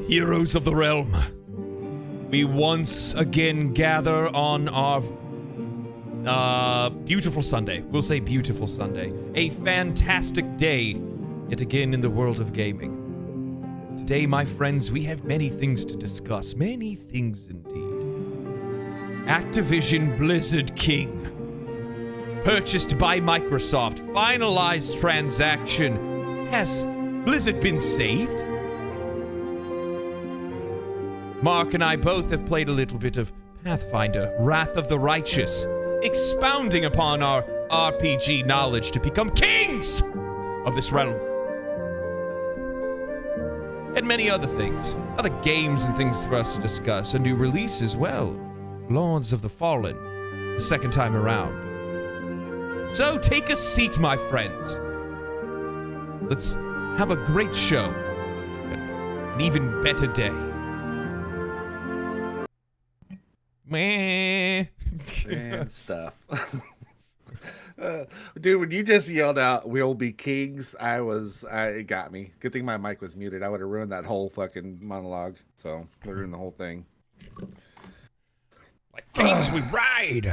Heroes of the realm, we once again gather on our beautiful Sunday. We'll say beautiful Sunday. A fantastic day yet again in the world of gaming. Today, my friends, we have many things to discuss. Many things indeed. Activision Blizzard King. Purchased by Microsoft. Finalized transaction. Has Blizzard been saved? Mark and I both have played a little bit of Pathfinder, Wrath of the Righteous, expounding upon our RPG knowledge to become kings of this realm. And many other things, other games and things for us to discuss. A new release as well, Lords of the Fallen, the second time around. So take a seat, my friends. Let's have a great show, an even better day. Meh. And stuff. Dude, when you just yelled out, "We'll be kings," it got me. Good thing my mic was muted. I would have ruined that whole fucking monologue. So, ruined the whole thing. Like kings we ride.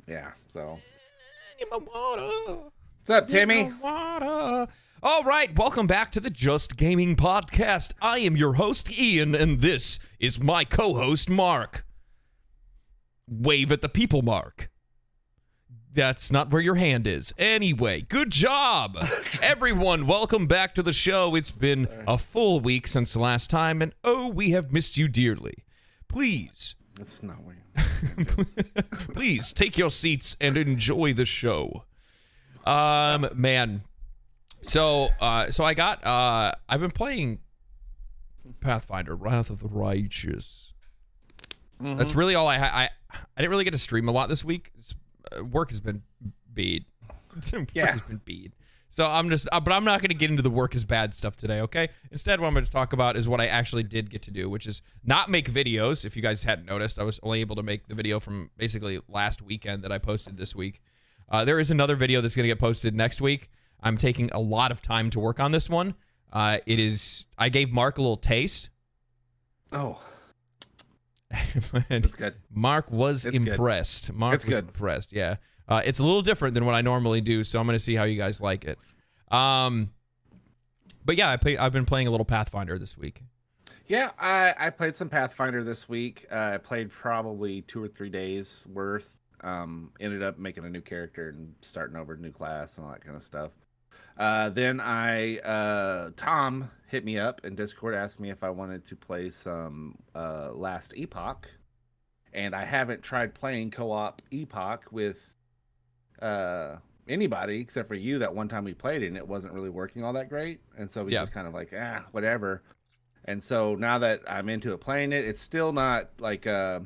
Yeah, so. What's up, Timmy? All right, welcome back to the Just Gaming Podcast. I am your host, Ian, and this is my co-host, Mark. Wave at the people, Mark. That's not where your hand is. Anyway, good job. Everyone, welcome back to the show. It's been a full week since the last time, and oh, we have missed you dearly. Please. That's not where Please take your seats and enjoy the show. Man. So I got, I've been playing Pathfinder, Wrath of the Righteous. Mm-hmm. That's really all I didn't really get to stream a lot this week. Work has been bad. Has been bad. So but I'm not going to get into the work is bad stuff today, okay? Instead, what I'm going to talk about is what I actually did get to do, which is not make videos. If you guys hadn't noticed, I was only able to make the video from basically last weekend that I posted this week. There is another video that's going to get posted next week. I'm taking a lot of time to work on this one. I gave Mark a little taste. Oh. That's good. Mark was impressed. Good. Mark was impressed, yeah. It's a little different than what I normally do, so I'm going to see how you guys like it. But yeah, I've been playing a little Pathfinder this week. Yeah, I played some Pathfinder this week. I played probably 2 or 3 days worth. Ended up making a new character and starting over a new class and all that kind of stuff. Then Tom hit me up in Discord, asked me if I wanted to play some Last Epoch. And I haven't tried playing co-op Epoch with anybody except for you. That one time we played it and it wasn't really working all that great. And so we just kind of like, whatever. And so now that I'm into it playing it, it's still not like, they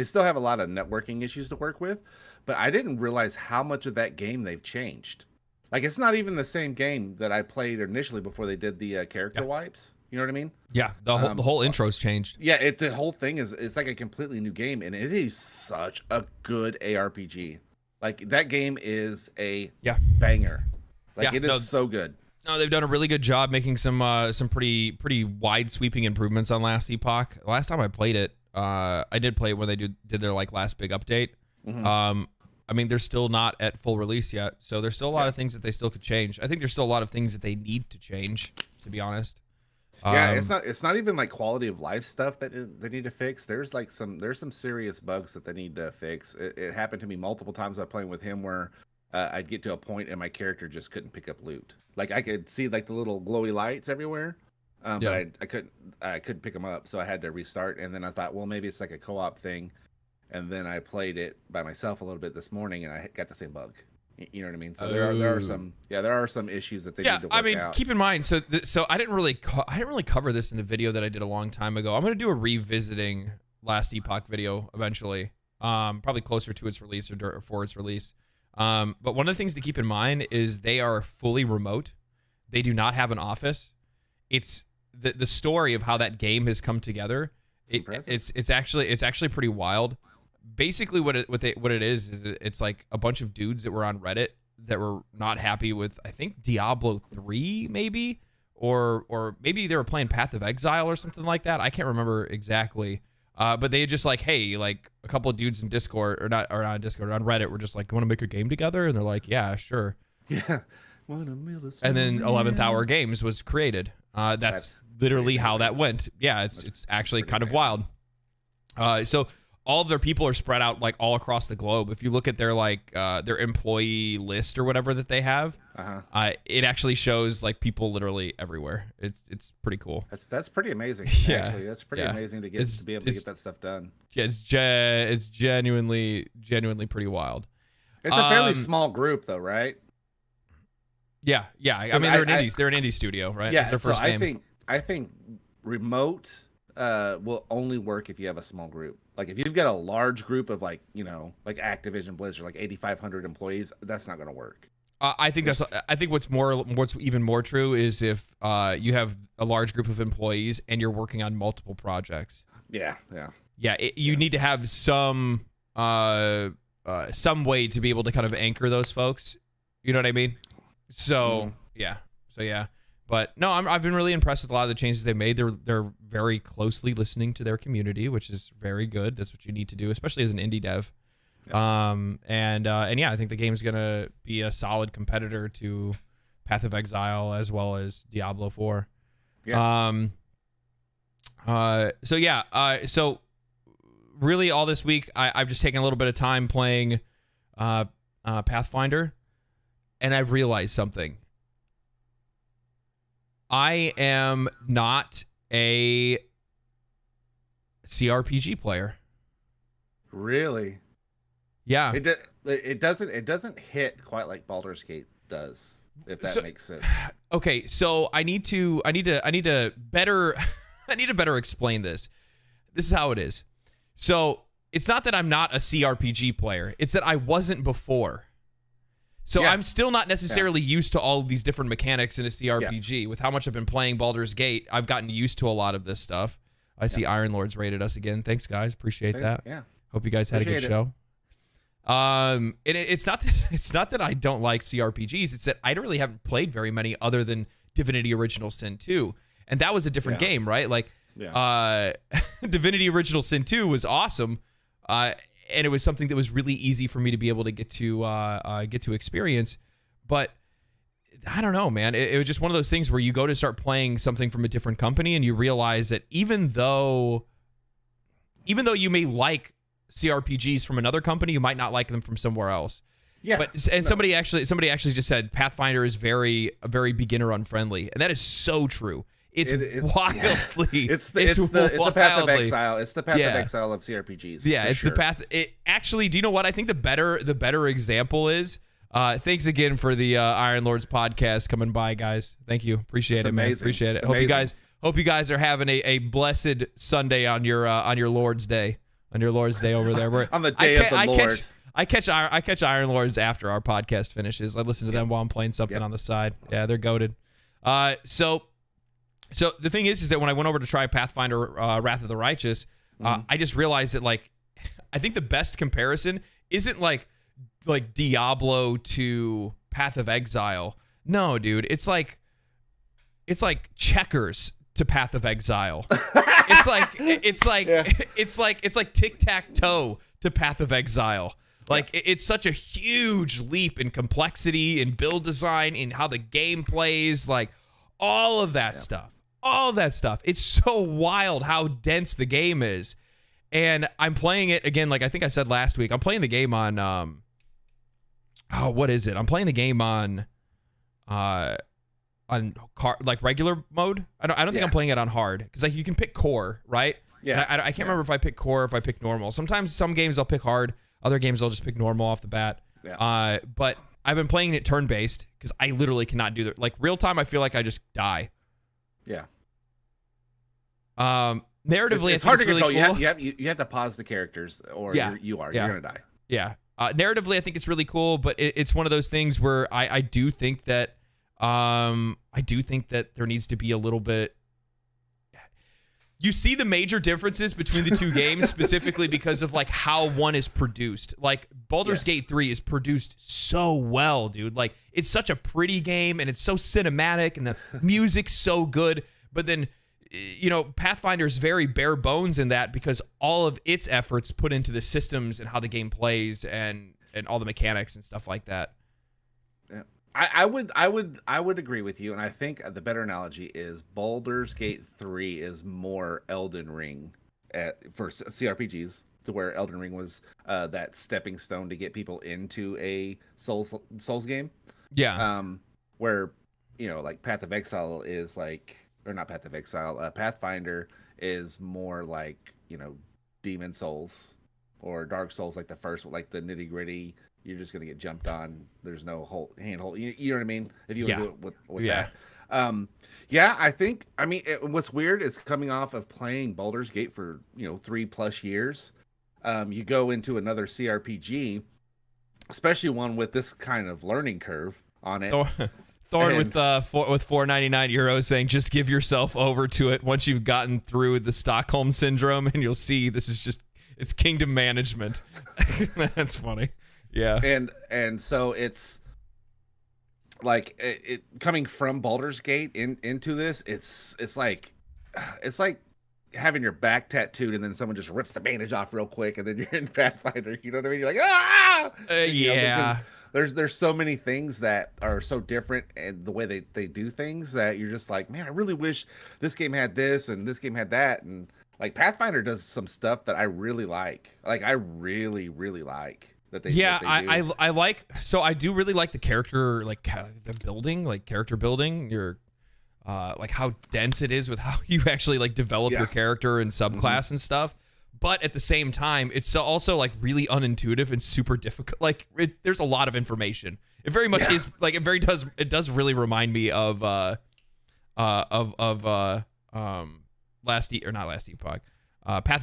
still have a lot of networking issues to work with, but I didn't realize how much of that game they've changed. Like, it's not even the same game that I played initially before they did the character wipes. You know what I mean? Yeah, the whole intro's changed. Yeah, the whole thing it's like a completely new game, and it is such a good ARPG. Like, that game is a banger. Like, it is so good. No, they've done a really good job making some pretty wide sweeping improvements on Last Epoch. Last time I played it, I did play it when they did their like last big update. Mm-hmm. I mean, they're still not at full release yet, so there's still a lot of things that they still could change. I think there's still a lot of things that they need to change, to be honest. Yeah, it's not even like quality of life stuff that they need to fix. There's some serious bugs that they need to fix. It happened to me multiple times by playing with him where I'd get to a point and my character just couldn't pick up loot. Like, I could see like the little glowy lights everywhere, but I couldn't pick them up, so I had to restart. And then I thought, well, maybe it's like a co-op thing. And then I played it by myself a little bit this morning, and I got the same bug. You know what I mean? So there are some issues that they need to work out. I mean, keep in mind. So I didn't really cover this in the video that I did a long time ago. I'm gonna do a revisiting Last Epoch video eventually, probably closer to its release or for its release. But one of the things to keep in mind is they are fully remote. They do not have an office. It's the story of how that game has come together. It's actually pretty wild. Basically, what it is it's like a bunch of dudes that were on Reddit that were not happy with, I think, Diablo 3 maybe, or maybe they were playing Path of Exile or something like that. I can't remember exactly. But they just like, hey, like a couple of dudes in Discord or not on Discord, on Reddit were just like, you want to make a game together? And they're like, yeah, sure. Yeah. And then 11th Hour Games was created. That's literally how that went. Yeah, it's actually kind of wild. So all of their people are spread out like all across the globe. If you look at their like their employee list or whatever that they have, it actually shows like people literally everywhere. It's pretty cool. That's pretty amazing. Yeah. Actually, that's pretty amazing to get to be able to get that stuff done. Yeah, it's genuinely pretty wild. It's a fairly small group though, right? Yeah. I mean, they're an indie studio, right? Yeah, it's their first game. I think remote will only work if you have a small group. Like if you've got a large group of like Activision Blizzard, like 8,500 employees, that's not going to work. I think what's even more true is if you have a large group of employees and you're working on multiple projects. Yeah. You need to have some way to be able to kind of anchor those folks. You know what I mean? So yeah. But no, I've been really impressed with a lot of the changes they made. They're very closely listening to their community, which is very good. That's what you need to do, especially as an indie dev. Yeah. And yeah, I think the game's gonna be a solid competitor to Path of Exile as well as Diablo 4. Yeah. So really all this week I've just taken a little bit of time playing Pathfinder, and I've realized something. I am not a CRPG player. Really? Yeah. It doesn't hit quite like Baldur's Gate does, if that makes sense. Okay, so I need to better explain this. This is how it is. So it's not that I'm not a CRPG player. It's that I wasn't before. So I'm still not necessarily used to all of these different mechanics in a CRPG. With how much I've been playing Baldur's Gate, I've gotten used to a lot of this stuff. I see Iron Lords rated us again. Thanks, guys. Appreciate that. Yeah. Hope you guys had a good show. And it's not that I don't like CRPGs. It's that I really haven't played very many other than Divinity Original Sin 2. And that was a different game, right? Like Divinity Original Sin 2 was awesome. And it was something that was really easy for me to be able to get to experience. But I don't know, man. It was just one of those things where you go to start playing something from a different company and you realize that even though you may like CRPGs from another company, you might not like them from somewhere else. Yeah. Somebody actually just said Pathfinder is very beginner unfriendly, and that is so true. It's wildly. It's the Path of Exile. It's the Path of Exile of CRPGs. Yeah, it's the path. Actually, do you know what? I think the better example is. Thanks again for the Iron Lords podcast coming by, guys. Thank you. Appreciate it, man. Appreciate it. Hope you guys are having a blessed Sunday on your Lord's Day. On your Lord's Day over there. On the day of the Lord. I catch Iron Lords after our podcast finishes. I listen to them while I'm playing something on the side. Yeah, they're goated. So the thing is that when I went over to try Pathfinder Wrath of the Righteous, I just realized that like I think the best comparison isn't like Diablo to Path of Exile. No, dude, it's like checkers to Path of Exile. It's like tic-tac-toe to Path of Exile. Like it's such a huge leap in complexity, in build design, in how the game plays, like all of that stuff. All of that stuff. It's so wild how dense the game is. And I'm playing it again, like I think I said last week. I'm playing the game on what is it? I'm playing the game on regular mode. I don't think I'm playing it on hard, because like you can pick core, right? Yeah. I can't remember if I pick core or if I pick normal. Sometimes some games I'll pick hard, other games I'll just pick normal off the bat. Yeah. But I've been playing it turn-based because I literally cannot do that. Like real time, I feel like I just die. Yeah. Narratively, it's hard to really control. Cool. You have to pause the characters, or you're gonna die. Yeah. Narratively, I think it's really cool, but it's one of those things where I do think that there needs to be a little bit. you see the major differences between the two games specifically because of like how one is produced. Like Baldur's Gate 3 is produced so well, dude. Like it's such a pretty game and it's so cinematic and the music's so good. But then, you know, Pathfinder is very bare bones in that because all of its efforts put into the systems and how the game plays and all the mechanics and stuff like that. Yeah. I would agree with you, and I think the better analogy is Baldur's Gate 3 is more Elden Ring for CRPGs, to where Elden Ring was that stepping stone to get people into a Souls game. Yeah. Where, you know, like Path of Exile is like, or not Path of Exile, Pathfinder is more like, you know, Demon Souls or Dark Souls, like the first, like the nitty gritty. You're just gonna get jumped on. There's no handhold. You know what I mean? If you do it with that. I think. I mean, what's weird is coming off of playing Baldur's Gate for 3+ years. You go into another CRPG, especially one with this kind of learning curve on it. Thorn with 499 euros saying just give yourself over to it once you've gotten through the Stockholm syndrome, and you'll see this is just it's kingdom management. That's funny. Yeah. And so it's like it coming from Baldur's Gate into this, it's like having your back tattooed and then someone just rips the bandage off real quick and then you're in Pathfinder, you know what I mean? You're like, ah! Yeah. There's so many things that are so different and the way they do things that you're just like, man, I really wish this game had this and this game had that. And like Pathfinder does some stuff that I really like. Like I really, really like. I like, so I do really like the character, like the building, like character building, your like how dense it is with how you actually like develop your character and subclass and stuff. But at the same time, it's also like really unintuitive and super difficult. Like there's a lot of information. It very much is like it does really remind me of Path of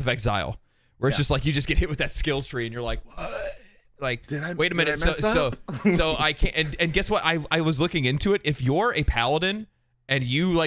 Exile, where it's just like you just get hit with that skill tree and you're like, what? Like, wait a minute. So I can't. And guess what? I was looking into it. If you're a paladin and you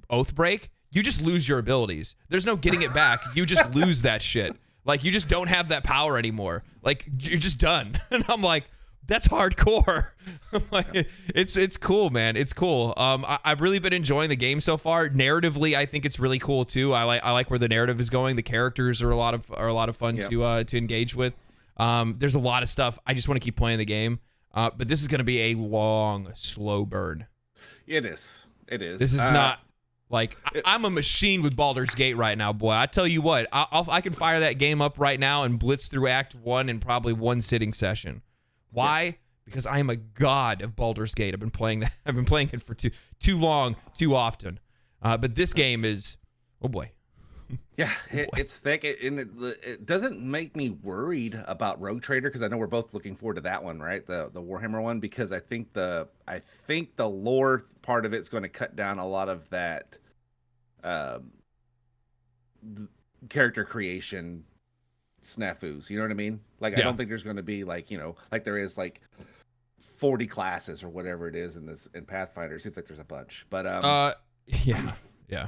oath break, you just lose your abilities. There's no getting it back. You just lose that shit. Like you just don't have that power anymore. Like you're just done. And I'm like, that's hardcore. I'm like, it's cool, man. It's cool. I've really been enjoying the game so far. Narratively, I think it's really cool too. I like where the narrative is going. The characters are a lot of fun to engage with. There's a lot of stuff. I just want to keep playing the game. But this is going to be a long, slow burn. It is. This is not like I'm a machine with Baldur's Gate right now, boy. I tell you what, I can fire that game up right now and blitz through Act 1 in probably one sitting session. Why? Yeah. Because I am a god of Baldur's Gate. I've been playing that. I've been playing it for too long, too often. But this game is, oh boy. Yeah, it's thick, it doesn't make me worried about Rogue Trader because I know we're both looking forward to that one, right? The Warhammer one, because I think the lore part of it's going to cut down a lot of that character creation snafus. You know what I mean? Like I don't think there's going to be like like there is like 40 classes or whatever it is in Pathfinder. It seems like there's a bunch, but yeah.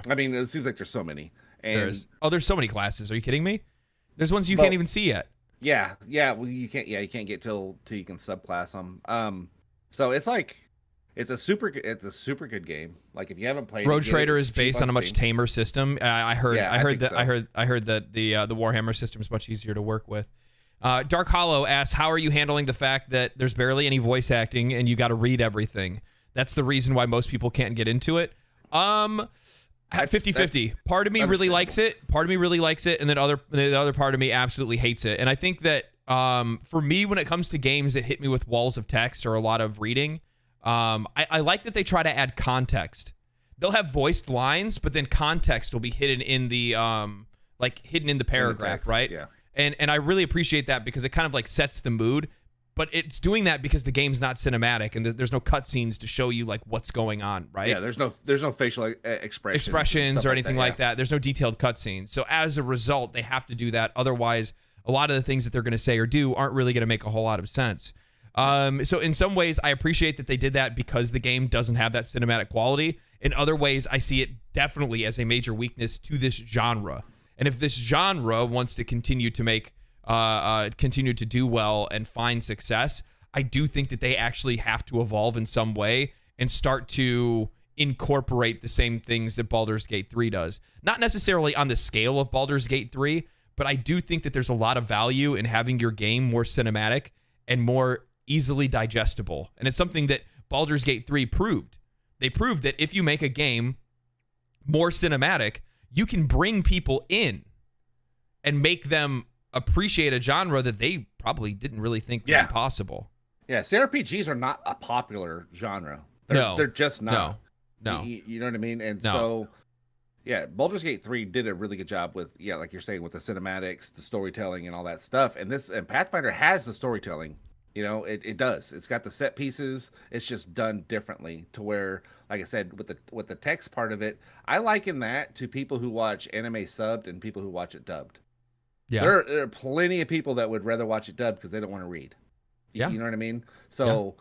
I mean, it seems like there's so many. And there's so many classes. Are you kidding me? There's ones you can't even see yet. Yeah. Well, you can't. Yeah, you can't get till you can subclass them. So it's like it's a super good game. Like if you haven't played, Rogue Trader is based on a much tamer system. I heard that the Warhammer system is much easier to work with. Dark Hollow asks, how are you handling the fact that there's barely any voice acting and you got to read everything? That's the reason why most people can't get into it. 50-50. Part of me really likes it. And then the other part of me absolutely hates it. And I think that for me, when it comes to games that hit me with walls of text or a lot of reading, I like that they try to add context. They'll have voiced lines, but then context will be hidden in the paragraph, right? Yeah. And I really appreciate that because it kind of like sets the mood. But it's doing that because the game's not cinematic and there's no cutscenes to show you like what's going on, right? Yeah, there's no facial expressions or anything like that. There's no detailed cutscenes. So as a result, they have to do that. Otherwise, a lot of the things that they're going to say or do aren't really going to make a whole lot of sense. So in some ways, I appreciate that they did that because the game doesn't have that cinematic quality. In other ways, I see it definitely as a major weakness to this genre. And if this genre wants to continue to do well and find success, I do think that they actually have to evolve in some way and start to incorporate the same things that Baldur's Gate 3 does. Not necessarily on the scale of Baldur's Gate 3, but I do think that there's a lot of value in having your game more cinematic and more easily digestible. And it's something that Baldur's Gate 3 proved. They proved that if you make a game more cinematic, you can bring people in and make them appreciate a genre that they probably didn't really think would be possible. Yeah, CRPGs are not a popular genre. They're just not. No. You know what I mean? And so, yeah, Baldur's Gate 3 did a really good job with, like you're saying, with the cinematics, the storytelling, and all that stuff. And Pathfinder has the storytelling. It does. It's got the set pieces. It's just done differently to where, like I said, with the text part of it, I liken that to people who watch anime subbed and people who watch it dubbed. Yeah. There are plenty of people that would rather watch it dubbed because they don't want to read. You know what I mean? So,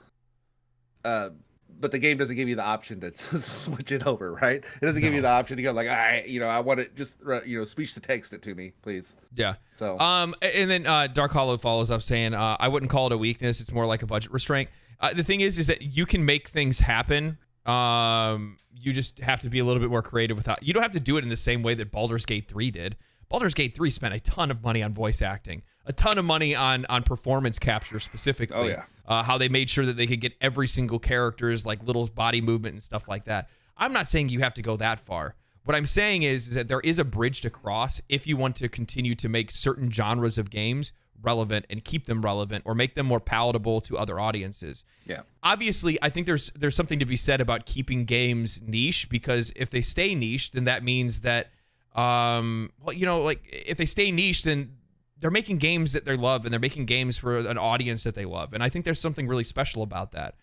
but the game doesn't give you the option to switch it over, right? It doesn't give you the option to go like, I want it just, speech to text it to me, please. Yeah. So, and then Dark Hollow follows up saying, I wouldn't call it a weakness. It's more like a budget restraint. The thing is that you can make things happen. You just have to be a little bit more creative you don't have to do it in the same way that Baldur's Gate 3 did. Baldur's Gate 3 spent a ton of money on voice acting, a ton of money on performance capture specifically. Oh, yeah. How they made sure that they could get every single character's like little body movement and stuff like that. I'm not saying you have to go that far. What I'm saying is that there is a bridge to cross if you want to continue to make certain genres of games relevant and keep them relevant or make them more palatable to other audiences. Yeah. Obviously, I think there's something to be said about keeping games niche, because if they stay niche, then that means that if they stay niche, then they're making games that they love and they're making games for an audience that they love. And I think there's something really special about that.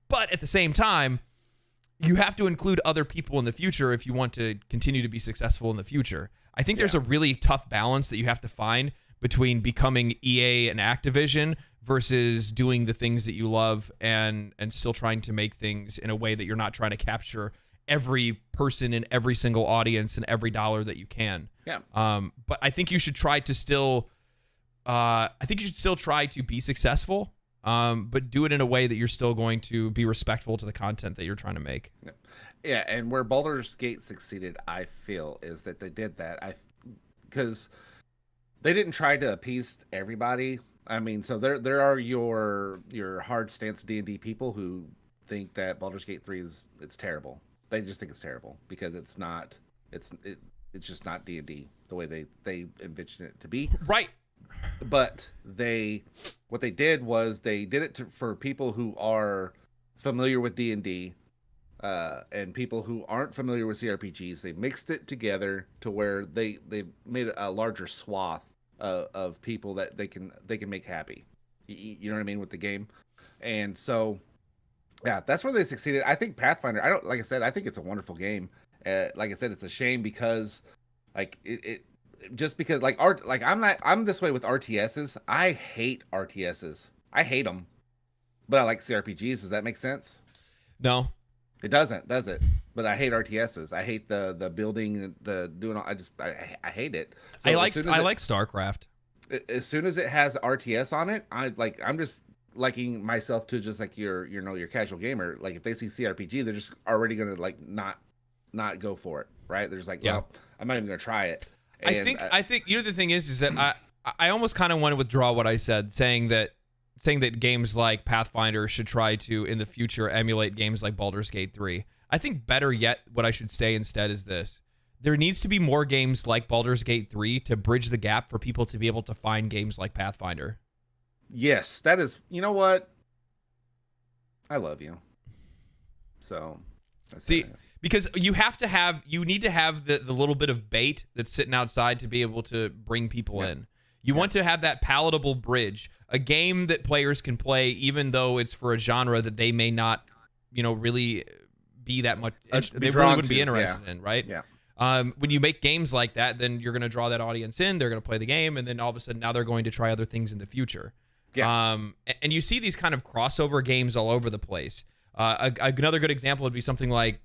But at the same time, you have to include other people in the future if you want to continue to be successful in the future. I think there's a really tough balance that you have to find between becoming EA and Activision versus doing the things that you love and still trying to make things in a way that you're not trying to capture every person in every single audience and every dollar that you can. Yeah. But I think you should try to still try to be successful, but do it in a way that you're still going to be respectful to the content that you're trying to make. Yeah, and where Baldur's Gate succeeded, I feel, is that they did that. Because they didn't try to appease everybody. I mean, so there are your hard stance D&D people who think that Baldur's Gate 3 it's terrible. They just think it's terrible because it's just not D&D the way they envisioned it to be. Right. But what they did was they did it for people who are familiar with D&D and people who aren't familiar with CRPGs. They mixed it together to where they made a larger swath of people that they can make happy. You know what I mean, with the game. And so, yeah, that's where they succeeded. I think Pathfinder, I think it's a wonderful game. Like I said, it's a shame because I'm this way with RTSs. I hate RTSs. I hate them, but I like CRPGs. Does that make sense? No, it doesn't, does it? But I hate RTSs. I hate the building, the doing all. I hate it. So I like StarCraft. As soon as it has RTS on it, I'm just liking myself to just like your casual gamer. Like if they see CRPG, they're just already gonna like not go for it, right? They're just like, well, I'm not even gonna try it. And I think the thing is that I almost kind of want to withdraw what I said, saying that games like Pathfinder should try to in the future emulate games like Baldur's Gate 3. I think better yet, what I should say instead is this: there needs to be more games like Baldur's Gate 3 to bridge the gap for people to be able to find games like Pathfinder. Yes, that is. You know what? I love you. So, see, because you need to have the little bit of bait that's sitting outside to be able to bring people in. You want to have that palatable bridge, a game that players can play, even though it's for a genre that they may not, really be that much. They really wouldn't be interested in, right? Yeah. When you make games like that, then you're going to draw that audience in. They're going to play the game, and then all of a sudden, now they're going to try other things in the future. Yeah. And you see these kind of crossover games all over the place. Another good example would be something like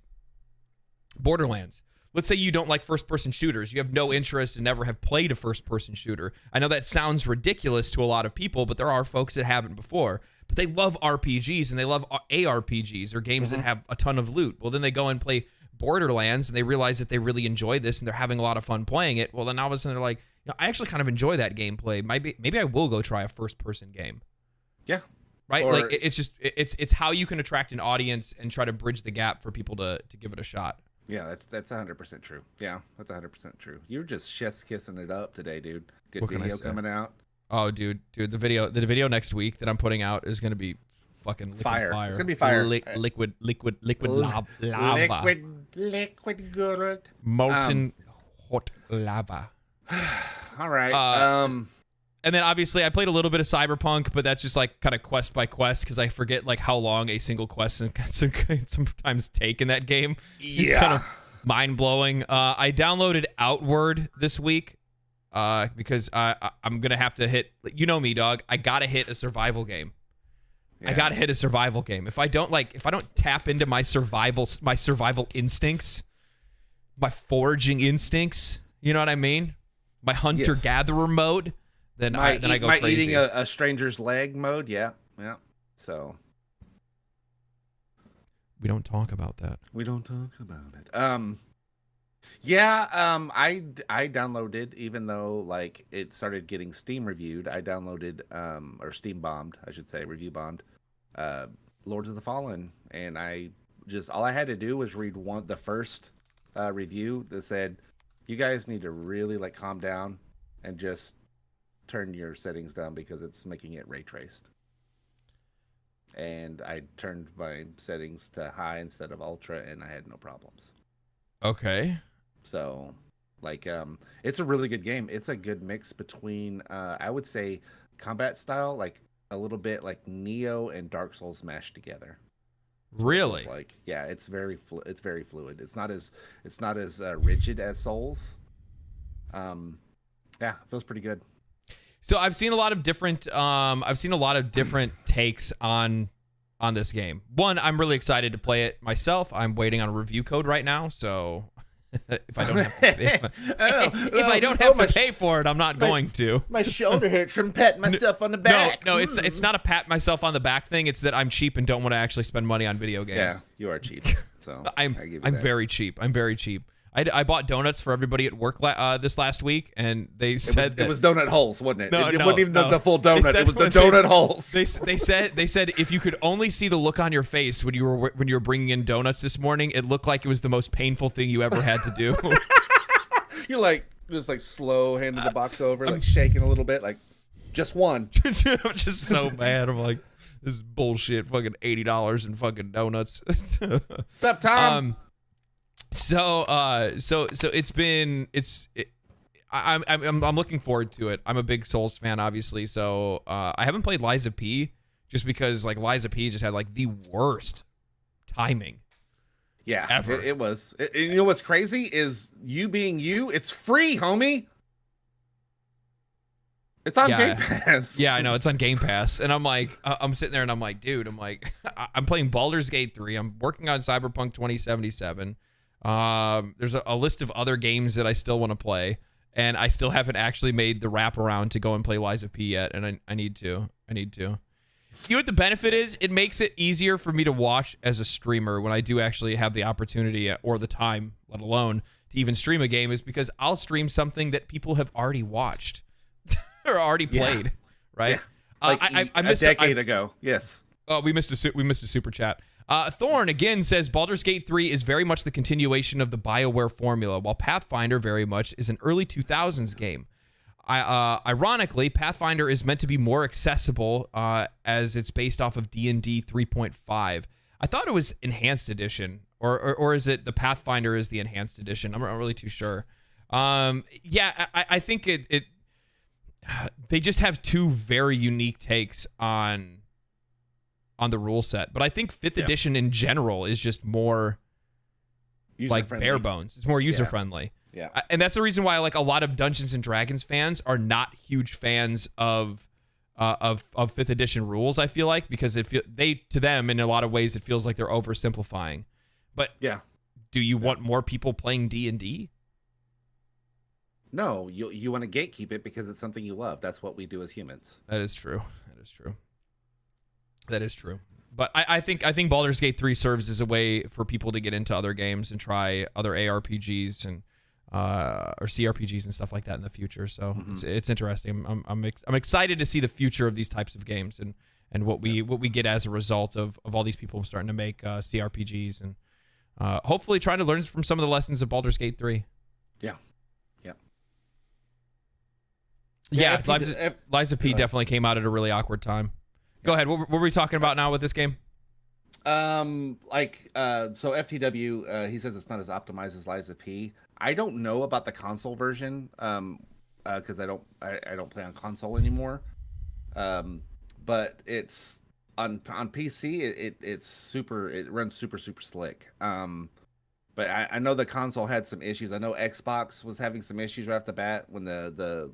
Borderlands. Let's say you don't like first-person shooters. You have no interest and never have played a first-person shooter. I know that sounds ridiculous to a lot of people, but there are folks that haven't before. But they love RPGs and they love ARPGs or games that have a ton of loot. Well, then they go and play Borderlands and they realize that they really enjoy this and they're having a lot of fun playing it. Well, then all of a sudden they're like, I actually kind of enjoy that gameplay. Maybe I will go try a first-person game. Yeah. Right? Or, like it's how you can attract an audience and try to bridge the gap for people to give it a shot. Yeah, that's 100% true. Yeah, that's 100% true. You're just chef's kissing it up today, dude. Good What can I video say? coming out. Oh, dude, the video next week that I'm putting out is gonna be fucking Fire. fire. It's gonna be fire. Liquid lava. Liquid good. Molten hot lava. All right. And then obviously I played a little bit of Cyberpunk, but that's just like kind of quest by quest because I forget like how long a single quest can sometimes take in that game. It's kind of mind blowing. I downloaded Outward this week because I'm gonna have to hit. You know me, dog. I gotta hit a survival game. Yeah. I gotta hit a survival game. If I don't tap into my survival instincts, my foraging instincts. You know what I mean? My hunter gatherer mode. Then I go crazy. Eating a stranger's leg mode, yeah. So we don't talk about that. we don't talk about it. I downloaded, even though like it started getting Steam reviewed. I downloaded or Steam bombed, I should say, review bombed. Lords of the Fallen, and all I had to do was read the first review that said, "You guys need to really like calm down and just turn your settings down because it's making it ray traced." And I turned my settings to high instead of ultra, and I had no problems. Okay. So, like, it's a really good game. It's a good mix between, I would say, combat style, like a little bit like Neo and Dark Souls mashed together. Really? It's like, yeah, it's very fluid. It's not as rigid as Souls. Yeah, it feels pretty good. So I've seen a lot of different takes on this game. One, I'm really excited to play it myself. I'm waiting on a review code right now, so if I don't have to pay for it, I'm not going to. My shoulder hurts from patting myself on the back. No, it's not a pat myself on the back thing. It's that I'm cheap and don't want to actually spend money on video games. Yeah, you are cheap. So I'm very cheap. I'm very cheap. I bought donuts for everybody at work this last week, and they said it was donut holes, wasn't it? No, it wasn't even the full donut. It was the donut holes. They said if you could only see the look on your face when you were bringing in donuts this morning, it looked like it was the most painful thing you ever had to do. You're like just like slow handing the box over, like shaking a little bit, like just one. I'm just so mad. I'm like, this is bullshit. Fucking $80 in fucking donuts. What's up, Tom? So I'm looking forward to it. I'm a big Souls fan, obviously. So I haven't played Lies of P just because like Lies of P just had like the worst timing. Yeah, ever. It was. You know what's crazy is you being you. It's free, homie. It's on Game Pass. Yeah, I know. It's on Game Pass. And I'm like, I'm sitting there and I'm like, dude, I'm playing Baldur's Gate 3. I'm working on Cyberpunk 2077. There's a list of other games that I still want to play, and I still haven't actually made the wraparound to go and play Lies of P yet, and I need to. You know what the benefit is? It makes it easier for me to watch as a streamer when I do actually have the opportunity or the time, let alone to even stream a game, is because I'll stream something that people have already watched or already played, right? Yeah. Like I missed a decade ago. Yes. Oh, we missed a super chat. Thorn again says Baldur's Gate 3 is very much the continuation of the BioWare formula, while Pathfinder very much is an early 2000s game. Ironically, Pathfinder is meant to be more accessible as it's based off of D&D 3.5. I thought it was Enhanced Edition, or is it the Pathfinder is the Enhanced Edition? I'm not really too sure. I think it they just have two very unique takes on the rule set, but I think 5th edition in general is just more like bare bones. It's more user friendly. Yeah. And that's the reason why like a lot of Dungeons and Dragons fans are not huge fans of of 5th edition rules. I feel like because to them in a lot of ways it feels like they're oversimplifying. But yeah, do you want more people playing D&D? No, you want to gatekeep it because it's something you love. That's what we do as humans. That is true. But I think Baldur's Gate 3 serves as a way for people to get into other games and try other ARPGs and or CRPGs and stuff like that in the future. So it's interesting. I'm excited to see the future of these types of games and what we get as a result of all these people starting to make CRPGs and hopefully trying to learn from some of the lessons of Baldur's Gate 3. Yeah, Liza P definitely came out at a really awkward time. Go ahead. What were we talking about now with this game? So FTW, he says it's not as optimized as Liza P. I don't know about the console version, because I don't play on console anymore. But it's on PC. It runs super slick. But I know the console had some issues. I know Xbox was having some issues right off the bat when the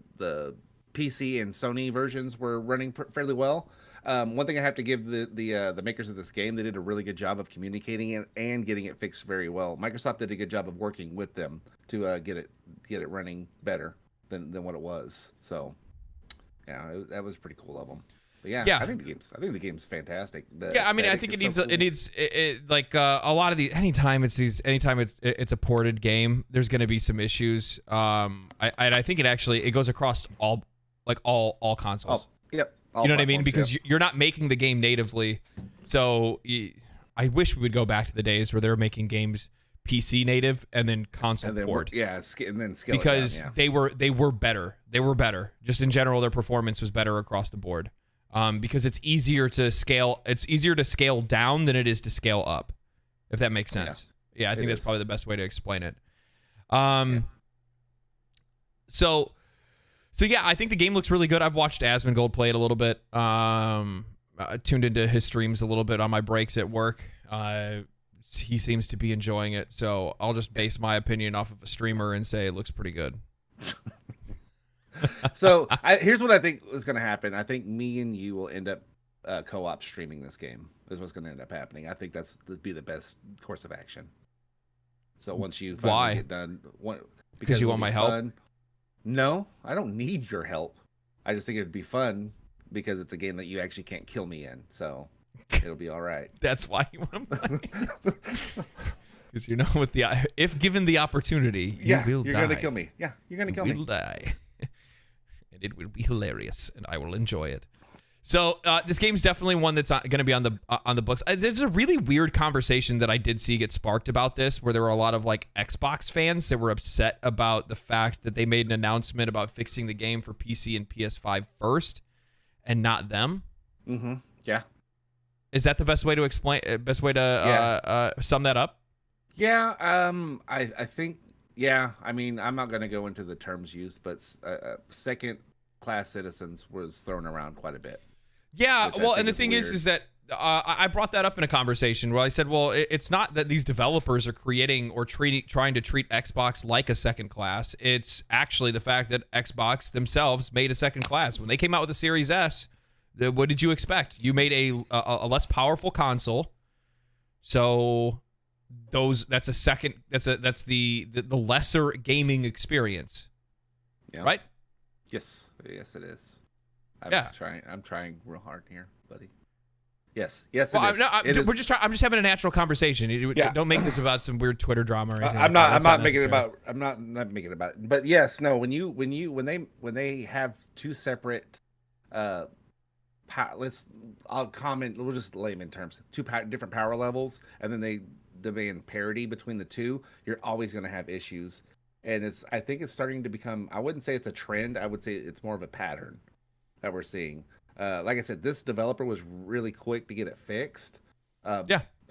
PC and Sony versions were running fairly well. One thing I have to give the makers of this game, they did a really good job of communicating it and getting it fixed very well. Microsoft did a good job of working with them to get it running better than what it was. So yeah, that was pretty cool of them. But yeah, I think the game's fantastic. I think it needs like a lot of these. Anytime it's a ported game, there's going to be some issues. I think it goes across all consoles. Yep. You know what I mean? Because you're not making the game natively. So I wish we would go back to the days where they were making games PC native and then console port. And then scale because it down, they were better. They were better. Just in general, their performance was better across the board. Because it's easier to scale. It's easier to scale down than it is to scale up, if that makes sense. Yeah, I think that's probably the best way to explain it. So yeah, I think the game looks really good. I've watched Asmongold play it a little bit. I tuned into his streams a little bit on my breaks at work. He seems to be enjoying it, so I'll just base my opinion off of a streamer and say it looks pretty good. So here's what I think is going to happen. I think me and you will end up co-op streaming this game. Is what's going to end up happening. I think would be the best course of action. So once you finally get done, because you want my help? No, I don't need your help. I just think it'd be fun because it's a game that you actually can't kill me in. So it'll be all right. That's why you want to play. Because if given the opportunity, you will die. You're going to kill me. Yeah, you're going to kill me. You will die. And it will be hilarious, and I will enjoy it. So this game's definitely one that's going to be on the books. There's a really weird conversation that I did see get sparked about this, where there were a lot of like Xbox fans that were upset about the fact that they made an announcement about fixing the game for PC and PS5 first, and not them. Mm-hmm. Yeah. Is that the best way to explain? Best way to sum that up? Yeah. I think. Yeah, I mean, I'm not going to go into the terms used, but second-class citizens was thrown around quite a bit. Yeah, well, and the thing is that I brought that up in a conversation where I said, well, it's not that these developers are creating or trying to treat Xbox like a second class. It's actually the fact that Xbox themselves made a second class. When they came out with the Series S, what did you expect? You made a less powerful console, so... that's the lesser gaming experience, right? Yes it is. I'm trying real hard here, buddy. Yes, it is. I'm just having a natural conversation. Don't make this about some weird Twitter drama or anything. I'm not making it about. But yes, no. When they have two separate, we'll just lay them in terms. Two different power levels, and then they demand parity between the two, you're always going to have issues. And I think it's starting to become, I wouldn't say it's a trend, I would say it's more of a pattern that we're seeing. Like I said, this developer was really quick to get it fixed.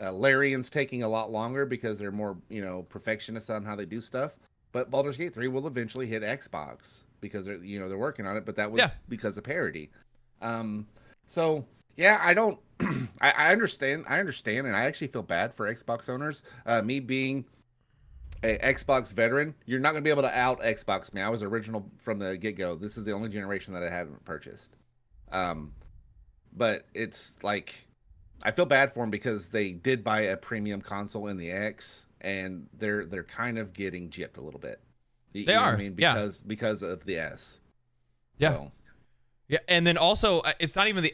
Larian's taking a lot longer because they're more, perfectionists on how they do stuff. But Baldur's Gate 3 will eventually hit Xbox because they're working on it, but that was because of parity. So yeah, I don't. I understand, and I actually feel bad for Xbox owners. Me being a Xbox veteran, you're not going to be able to out Xbox me. I was original from the get-go. This is the only generation that I haven't purchased. But it's like I feel bad for them because they did buy a premium console in the X, and they're kind of getting gypped a little bit. You know what I mean? Because of the S. Yeah. So. Yeah, and then also it's not even the.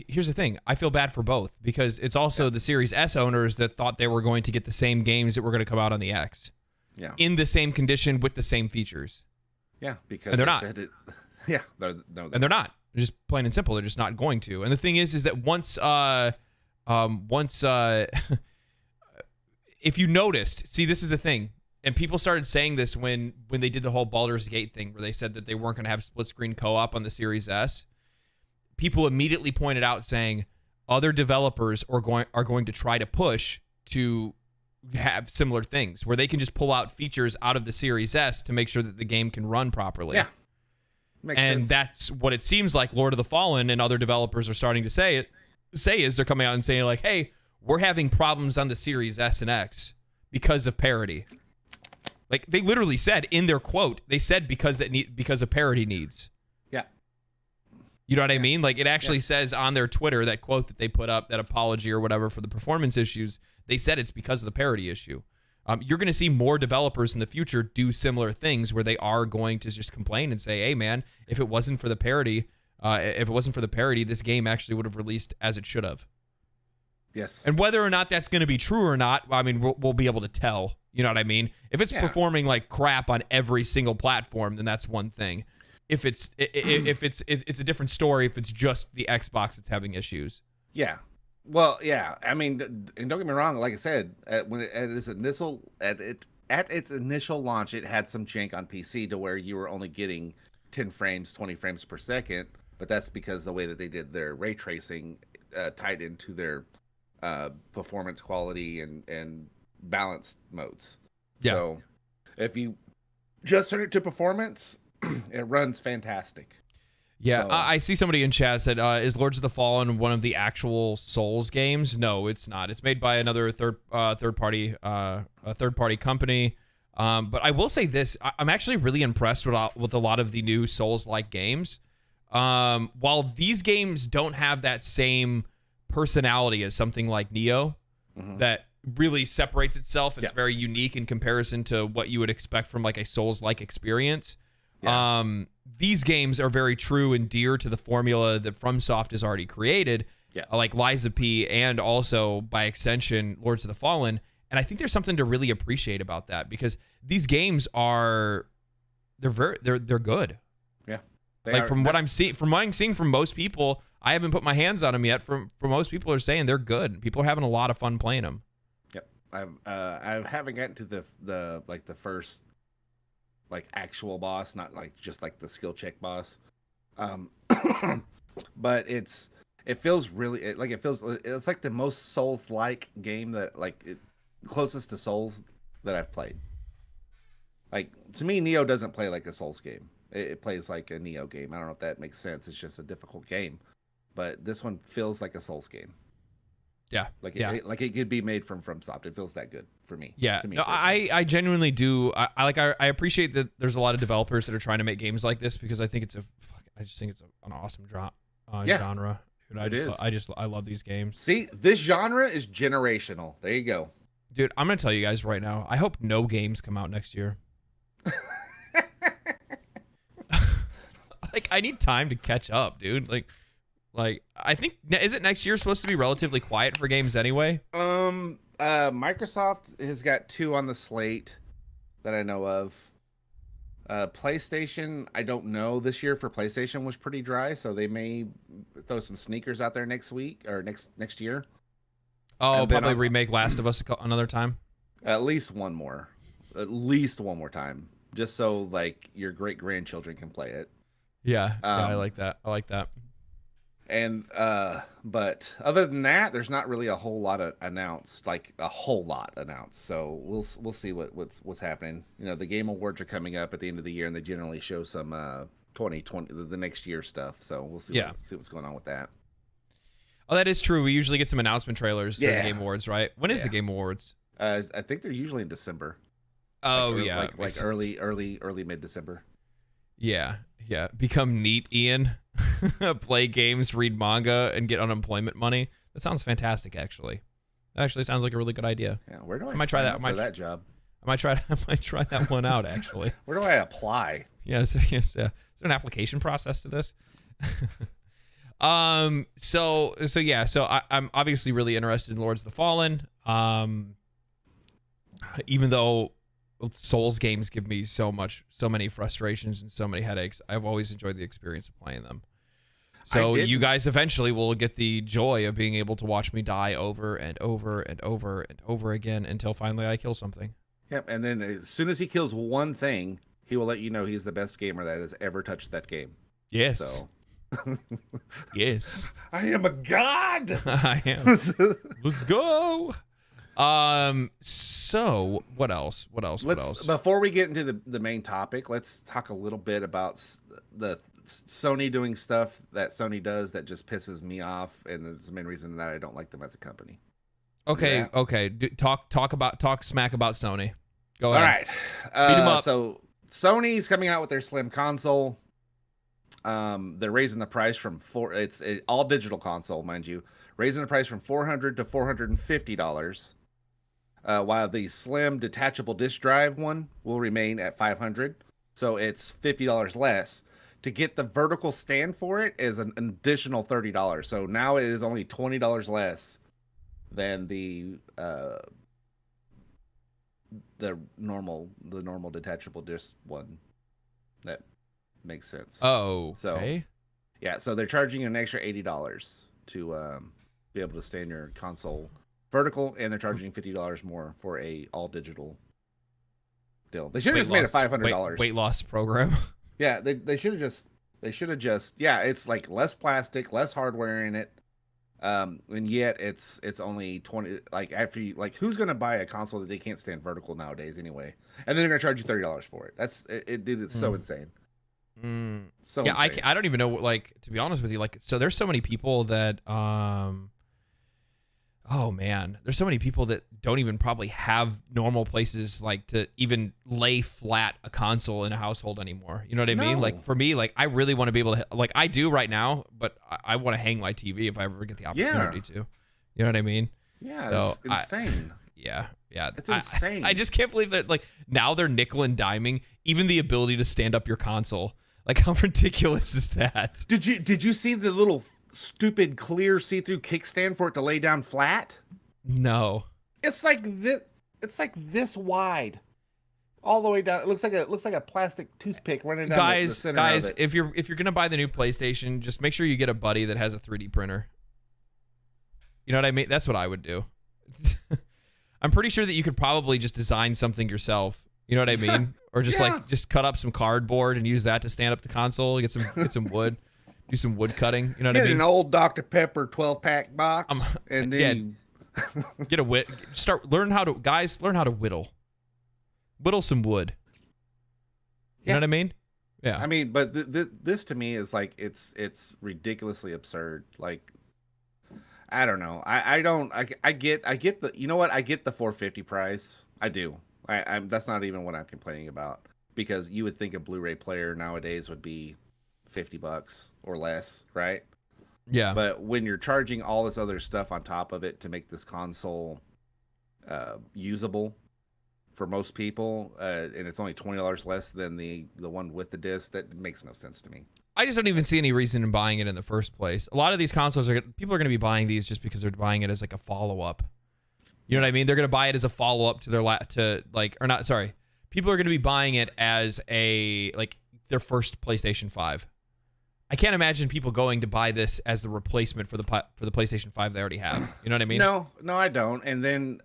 Here's the thing. I feel bad for both because it's also the Series S owners that thought they were going to get the same games that were going to come out on the X. Yeah. In the same condition with the same features. Yeah, because and they're not. Yeah, and they're not. They're just plain and simple. They're just not going to. And the thing is that once if you noticed, see, this is the thing. And people started saying this when they did the whole Baldur's Gate thing where they said that they weren't going to have split screen co-op on the Series S. People immediately pointed out saying other developers are going to try to push to have similar things where they can just pull out features out of the Series S to make sure that the game can run properly. Yeah. Makes and sense. That's what it seems like Lord of the Fallen and other developers are starting to say is they're coming out and saying like, hey, we're having problems on the Series S and X because of parity. Like they literally said in their quote, they said because of parity needs. Yeah. You know what I mean? Like it actually says on their Twitter, that quote that they put up, that apology or whatever for the performance issues, they said it's because of the parity issue. You're going to see more developers in the future do similar things where they are going to just complain and say, hey man, if it wasn't for the parity, this game actually would have released as it should have. Yes. And whether or not that's going to be true or not, I mean, we'll be able to tell. You know what I mean? If it's performing like crap on every single platform, then that's one thing. If it's a different story. If it's just the Xbox that's having issues. Yeah. Well, yeah. I mean, and don't get me wrong. Like I said, at its initial launch, it had some jank on PC to where you were only getting 10 frames, 20 frames per second. But that's because the way that they did their ray tracing tied into their performance quality and balanced modes. Yeah. So if you just turn it to performance, it runs fantastic. Yeah, So, I see somebody in chat said, is Lords of the Fallen one of the actual Souls games? No, it's not. It's made by another third party company. But I will say this: I'm actually really impressed with a lot of the new Souls-like games. While these games don't have that same personality as something like Neo, that really separates itself. It's very unique in comparison to what you would expect from like a Souls-like experience. Yeah. These games are very true and dear to the formula that FromSoft has already created, like Lies of P and also by extension Lords of the Fallen. And I think there's something to really appreciate about that because these games they're good. Yeah, like from what I'm seeing from most people, I haven't put my hands on them yet. From most people are saying they're good. People are having a lot of fun playing them. Yep, I haven't gotten to the first like actual boss, not like just like the skill check boss. But it feels really it's like the most Souls-like game that closest to Souls that I've played. Like to me, Neo doesn't play like a Souls game. It plays like a Neo game. I don't know if that makes sense. It's just a difficult game, but this one feels like a Souls game. Yeah, it could be made from FromSoft. It feels that good for me. Yeah, to me, no, I genuinely do. I appreciate that there's a lot of developers that are trying to make games like this because I think it's an awesome genre. Dude, I love these games. See, this genre is generational. There you go. Dude, I'm gonna tell you guys right now. I hope no games come out next year. Like I need time to catch up, dude. Like I think is it next year supposed to be relatively quiet for games anyway? Microsoft has got 2 on the slate that I know of. PlayStation, I don't know. This year for PlayStation was pretty dry, so they may throw some sneakers out there next week or next year. Oh, probably remake Last of Us another time. At least one more time, just so like your great grandchildren can play it. Yeah, I like that. And but other than that, there's not really a whole lot announced. So we'll see what's happening. You know, the Game Awards are coming up at the end of the year, and they generally show some 2020 the next year stuff. So we'll see. See what's going on with that. Oh, that is true. We usually get some announcement trailers during the Game Awards, right? When is the Game Awards? I think they're usually in December. Oh, like early mid-December. Yeah. Become neat, Ian. play games, read manga, and get unemployment money. That sounds fantastic, actually. That actually sounds like a really good idea. Yeah, where do I might try that for that job? I might try that one out, actually. Where do I apply? Yeah, is there an application process to this? So I'm obviously really interested in Lords of the Fallen. Even though Souls games give me so many frustrations and so many headaches, I've always enjoyed the experience of playing them. So you guys eventually will get the joy of being able to watch me die over and over and over and over again until finally I kill something. Yep, and then as soon as he kills one thing, he will let you know he's the best gamer that has ever touched that game. Yes. So. Yes. I am a god. I am. Let's go. So what else? What else? Before we get into the main topic, let's talk a little bit about the Sony doing stuff that Sony does that just pisses me off, and it's the main reason that I don't like them as a company. Okay, yeah. Okay. Talk smack about Sony. Go ahead. All right. Beat 'em up. So Sony's coming out with their slim console. They're raising the price from it's an all digital console, mind you, raising the price from $400 to $450. While the slim detachable disk drive one will remain at $500, so it's $50 less. To get the vertical stand for it is an additional $30. So now it is only $20 less than the normal detachable disc one. That makes sense. Oh, so okay. Yeah, so they're charging you an extra $80 to be able to stand your console vertical, and they're charging $50 more for a all digital deal. They should have just made it $500. Weight loss program. Yeah, they should have just yeah, it's like less plastic, less hardware in it. And yet it's only 20, like after you, like who's gonna buy a console that they can't stand vertical nowadays anyway? And then they're gonna charge you $30 for it. That's it, dude, it's so insane. So yeah, insane. I don't even know, like, to be honest with you, like, so there's so many people that oh man, there's so many people that don't even probably have normal places like to even lay flat a console in a household anymore. You know what I mean? Like for me, like I really want to be able to, like I do right now, but I want to hang my TV if I ever get the opportunity to. You know what I mean? Yeah, so it's insane. Yeah. It's insane. I just can't believe that, like, now they're nickel and diming even the ability to stand up your console. Like, how ridiculous is that? Did you see the little stupid clear see-through kickstand for it to lay down flat? No. It's like this. It's like this wide, all the way down. It looks like a plastic toothpick running down the center Guys, of it. if you're gonna buy the new PlayStation, just make sure you get a buddy that has a 3D printer. You know what I mean? That's what I would do. I'm pretty sure that you could probably just design something yourself. You know what I mean? Or just just cut up some cardboard and use that to stand up the console. Get some wood. Do some wood cutting. You know what I mean? An old Dr. Pepper 12-pack box, and then get a learn how to whittle. Whittle some wood. You know what I mean? Yeah. I mean, but this to me is like it's ridiculously absurd. Like, I don't know. I get the, you know what? I get the $450 price. I do. I'm that's not even what I'm complaining about, because you would think a Blu-ray player nowadays would be $50 or less, right? Yeah. But when you're charging all this other stuff on top of it to make this console usable for most people, and it's only $20 less than the one with the disc, that makes no sense to me. I just don't even see any reason in buying it in the first place. A lot of these consoles people are going to be buying these just because they're buying it as like a follow-up. You know what I mean? They're going to buy it as a follow-up to their people are going to be buying it as their first PlayStation 5. I can't imagine people going to buy this as the replacement for the PlayStation 5 they already have. You know what I mean? No, I don't. And then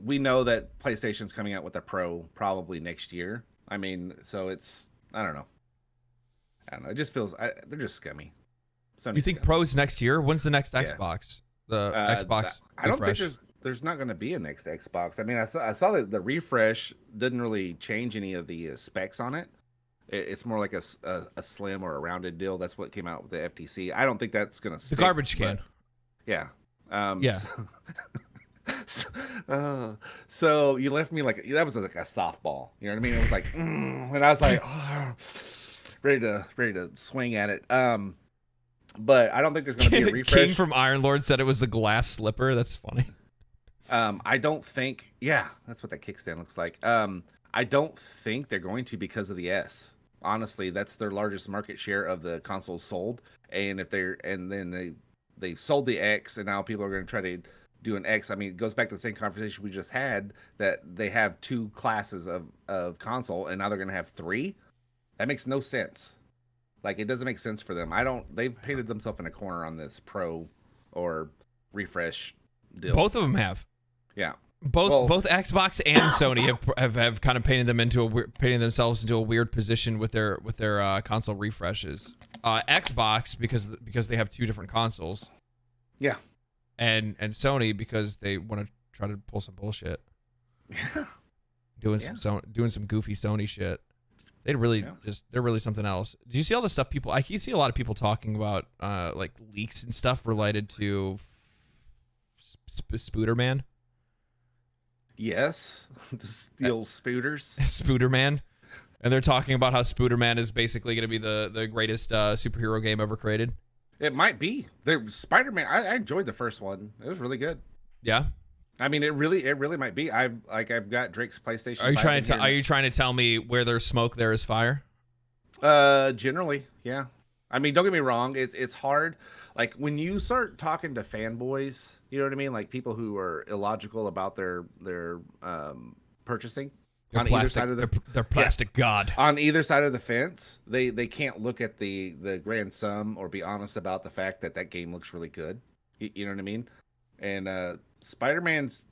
we know that PlayStation's coming out with a Pro probably next year. I mean, so it's, I don't know. It just feels they're just scummy. You think Pro's next year? When's the next Xbox? The Xbox I don't refresh? think there's not going to be a next Xbox. I mean, I saw that the refresh didn't really change any of the specs on it. It's more like a slim or a rounded deal. That's what came out with the FTC. I don't think that's going to stick. The garbage can. Yeah. Yeah. So you left me like, that was like a softball. You know what I mean? It was like, and I was like, ready to swing at it. but I don't think there's going to be a refresh. King from Iron Lord said it was the glass slipper. That's funny. I don't think. Yeah, that's what that kickstand looks like. I don't think they're going to because of the S. Honestly, that's their largest market share of the consoles sold. And if then they sold the X, and now people are going to try to do an X. I mean, it goes back to the same conversation we just had, that they have 2 classes of console, and now they're going to have 3. That makes no sense. Like, it doesn't make sense for them. They've painted themselves in a corner on this Pro or Refresh deal. Both of them have. Yeah. Both Xbox and Sony have kind of painted themselves into a weird position with their console refreshes. Xbox because they have 2 different consoles. Yeah. And Sony because they want to try to pull some bullshit. Yeah. Doing some goofy Sony shit. They're really something else. Do you see all the stuff I see a lot of people talking about like leaks and stuff related to Spooderman? Yes. The old Spooters. Spooderman. And they're talking about how Spooderman is basically going to be the greatest superhero game ever created. It might be. Spider-Man, I enjoyed the first one. It was really good. Yeah. I mean, it really might be. I've got Drake's PlayStation. Are you trying to tell me where there's smoke, there is fire? Generally, yeah. I mean, don't get me wrong. It's hard. Like, when you start talking to fanboys, you know what I mean? Like, people who are illogical about their purchasing. On either side of their plastic god. On either side of the fence, they can't look at the grand sum or be honest about the fact that game looks really good. You know what I mean? And Spider-Man's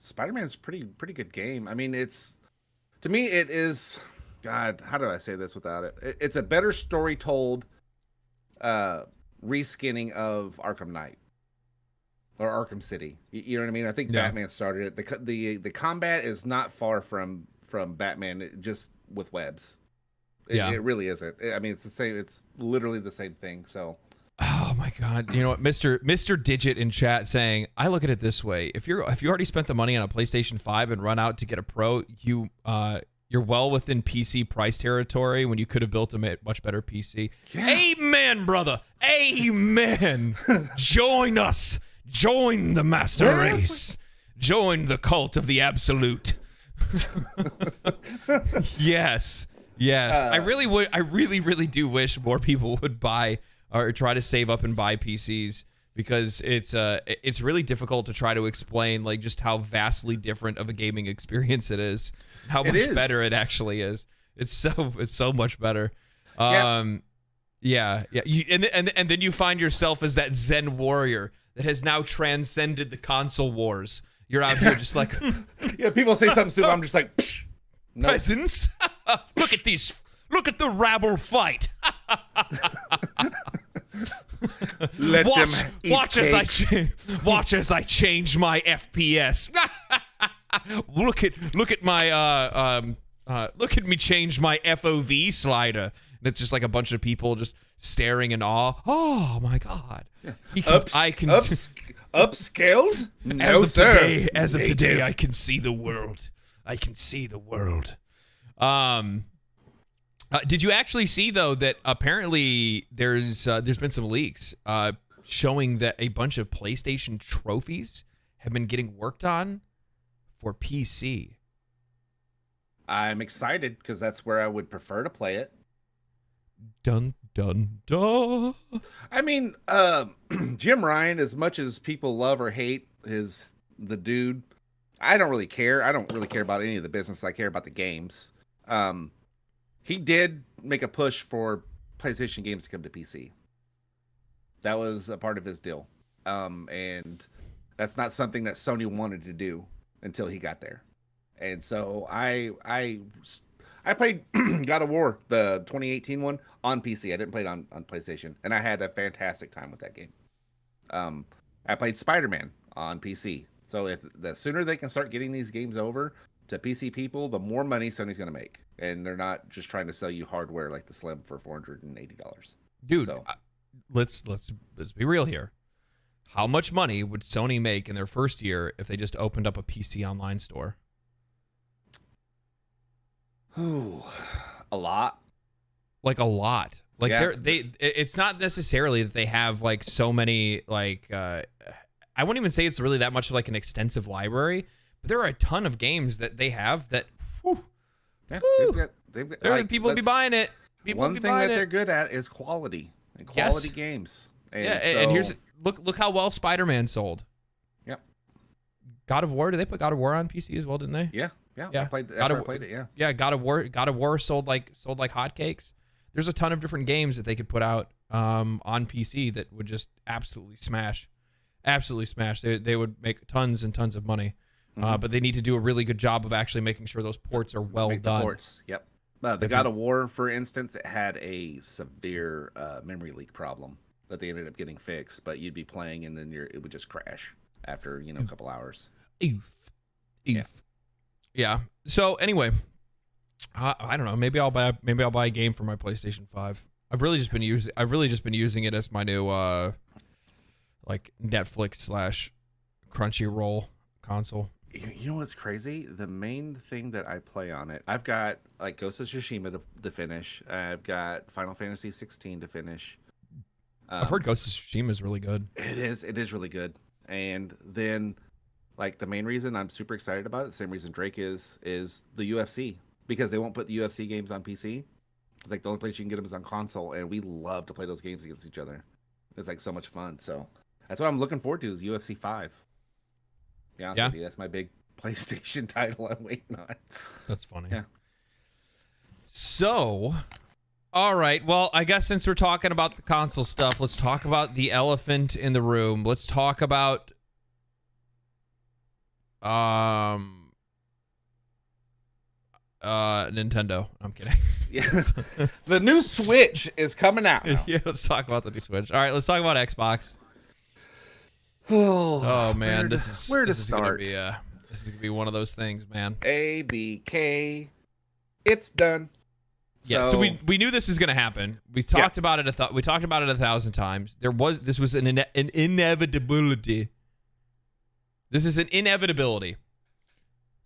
pretty good game. I mean, to me it is, God, how do I say this without it? It's a better story told reskinning of Arkham Knight or Arkham City. You know what I mean? I think Batman started it. The combat is not far from Batman, just with webs. It really isn't. I mean, it's the same. It's literally the same thing. So, oh my God, you know what, Mr. Digit in chat saying, I look at it this way: if you already spent the money on a PlayStation 5 and run out to get a Pro, you're well within PC price territory when you could have built a much better PC. Yeah. Amen, brother. Amen. Join us. Join the master race. Join the cult of the absolute. Yes. I really do wish more people would buy or try to save up and buy PCs, because it's really difficult to try to explain like just how vastly different of a gaming experience it is, how much better it actually is. It's so much better. And then you find yourself as that Zen warrior that has now transcended the console wars. You're out here just like... Yeah, people say something stupid, I'm just like... Psh, no. Peasants, look at these... Look at the rabble fight. Watch as I change my FPS. Look at my look at me change my FOV slider. And it's just like a bunch of people just staring in awe. Oh my God. Yeah. Upscaled? No, As of today, I can see the world. Did you actually see, though, that apparently there's been some leaks showing that a bunch of PlayStation trophies have been getting worked on for PC? I'm excited because that's where I would prefer to play it. Dun, dun, dun. I mean, Jim Ryan, as much as people love or hate the dude, I don't really care. I don't really care about any of the business. I care about the games. He did make a push for PlayStation games to come to PC. That was a part of his deal. And that's not something that Sony wanted to do until he got there. And so I played God of War, the 2018 one, on PC. I didn't play it on PlayStation. And I had a fantastic time with that game. I played Spider-Man on PC. So if the sooner they can start getting these games over to PC people, the more money Sony's going to make. And they're not just trying to sell you hardware like the Slim for $480. Dude, so, let's be real here. How much money would Sony make in their first year if they just opened up a PC online store? Ooh, a lot. like a lot. Like Yeah. it's not necessarily that they have like so many like I wouldn't even say it's really that much of like an extensive library, but there are a ton of games that they have that Yeah, they've got there like, people be buying it. People one be thing buying that it. they're good at is quality and quality Yes. games. Yeah, so, and here's look how well Spider-Man sold. Yep. God of War, did they put God of War on PC as well, didn't they? Yeah. Yeah. I played it. Yeah. Yeah, God of War sold like hotcakes. There's a ton of different games that they could put out on PC that would just absolutely smash. Absolutely smash. They would make tons and tons of money. But they need to do a really good job of actually making sure those ports are well Make done. the ports. Yep. The God of War, for instance, it had a severe memory leak problem that they ended up getting fixed. But you'd be playing and then it would just crash after a couple hours. Oof. Yeah. So anyway, I don't know. Maybe I'll buy a game for my PlayStation 5. I've really just been using it as my new like Netflix / Crunchyroll console. You know what's crazy? The main thing that I play on it, I've got like Ghost of Tsushima to finish. I've got Final Fantasy 16 to finish. I've heard Ghost of Tsushima is really good. It is really good. And then like the main reason I'm super excited about it, same reason Drake is the UFC, because they won't put the UFC games on PC. It's like the only place you can get them is on console, and we love to play those games against each other. It's like so much fun. So that's what I'm looking forward to is UFC 5. Yeah, that's my big PlayStation title I'm waiting on. That's funny. Yeah. So, all right. Well, I guess since we're talking about the console stuff, let's talk about the elephant in the room. Let's talk about Nintendo. I'm kidding. Yes. The new Switch is coming out now. Yeah, let's talk about the new Switch. All right, let's talk about Xbox. Oh man, this is gonna be one of those things, man. ABK, it's done. Yeah, so we knew this was gonna happen. We talked about it. We talked about it 1,000 times. This was an inevitability. This is an inevitability.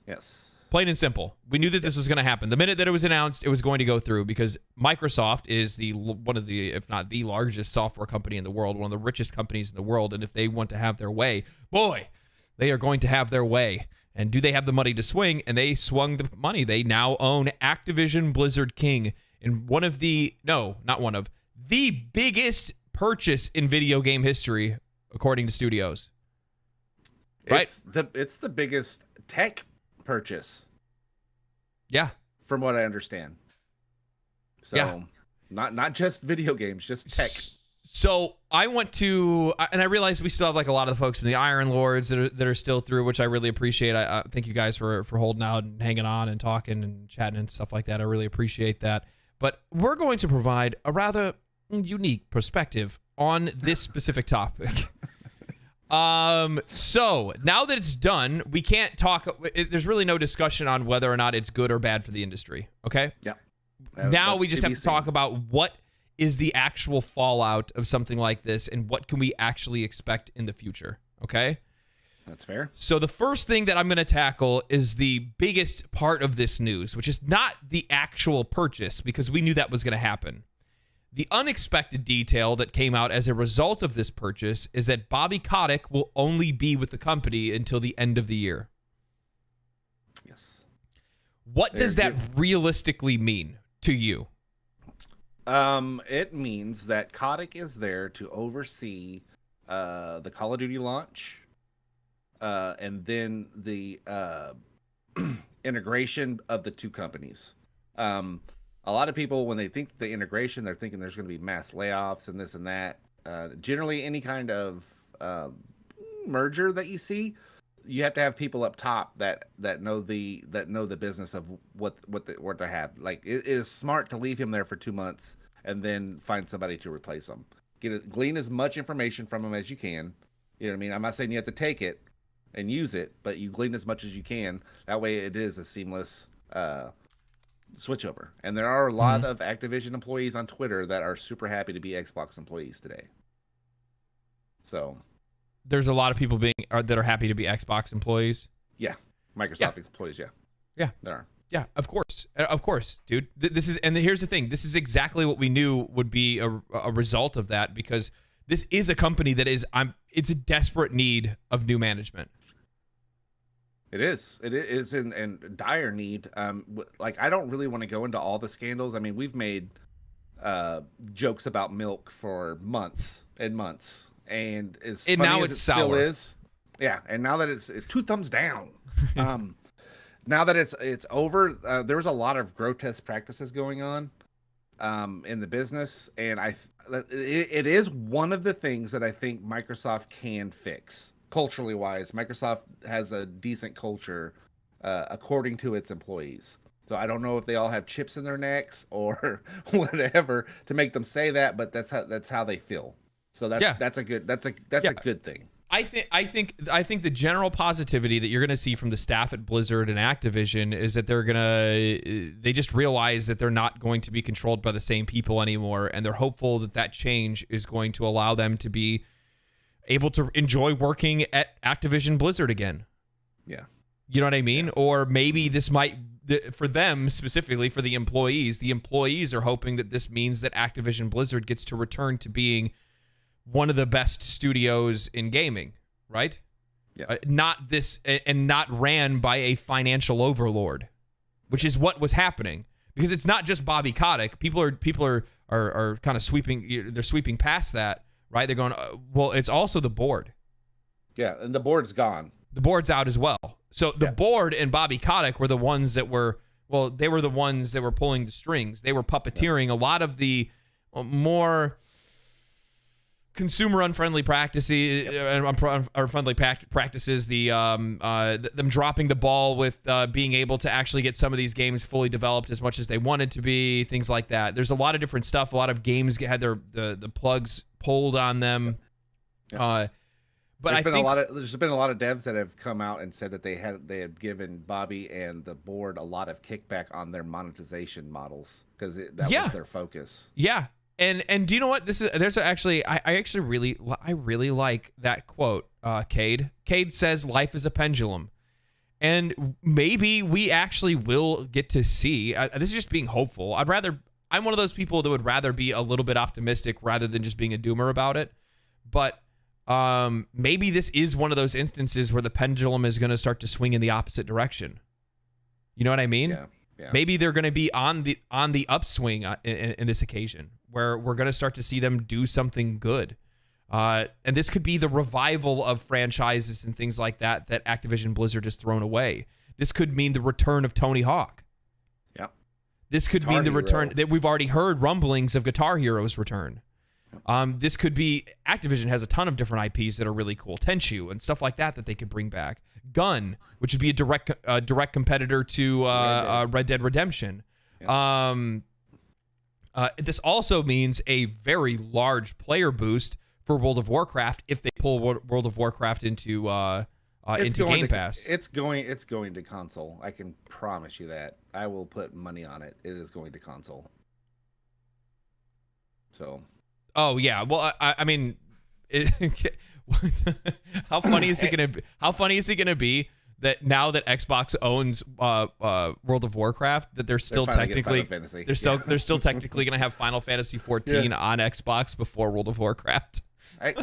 Yes. Plain and simple. We knew that this was going to happen. The minute that it was announced, it was going to go through because Microsoft is one of the, if not the largest software company in the world, one of the richest companies in the world. And if they want to have their way, boy, they are going to have their way. And do they have the money to swing? And they swung the money. They now own Activision Blizzard King in the biggest purchase in video game history, according to studios. Right? It's the biggest tech purchase. Yeah. From what I understand. So yeah. Not just video games, just tech. So I went to, and I realized we still have like a lot of the folks from the Iron Lords that are still through, which I really appreciate. I thank you guys for holding out and hanging on and talking and chatting and stuff like that. I really appreciate that. But we're going to provide a rather unique perspective on this specific topic. So now that it's done, we can't talk. There's really no discussion on whether or not it's good or bad for the industry. Okay. Yeah. Now we just have to talk about what is the actual fallout of something like this and what can we actually expect in the future. Okay. That's fair. So the first thing that I'm going to tackle is the biggest part of this news, which is not the actual purchase, because we knew that was going to happen. The unexpected detail that came out as a result of this purchase is that Bobby Kotick will only be with the company until the end of the year. Yes. What does that realistically mean to you? It means that Kotick is there to oversee the Call of Duty launch, and then the integration of the two companies. A lot of people, when they think the integration, they're thinking there's going to be mass layoffs and this and that. Generally, any kind of merger that you see, you have to have people up top that know the business of what they have. Like it is smart to leave him there for 2 months and then find somebody to replace him. Glean as much information from him as you can. You know what I mean? I'm not saying you have to take it and use it, but you glean as much as you can. That way, it is a seamless switchover. And there are a lot of Activision employees on Twitter that are super happy to be Xbox employees today. So there's a lot of people that are happy to be Xbox employees. Yeah. Microsoft employees. Yeah. Yeah. There are. Yeah, of course, dude. This is, and here's the thing. This is exactly what we knew would be a result of that, because this is a company that is, it's a desperate need of new management. It is in dire need. Like, I don't really want to go into all the scandals. I mean, we've made jokes about milk for months and months, and now it's sour. Still is. Yeah, and now that it's 2 thumbs down. Now that it's over, there was a lot of grotesque practices going on in the business, and it is one of the things that I think Microsoft can fix. Culturally wise, Microsoft has a decent culture according to its employees. So I don't know if they all have chips in their necks or whatever to make them say that, but that's how they feel. So that's a good thing. I think the general positivity that you're going to see from the staff at Blizzard and Activision is that they just realize that they're not going to be controlled by the same people anymore, and they're hopeful that change is going to allow them to be able to enjoy working at Activision Blizzard again. Yeah. You know what I mean? Yeah. Or maybe this might, for them specifically, for the employees are hoping that this means that Activision Blizzard gets to return to being one of the best studios in gaming, right? Yeah. Not ran by a financial overlord, which is what was happening. Because it's not just Bobby Kotick. People are kind of sweeping past that, right? They're going, well, it's also the board. Yeah, and the board's gone. The board's out as well. So the board and Bobby Kotick were the ones that were, they were the ones that were pulling the strings. They were puppeteering a lot of the more consumer unfriendly practices, practices. Them dropping the ball with being able to actually get some of these games fully developed as much as they wanted to be, things like that. There's a lot of different stuff. A lot of games had the plugs pulled on them. Yeah. But there's been a lot of devs that have come out and said that they had given Bobby and the board a lot of kickback on their monetization models because that was their focus. Yeah. And do you know what I really like that quote, Cade. Cade says life is a pendulum. And maybe we actually will get to see, this is just being hopeful. I'm one of those people that would rather be a little bit optimistic rather than just being a doomer about it. But maybe this is one of those instances where the pendulum is going to start to swing in the opposite direction. You know what I mean? Yeah. Maybe they're going to be on the upswing in this occasion, where we're going to start to see them do something good. And this could be the revival of franchises and things like that Activision Blizzard has thrown away. This could mean the return of Tony Hawk. Yep. This could mean the return that we've already heard rumblings of Guitar Hero's return. This could be, Activision has a ton of different IPs that are really cool. Tenchu and stuff like that they could bring back. Gun, which would be a direct competitor to Red Dead Redemption. Yeah. This also means a very large player boost for World of Warcraft if they pull World of Warcraft into Game Pass. It's going to console. I can promise you that. I will put money on it. It is going to console. So. Oh yeah. Well, I mean, how funny is it gonna be? How funny is it gonna be that now that Xbox owns World of Warcraft, that they're still technically gonna have Final Fantasy 14 on Xbox before World of Warcraft?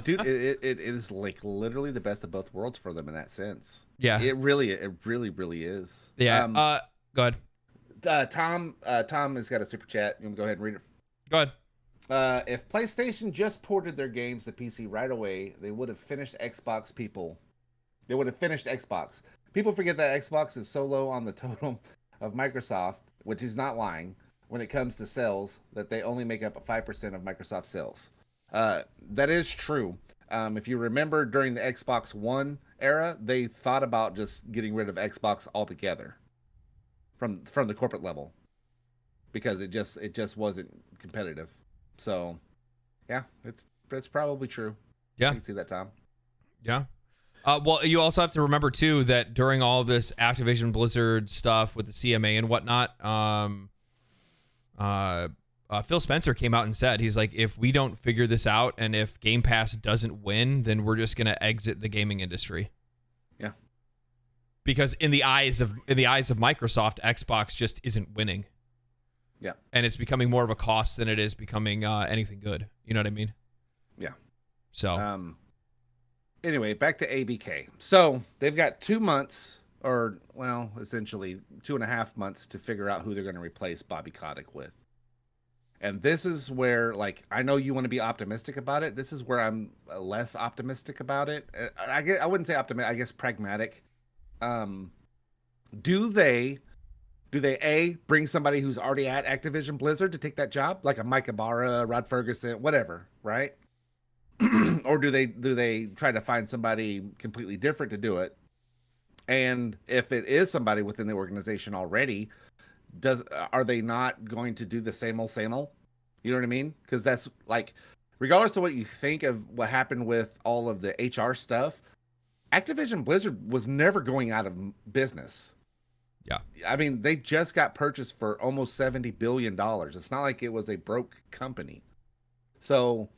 Dude, it is like literally the best of both worlds for them in that sense. Yeah, it really is. Yeah. Go ahead. Tom has got a super chat. You want to go ahead and read it? Go ahead. If PlayStation just ported their games to PC right away, they would have finished Xbox. They would have finished Xbox. People forget that Xbox is so low on the totem of Microsoft, which is not lying, when it comes to sales, that they only make up 5% of Microsoft sales. That is true. If you remember during the Xbox One era, they thought about just getting rid of Xbox altogether from the corporate level because it just wasn't competitive. So, yeah, it's probably true. Yeah, I can see that, Tom. Yeah. Well, you also have to remember too that during all of this Activision Blizzard stuff with the CMA and whatnot, Phil Spencer came out and said, he's like, if we don't figure this out and if Game Pass doesn't win, then we're just gonna exit the gaming industry. Yeah. because in the eyes of Microsoft, Xbox just isn't winning. Yeah. And it's becoming more of a cost than it is becoming anything good. You know what I mean? Yeah. So anyway, back to ABK. So they've got 2 months, or well, essentially 2.5 months to figure out who they're going to replace Bobby Kotick with. And this is where, like, I know you want to be optimistic about it. This is where I'm less optimistic about it. I wouldn't say optimistic, I guess pragmatic. Do they A, bring somebody who's already at Activision Blizzard to take that job, like a Mike Ibarra, Rod Ferguson, whatever, right? Or do they try to find somebody completely different to do it? And if it is somebody within the organization already, are they not going to do the same old? You know what I mean? Because that's like, regardless of what you think of what happened with all of the HR stuff, Activision Blizzard was never going out of business. yeah. I mean, they just got purchased for almost $70 billion. It's not like it was a broke company. So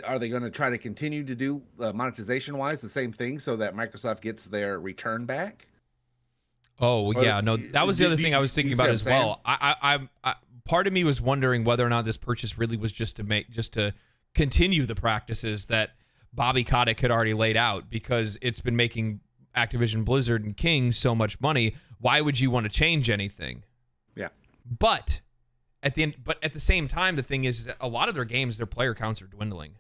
are they going to try to continue to do monetization-wise the same thing so that Microsoft gets their return back? Oh, yeah. No, that was the other thing I was thinking about as well. I part of me was wondering whether or not this purchase really was just to continue the practices that Bobby Kotick had already laid out, because it's been making Activision Blizzard and King so much money. Why would you want to change anything? Yeah. But at the same time, the thing is that a lot of their games, their player counts are dwindling.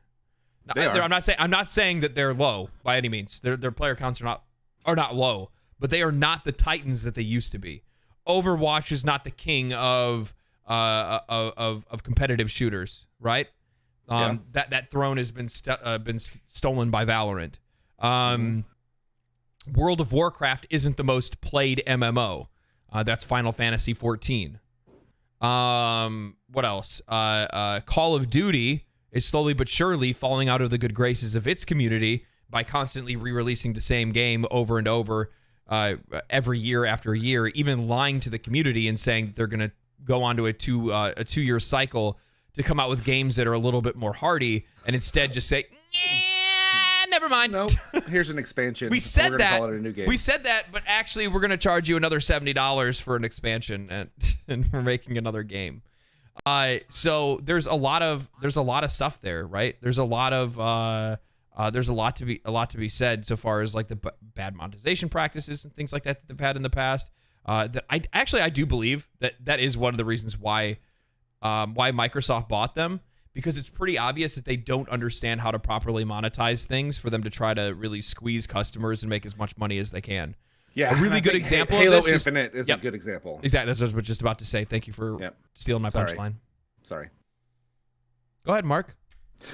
I'm not saying that they're low by any means. Their player counts are not low, but they are not the titans that they used to be. Overwatch is not the king of competitive shooters, right? That throne has been stolen by Valorant. World of Warcraft isn't the most played MMO. That's Final Fantasy 14. What else? Call of Duty is slowly but surely falling out of the good graces of its community by constantly re-releasing the same game over and over every year after year, even lying to the community and saying that they're going to go onto a 2-year cycle to come out with games that are a little bit more hardy, and instead just say, never mind. Nope. Here's an expansion. We said we're that. Call it a new game. We said that, but actually we're going to charge you another $70 for an expansion, and we're making another game. So there's a lot of stuff there, right? There's a lot to be said so far as like the bad monetization practices and things like that they've had in the past. That I do believe that is one of the reasons why Microsoft bought them, because it's pretty obvious that they don't understand how to properly monetize things for them to try to really squeeze customers and make as much money as they can. Yeah, a really good example Halo of this Infinite is a good example. Exactly, that's what I was just about to say. Thank you for stealing my punchline. Sorry. Go ahead, Mark.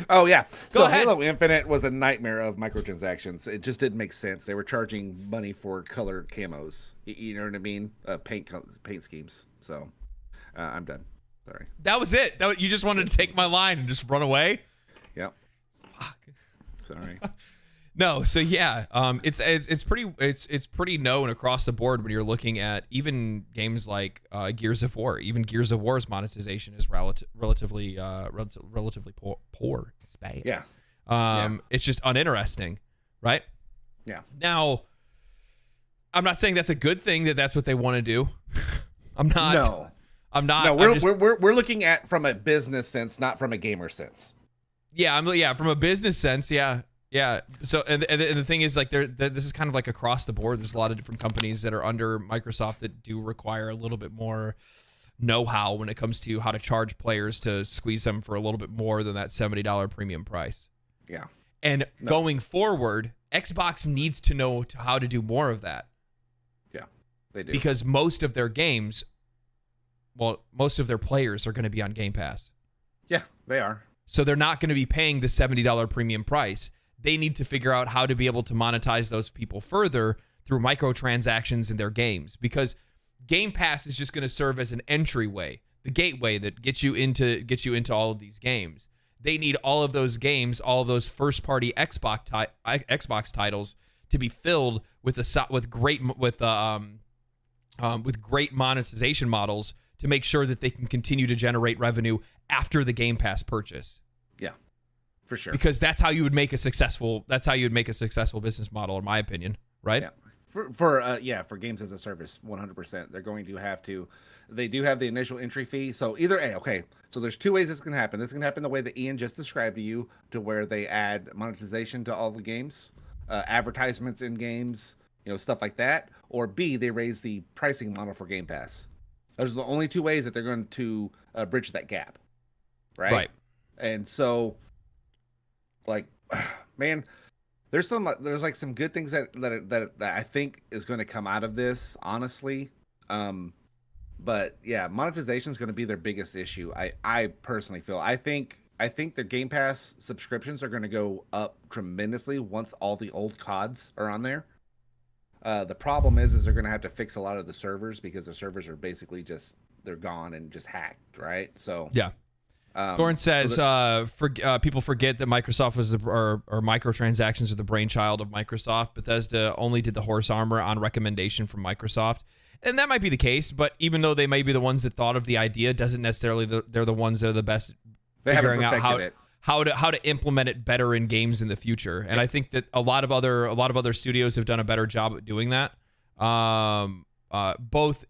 Oh, yeah. Go ahead. Halo Infinite was a nightmare of microtransactions. It just didn't make sense. They were charging money for color camos. You know what I mean? Paint schemes. So I'm done. Sorry. That was it. You just wanted to take my line and just run away? Yep. Fuck. Sorry. No, so yeah, it's pretty known across the board when you're looking at even games like Gears of War. Even Gears of War's monetization is relatively poor. It's bad. Yeah. It's just uninteresting, right? Yeah. Now, I'm not saying that's a good thing that's what they want to do. I'm not. No, we're looking at from a business sense, not from a gamer sense. Yeah, from a business sense, yeah. Yeah. So, and the thing is, like, this is kind of like across the board. There's a lot of different companies that are under Microsoft that do require a little bit more know-how when it comes to how to charge players to squeeze them for a little bit more than that $70 premium price. Yeah. And going forward, Xbox needs to know how to do more of that. Yeah, they do. Because most of their games, most of their players are going to be on Game Pass. Yeah, they are. So they're not going to be paying the $70 premium price. They need to figure out how to be able to monetize those people further through microtransactions in their games, because Game Pass is just going to serve as an entryway, the gateway that gets you into all of these games. They need all of those games, all of those first-party Xbox titles to be filled with great monetization models to make sure that they can continue to generate revenue after the Game Pass purchase. Yeah, for sure. Because that's how you would make a successful business model, in my opinion, right? Yeah. For games as a service, 100%. They're going to have to. They do have the initial entry fee. So either okay. So there's two ways this can happen. This can happen the way that Ian just described to you, to where they add monetization to all the games, advertisements in games, stuff like that. Or B, they raise the pricing model for Game Pass. Those are the only two ways that they're going to bridge that gap, right? And so, like, man, there's like some good things that I think is going to come out of this, honestly. But yeah, monetization is going to be their biggest issue. I personally feel. I think their Game Pass subscriptions are going to go up tremendously once all the old CODs are on there. The problem is they're going to have to fix a lot of the servers, because the servers are basically they're gone and just hacked, right? So yeah. Thorne says people forget that Microsoft was or microtransactions are the brainchild of Microsoft. Bethesda only did the horse armor on recommendation from Microsoft. And that might be the case, but even though they may be the ones that thought of the idea, doesn't necessarily they're the ones that are the best at figuring out how to implement it better in games in the future. And I think that a lot of other studios have done a better job at doing that, both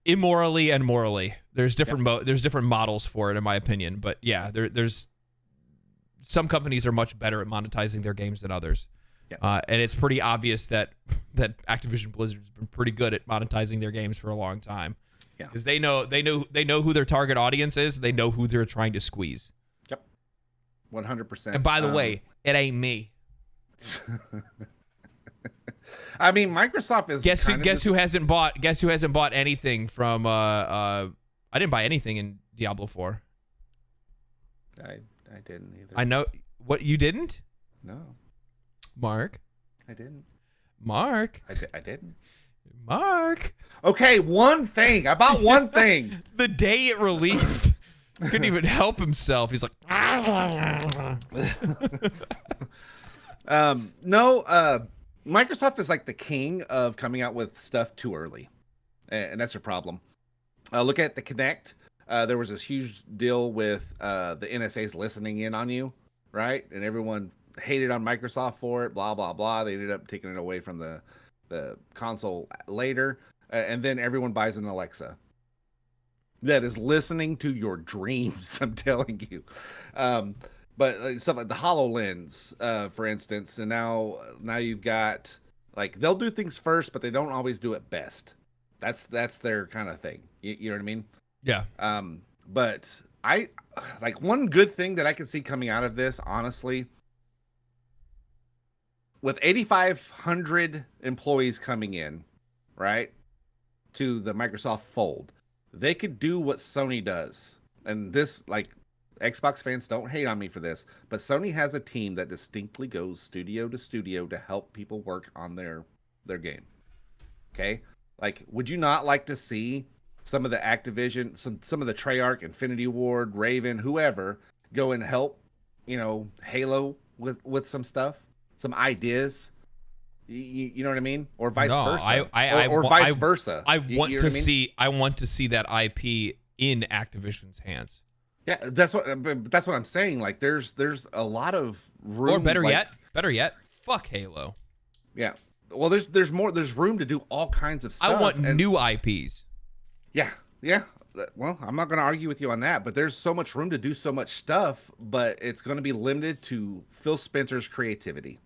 immorally and morally. There's different models for it, in my opinion. But yeah, there's some companies are much better at monetizing their games than others. Yeah. And it's pretty obvious that Activision Blizzard's been pretty good at monetizing their games for a long time. Yeah, because they know who their target audience is. They know who they're trying to squeeze. Yep, 100%. And by the way, it ain't me. I mean, Microsoft is. Guess who hasn't bought anything from? I didn't buy anything in Diablo 4. I didn't either. I know what you didn't. No. Mark. I didn't. Mark. I didn't. Mark. Okay, one thing. I bought one thing. The day it released, couldn't even help himself. He's like, no. Microsoft is like the king of coming out with stuff too early, and that's their problem. Look at the Kinect. There was this huge deal with the NSA's listening in on you, right? And everyone hated on Microsoft for it, blah, blah, blah. They ended up taking it away from the console later. And then everyone buys an Alexa that is listening to your dreams, I'm telling you. But stuff like the HoloLens, for instance, and now you've got, like, they'll do things first, but they don't always do it best. That's their kind of thing. You know what I mean? Yeah. But I like, one good thing that I can see coming out of this, honestly, with 8,500 employees coming in, right, to the Microsoft fold, they could do what Sony does. And this, like, Xbox fans, don't hate on me for this, but Sony has a team that distinctly goes studio to studio to help people work on their game. Okay? Like, would you not like to see some of the Activision, some of the Treyarch, Infinity Ward, Raven, whoever, go and help, Halo with some stuff, some ideas? You know what I mean? Or vice versa. Or vice versa. I want to see that IP in Activision's hands. Yeah, that's what I'm saying. Like, there's a lot of room. Or better yet, fuck Halo. Yeah. Well, there's room to do all kinds of stuff. I want new IPs. Yeah. Well, I'm not going to argue with you on that, but there's so much room to do so much stuff, but it's going to be limited to Phil Spencer's creativity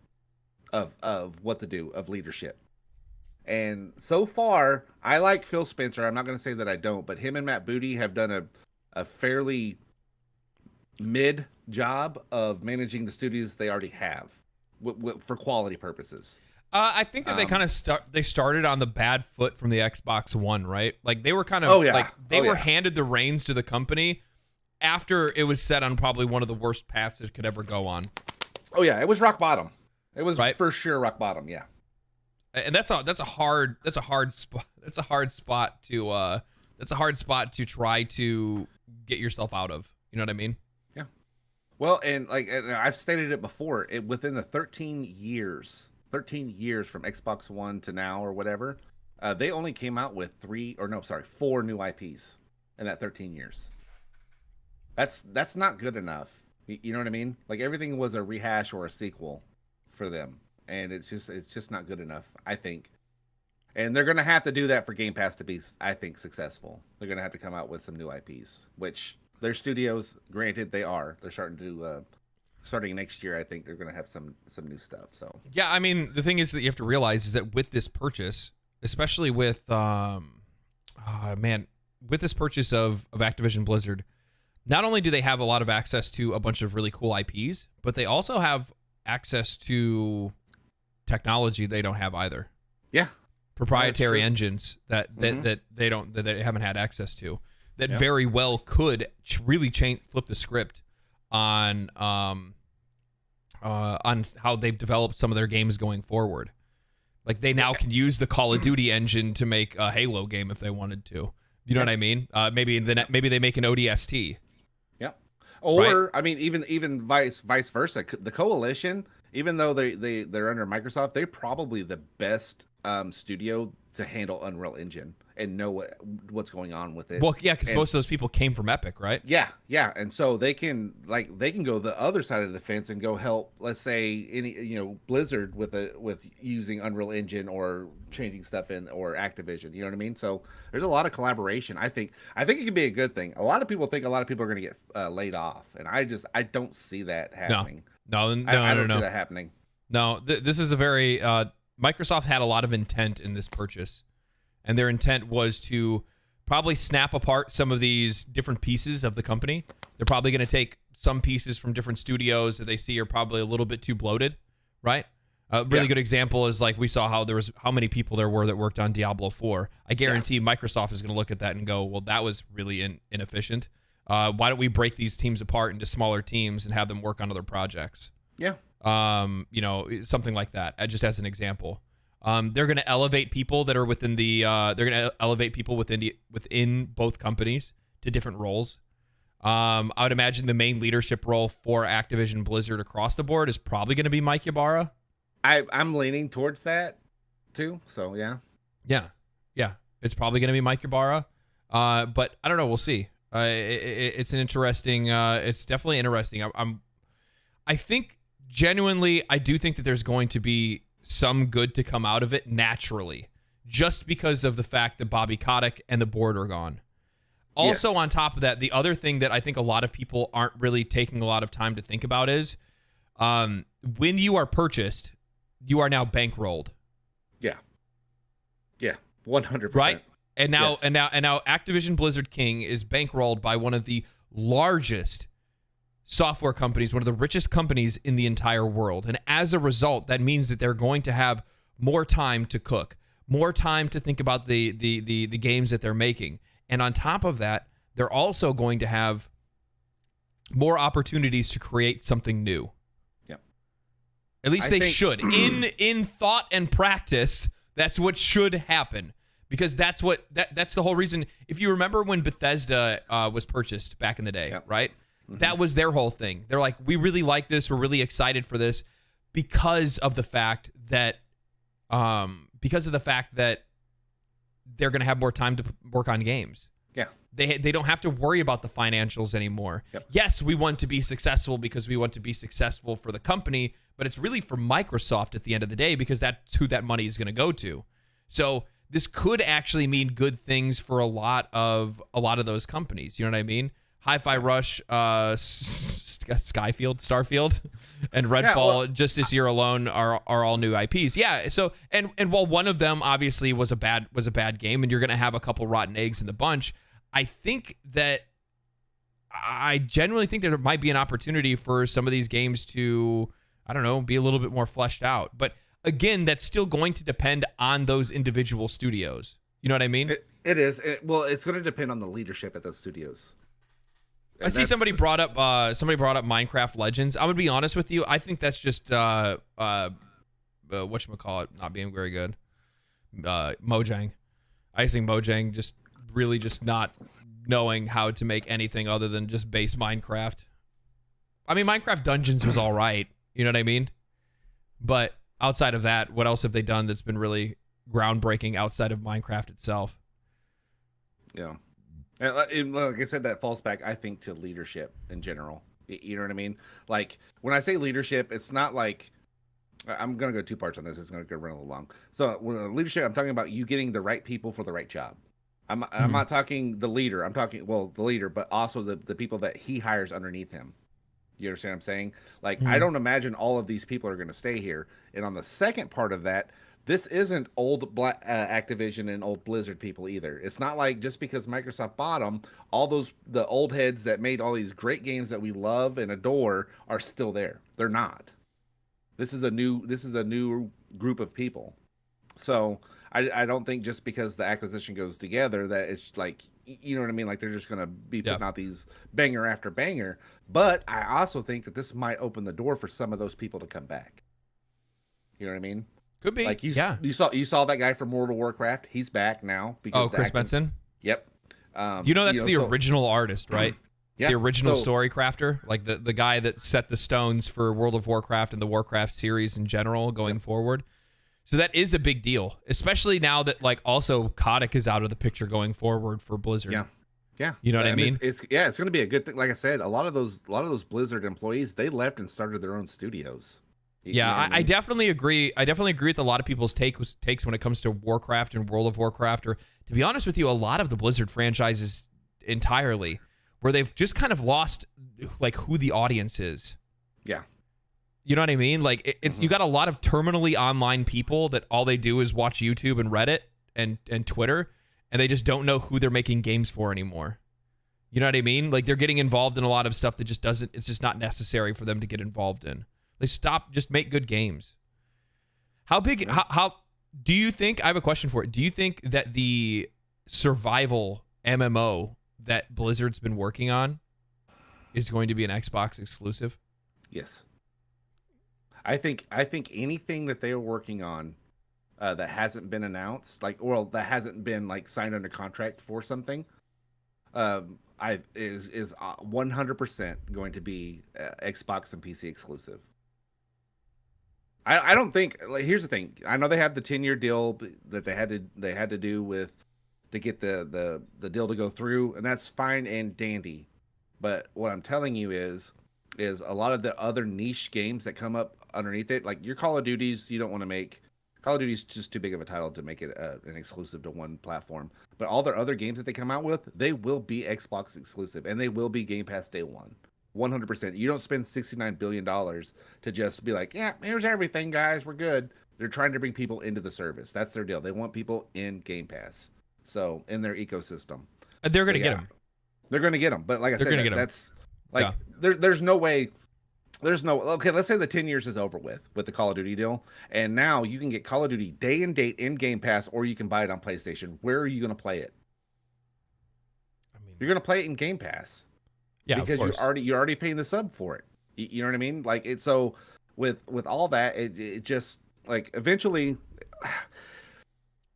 of what to do, of leadership. And so far, I like Phil Spencer. I'm not going to say that I don't, but him and Matt Booty have done a fairly mid job of managing the studios they already have for quality purposes. I think that they kind of started on the bad foot from the Xbox One, right? Like, they were kind of were handed the reins to the company after it was set on probably one of the worst paths it could ever go on. Oh yeah, it was rock bottom. It was for sure rock bottom, yeah. And that's a hard spot to try to get yourself out of. You know what I mean? Yeah. Well, and I've stated it before, within the 13 years from Xbox One to now or whatever, they only came out with 4 new IPs in that 13 years. That's not good enough. You know what I mean? Like, everything was a rehash or a sequel for them. and it's just not good enough, I think. And they're going to have to do that for Game Pass to be, I think, successful. They're going to have to come out with some new IPs, which their studios, granted, they're starting to starting next year. I think they're going to have some new stuff. So yeah, I mean, the thing is that you have to realize is that with this purchase, especially with with this purchase of Activision Blizzard, not only do they have a lot of access to a bunch of really cool IPs, but they also have access to technology they don't have either. Yeah. Proprietary engines that they haven't had access to, that very well could really flip the script on how they've developed some of their games going forward. Like they now can use the Call of Duty engine to make a Halo game if they wanted to. You know what I mean? Maybe they make an ODST. Yeah. Or right? I mean, even vice versa. The Coalition, even though they're under Microsoft, they're probably the best studio to handle Unreal Engine and know what's going on with it. Well, yeah, because most of those people came from Epic, right? Yeah, and so they can go the other side of the fence and go help, let's say, Blizzard with using Unreal Engine or changing stuff in, or Activision. You know what I mean? So there's a lot of collaboration. I think it could be a good thing. A lot of people think a lot of people are going to get laid off, and I don't see that happening. No, I don't see that happening. No, this is a very Microsoft had a lot of intent in this purchase, and their intent was to probably snap apart some of these different pieces of the company. They're probably going to take some pieces from different studios that they see are probably a little bit too bloated, right? A really good example is like we saw how many people there were that worked on Diablo 4. I guarantee Microsoft is going to look at that and go, well, that was really inefficient. Why don't we break these teams apart into smaller teams and have them work on other projects? Yeah. Something like that, just as an example. They're going to elevate people that are within within both companies to different roles. I would imagine the main leadership role for Activision Blizzard across the board is probably going to be Mike Ybarra. I'm leaning towards that too. So yeah. It's probably going to be Mike Ybarra. But I don't know. We'll see. It's an interesting. It's definitely interesting. I think. Genuinely, I do think that there's going to be some good to come out of it naturally, just because of the fact that Bobby Kotick and the board are gone. Also, on top of that, the other thing that I think a lot of people aren't really taking a lot of time to think about is when you are purchased, you are now bankrolled. Yeah, 100%. Right, and now Activision Blizzard King is bankrolled by one of the largest software companies, one of the richest companies in the entire world. And as a result, that means that they're going to have more time to cook, more time to think about the games that they're making. And on top of that, they're also going to have more opportunities to create something new. Yep. At least they should. In thought and practice, that's what should happen. Because that's the whole reason. If you remember when Bethesda was purchased back in the day, right? Mm-hmm. That was their whole thing. They're like, we really like this. We're really excited for this because of the fact that they're going to have more time to work on games. Yeah. They don't have to worry about the financials anymore. Yep. Yes, we want to be successful because we want to be successful for the company, but it's really for Microsoft at the end of the day because that's who that money is going to go to. So this could actually mean good things for a lot of those companies. You know what I mean? Hi-Fi Rush, Starfield, and Redfall just this year alone are all new IPs. Yeah. So and while one of them obviously was a bad game, and you're going to have a couple rotten eggs in the bunch, I genuinely think there might be an opportunity for some of these games to, I don't know, be a little bit more fleshed out. But again, that's still going to depend on those individual studios. You know what I mean? It is. It's going to depend on the leadership at those studios. I see somebody brought up Minecraft Legends. I'm gonna be honest with you. I think that's just whatchamacallit not being very good. Mojang. I think Mojang just not knowing how to make anything other than just base Minecraft. I mean, Minecraft Dungeons was all right. You know what I mean? But outside of that, what else have they done that's been really groundbreaking outside of Minecraft itself? Yeah. Like I said, that falls back, I think, to leadership in general. You know what I mean? Like, when I say leadership, it's not like I'm going to go two parts on this. It's going to run a little long. So leadership, I'm talking about you getting the right people for the right job. I'm not talking the leader. I'm talking, well, the leader, but also the people that he hires underneath him. You understand what I'm saying? Like, I don't imagine all of these people are going to stay here. And on the second part of that, this isn't old Activision and old Blizzard people either. It's not like just because Microsoft bought them, the old heads that made all these great games that we love and adore are still there. They're not. This is a new group of people. So I don't think just because the acquisition goes together that it's like, you know what I mean? Like they're just going to be putting out these banger after banger. But I also think that this might open the door for some of those people to come back. You know what I mean? Could be. Like you saw that guy from World of Warcraft. He's back now. Because Chris Benson? Yep. That's the original artist, right? Yeah. The original story crafter, like the guy that set the stones for World of Warcraft and the Warcraft series in general going forward. So that is a big deal, especially now that like also Kotick is out of the picture going forward for Blizzard. Yeah. You know what I mean? It's going to be a good thing. Like I said, a lot of those Blizzard employees, they left and started their own studios. I definitely agree. I definitely agree with a lot of people's takes when it comes to Warcraft and World of Warcraft, or to be honest with you, a lot of the Blizzard franchises entirely, where they've just kind of lost like who the audience is. Yeah. You know what I mean? Like it's you got a lot of terminally online people that all they do is watch YouTube and Reddit and Twitter, and they just don't know who they're making games for anymore. You know what I mean? Like they're getting involved in a lot of stuff that just it's just not necessary for them to get involved in. They just make good games. How big, how do you think, I have a question for it. Do you think that the survival MMO that Blizzard's been working on is going to be an Xbox exclusive? Yes. I think anything that they are working on that hasn't been announced, that hasn't been like signed under contract for something, is 100% going to be Xbox and PC exclusive. I don't think. Like, here's the thing. I know they have the 10-year deal that they had to do with to get the deal to go through, and that's fine and dandy. But what I'm telling you is a lot of the other niche games that come up underneath it, like your Call of Duties, you don't want to make. Call of Duty's just too big of a title to make it an exclusive to one platform. But all their other games that they come out with, they will be Xbox exclusive, and they will be Game Pass day one. 100%. You don't spend $69 billion to just be like, yeah, here's everything, guys. We're good. They're trying to bring people into the service. That's their deal. They want people in Game Pass. So in their ecosystem. They're going to get them. They're going to get them. But like I said, that's like, there's no way. Okay, let's say the 10 years is over with the Call of Duty deal. And now you can get Call of Duty day and date in Game Pass, or you can buy it on PlayStation. Where are you going to play it? I mean, you're going to play it in Game Pass. Yeah, because you're already paying the sub for it. You know what I mean? Like it's so with all that, it just like eventually.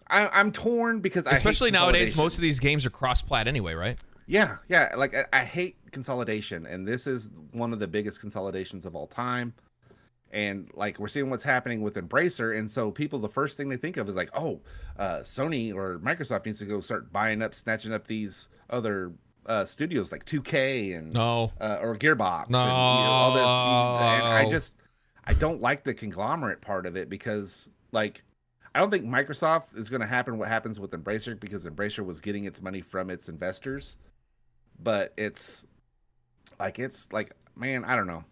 I'm torn because especially nowadays, most of these games are cross-plat anyway, right? Yeah. Like I hate consolidation, and this is one of the biggest consolidations of all time. And like we're seeing what's happening with Embracer, and so people, the first thing they think of is like, oh, Sony or Microsoft needs to go start snatching up these other. Studios like 2K and or Gearbox and all this, and I don't like the conglomerate part of it, because like I don't think Microsoft is going to happen what happens with Embracer, because Embracer was getting its money from its investors, but it's like man, I don't know.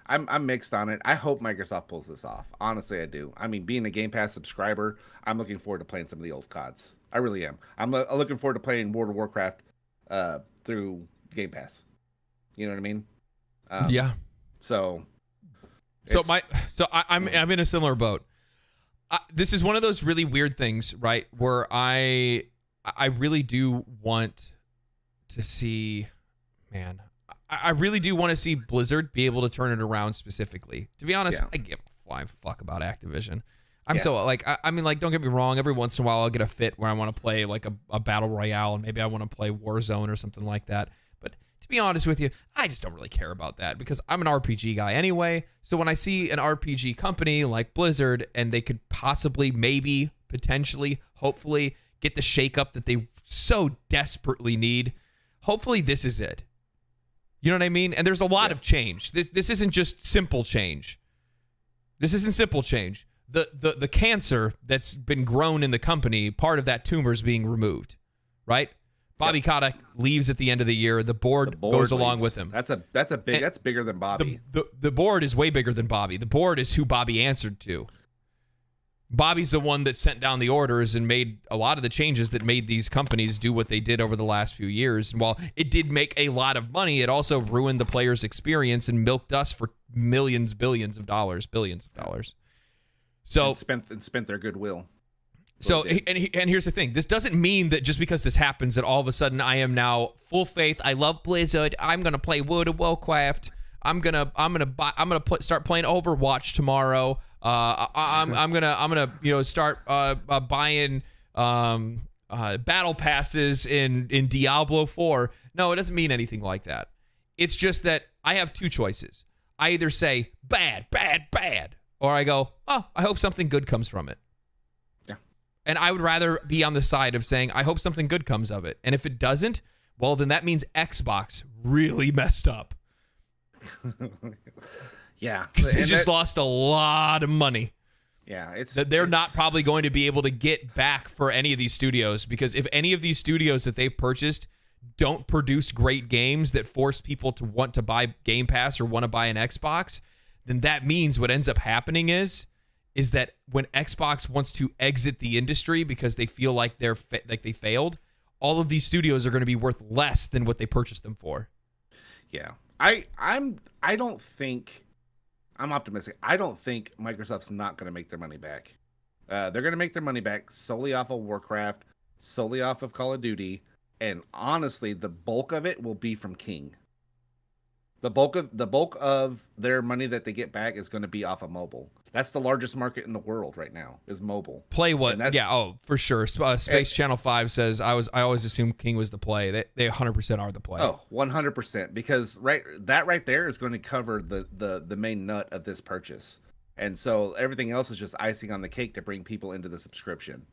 I'm mixed on it. I hope Microsoft pulls this off. Honestly, I do. I mean, being a Game Pass subscriber, I'm looking forward to playing some of the old CODs. I really am. I'm looking forward to playing World of Warcraft through Game Pass. You know what I mean? Yeah. I'm in a similar boat. This is one of those really weird things, right? Where I really do want to see, man. I really do want to see Blizzard be able to turn it around specifically. To be honest, I give a flying fuck about Activision. So like, I mean, like, don't get me wrong. Every once in a while, I'll get a fit where I want to play like a battle royale, and maybe I want to play Warzone or something like that. But to be honest with you, I just don't really care about that, because I'm an RPG guy anyway. So when I see an RPG company like Blizzard, and they could possibly, maybe, potentially, hopefully get the shakeup that they so desperately need, hopefully this is it. You know what I mean? And there's a lot of change. This isn't just simple change. This isn't simple change. The cancer that's been grown in the company, part of that tumor is being removed, right? Bobby Kotick leaves at the end of the year. The board goes along with him. That's bigger than Bobby. The board is way bigger than Bobby. The board is who Bobby answered to. Bobby's the one that sent down the orders and made a lot of the changes that made these companies do what they did over the last few years. And while it did make a lot of money, it also ruined the player's experience and milked us for billions of dollars. So spent their goodwill. So and here's the thing: this doesn't mean that just because this happens that all of a sudden I am now full faith. I love Blizzard. I'm gonna play World of Warcraft. I'm gonna start playing Overwatch tomorrow. I'm gonna start buying battle passes in Diablo 4. No, it doesn't mean anything like that. It's just that I have two choices. I either say bad, or I go, oh, I hope something good comes from it. Yeah. And I would rather be on the side of saying, I hope something good comes of it. And if it doesn't, well, then that means Xbox really messed up. Yeah. Because they just lost a lot of money. Yeah. They're not probably going to be able to get back for any of these studios, because if any of these studios that they've purchased don't produce great games that force people to want to buy Game Pass or want to buy an Xbox, then that means what ends up happening is that when Xbox wants to exit the industry because they feel like they failed, all of these studios are going to be worth less than what they purchased them for. Yeah. I'm optimistic. I don't think Microsoft's not going to make their money back. They're going to make their money back solely off of Warcraft, solely off of Call of Duty, and honestly, the bulk of it will be from King. The bulk of their money that they get back is going to be off of mobile. That's the largest market in the world right now, is mobile. Play what? Yeah, oh, for sure. Space Channel 5 says I always assumed King was the play. They 100% are the play. Oh, 100%, because right there is going to cover the main nut of this purchase. And so everything else is just icing on the cake to bring people into the subscription.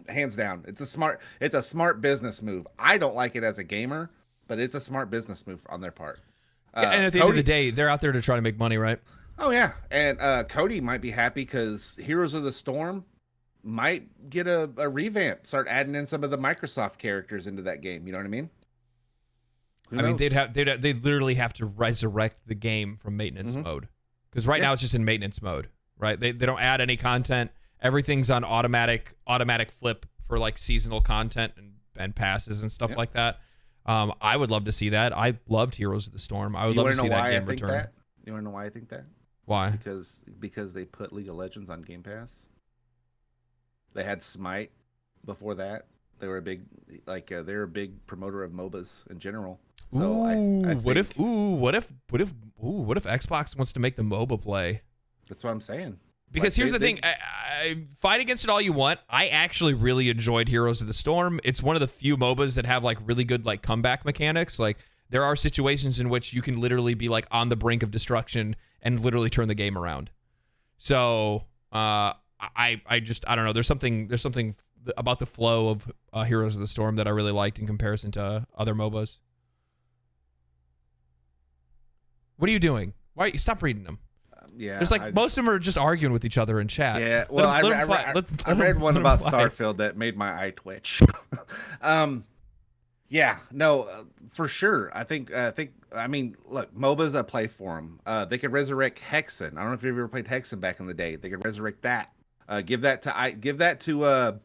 Hands down. It's a smart business move. I don't like it as a gamer, but it's a smart business move on their part. Yeah, and at the end of the day, they're out there to try to make money, right? Oh, yeah. And Cody might be happy because Heroes of the Storm might get a revamp, start adding in some of the Microsoft characters into that game. You know what I mean? I mean, they'd literally have to resurrect the game from maintenance mode, because right now it's just in maintenance mode, right? They don't add any content. Everything's on automatic flip for like seasonal content and passes and stuff like that. I would love to see that. I loved Heroes of the Storm. I would love to see that game return. You want to know why I think that? Why? Because they put League of Legends on Game Pass. They had Smite before that. They were a big promoter of MOBAs in general. So what if Xbox wants to make the MOBA play? That's what I'm saying. Because here's the thing, I fight against it all you want. I actually really enjoyed Heroes of the Storm. It's one of the few MOBAs that have like really good like comeback mechanics. Like there are situations in which you can literally be like on the brink of destruction and literally turn the game around. So I don't know. There's something about the flow of Heroes of the Storm that I really liked in comparison to other MOBAs. What are you doing? Why stop reading them? Yeah, it's like most of them are just arguing with each other in chat. Yeah, well, I read one about Starfield that made my eye twitch. Yeah, no, for sure. I mean, look, MOBA's a play for them. They could resurrect Hexen. I don't know if you've ever played Hexen back in the day. They could resurrect that. Give that to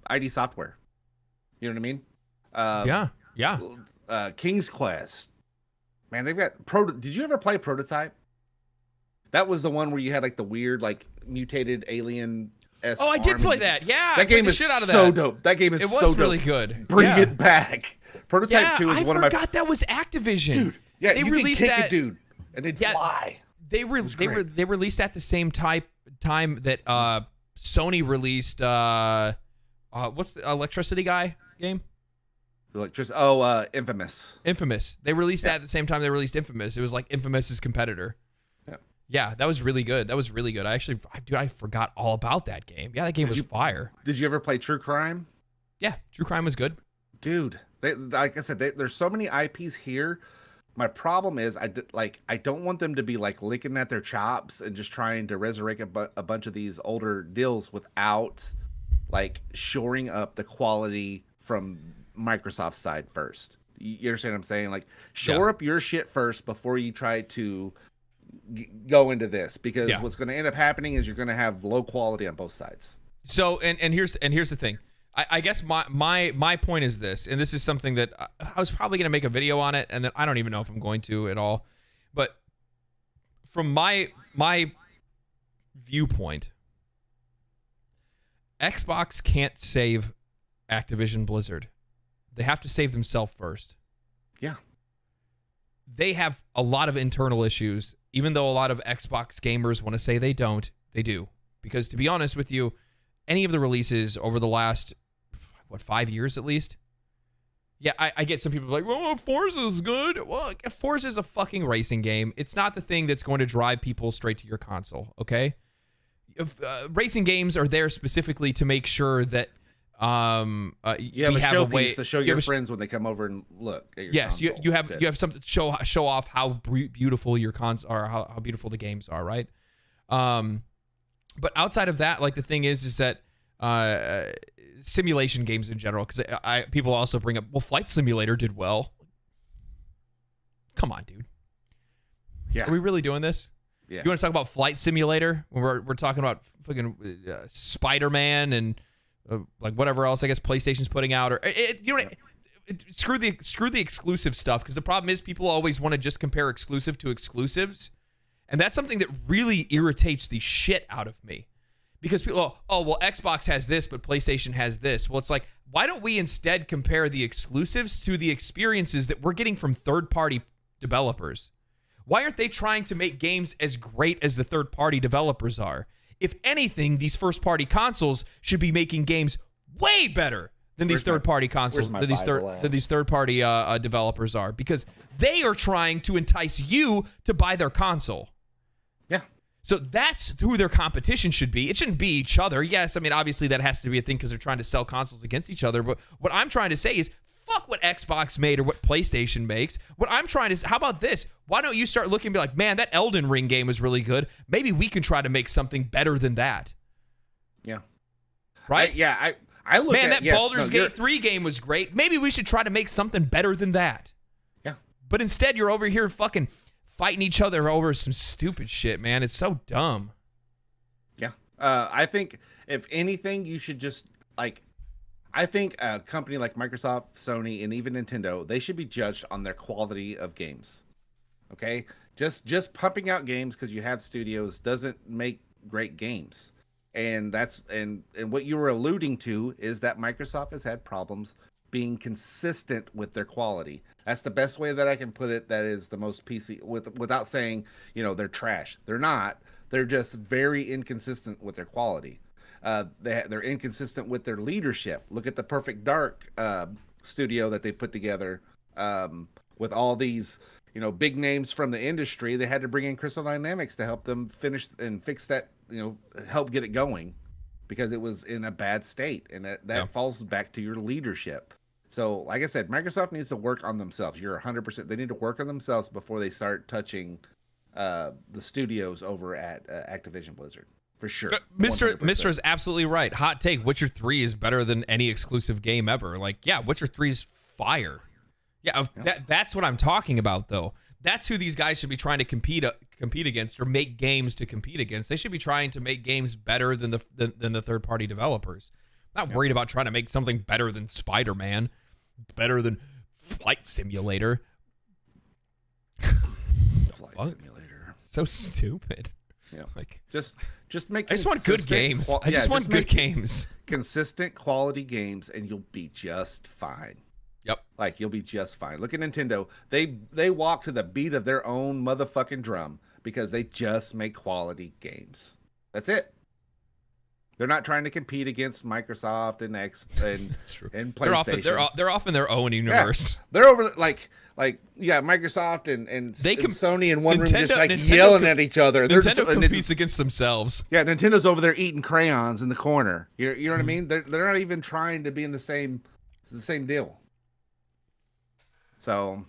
ID Software. You know what I mean? Yeah. King's Quest. Man, they've got Did you ever play Prototype? That was the one where you had like the weird, like mutated alien. Oh, I did play that. Yeah, that game is shit out of so that. dope. That game is it so was dope. Really good. Bring it back. Prototype 2 is one of my. I forgot that was Activision. Dude, yeah, they released kick that, a dude, and they'd fly. They released at the same time that Sony released what's the Electricity Guy game? Infamous. Infamous. They released that at the same time they released Infamous. It was like Infamous's competitor. Yeah, that was really good. I forgot all about that game. Yeah, that game was fire. Did you ever play True Crime? Yeah, True Crime was good. Dude, like I said, there's so many IPs here My problem is I don't want them to be like licking at their chops and just trying to resurrect a bunch of these older deals without like shoring up the quality from Microsoft's side first. You understand what I'm saying? Like shore up your shit first before you try to go into this, because what's going to end up happening is you're going to have low quality on both sides. So and here's the thing. I guess my point is this, and this is something that I was probably going to make a video on it, and then I don't even know if I'm going to at all. But from my viewpoint, Xbox can't save Activision Blizzard. They have to save themselves first. Yeah. They have a lot of internal issues, even though a lot of Xbox gamers want to say they don't. They do. Because to be honest with you, any of the releases over the last 5 years at least? Yeah, I get some people like, well, Forza's good. Well, Forza's a fucking racing game. It's not the thing that's going to drive people straight to your console, okay? Racing games are there specifically to make sure that you have a showpiece to show your friends when they come over and look at your console. you have something to show off how beautiful your console are, how beautiful the games are, right? But outside of that, like the thing is that simulation games in general, because people also bring up, well, Flight Simulator did well. Come on, dude. Yeah. Are we really doing this? Yeah. You want to talk about Flight Simulator when we're talking about fucking Spider-Man and like whatever else I guess PlayStation's putting out, or screw the exclusive stuff, because the problem is people always want to just compare exclusive to exclusives, and that's something that really irritates the shit out of me. Because people, well, Xbox has this, but PlayStation has this. Well, it's like, why don't we instead compare the exclusives to the experiences that we're getting from third-party developers? Why aren't they trying to make games as great as the third-party developers are? If anything, these first-party consoles should be making games way better than these third-party consoles, than these third-party developers are, because they are trying to entice you to buy their console. Yeah. So that's who their competition should be. It shouldn't be each other. Yes, I mean, obviously that has to be a thing because they're trying to sell consoles against each other. But what I'm trying to say is, fuck what Xbox made or what PlayStation makes. What I'm trying to say, how about this? Why don't you start looking and be like, man, that Elden Ring game was really good. Maybe we can try to make something better than that. Yeah. Right? I look man, at, that Baldur's Gate 3 game was great. Maybe we should try to make something better than that. Yeah. But instead, you're over here fucking fighting each other over some stupid shit, man. It's so dumb. Yeah. I think, if anything, you should just, like, I think a company like Microsoft, Sony, and even Nintendo, they should be judged on their quality of games. Okay? Just pumping out games because you have studios doesn't make great games. And that's and what you were alluding to is that Microsoft has had problems being consistent with their quality. That's the best way that I can put it. That is the most PC without saying, they're trash. They're not. They're just very inconsistent with their quality. They're inconsistent with their leadership. Look at the Perfect Dark studio that they put together with all these, big names from the industry. They had to bring in Crystal Dynamics to help them finish and fix that, help get it going, because it was in a bad state, and that falls back to your leadership. So, like I said, Microsoft needs to work on themselves. You're 100%. They need to work on themselves before they start touching the studios over at Activision Blizzard. For sure. Mr. is absolutely right. Hot take. Witcher 3 is better than any exclusive game ever. Like, yeah, Witcher 3 is fire. Yeah, that's what I'm talking about, though. That's who these guys should be trying to compete against, or make games to compete against. They should be trying to make games better than the third-party developers. Not worried about trying to make something better than Spider-Man, better than Flight Simulator. Flight Simulator. So stupid. Yeah. Like, just make. I just want good games. I just want good games. Consistent quality games, and you'll be just fine. Yep. Like, you'll be just fine. Look at Nintendo. They walk to the beat of their own motherfucking drum because they just make quality games. That's it. They're not trying to compete against Microsoft and and PlayStation. They're off in their own universe. Yeah. They're over Microsoft and Sony in one room just Nintendo yelling at each other. Nintendo competes against themselves. Yeah, Nintendo's over there eating crayons in the corner. You know what I mean? They're not even trying to be in the same deal. So,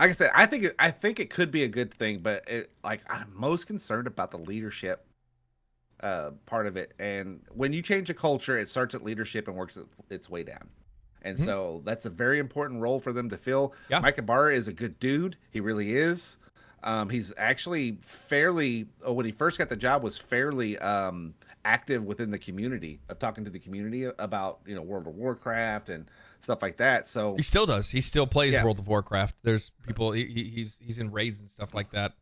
like I said, I think it could be a good thing, but I'm most concerned about the leadership part of it. And when you change a culture, it starts at leadership and works its way down. And so that's a very important role for them to fill. Yeah. Mike Ibarra is a good dude. He really is. He's actually fairly, when he first got the job, was fairly active within the community, of talking to the community about, World of Warcraft and stuff like that. So he still does. He still plays World of Warcraft. There's people. He's in raids and stuff like that.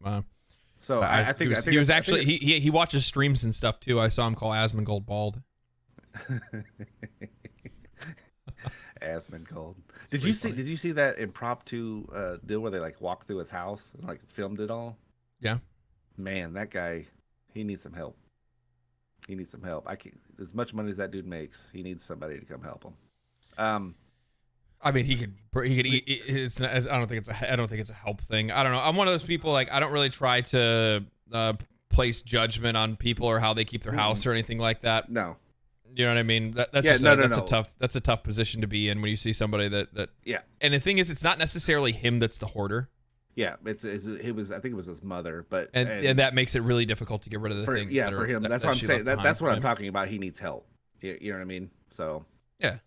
So I think he was actually he watches streams and stuff too. I saw him call Asmongold bald. Asmongold. Did you see that impromptu deal where they like walked through his house and like filmed it all? Yeah. Man, that guy, he needs some help. I can't, as much money as that dude makes, he needs somebody to come help him. I mean, he could eat. It's. I don't think it's a help thing. I don't know. I'm one of those people, like, I don't really try to place judgment on people or how they keep their house or anything like that. No. You know what I mean? That's a tough position to be in when you see somebody that. Yeah. And the thing is, it's not necessarily him that's the hoarder. Yeah, I think it was his mother, but and that makes it really difficult to get rid of the things. Yeah, for him. That's what I'm saying. That's what I'm talking about. He needs help. You know what I mean? So. Yeah.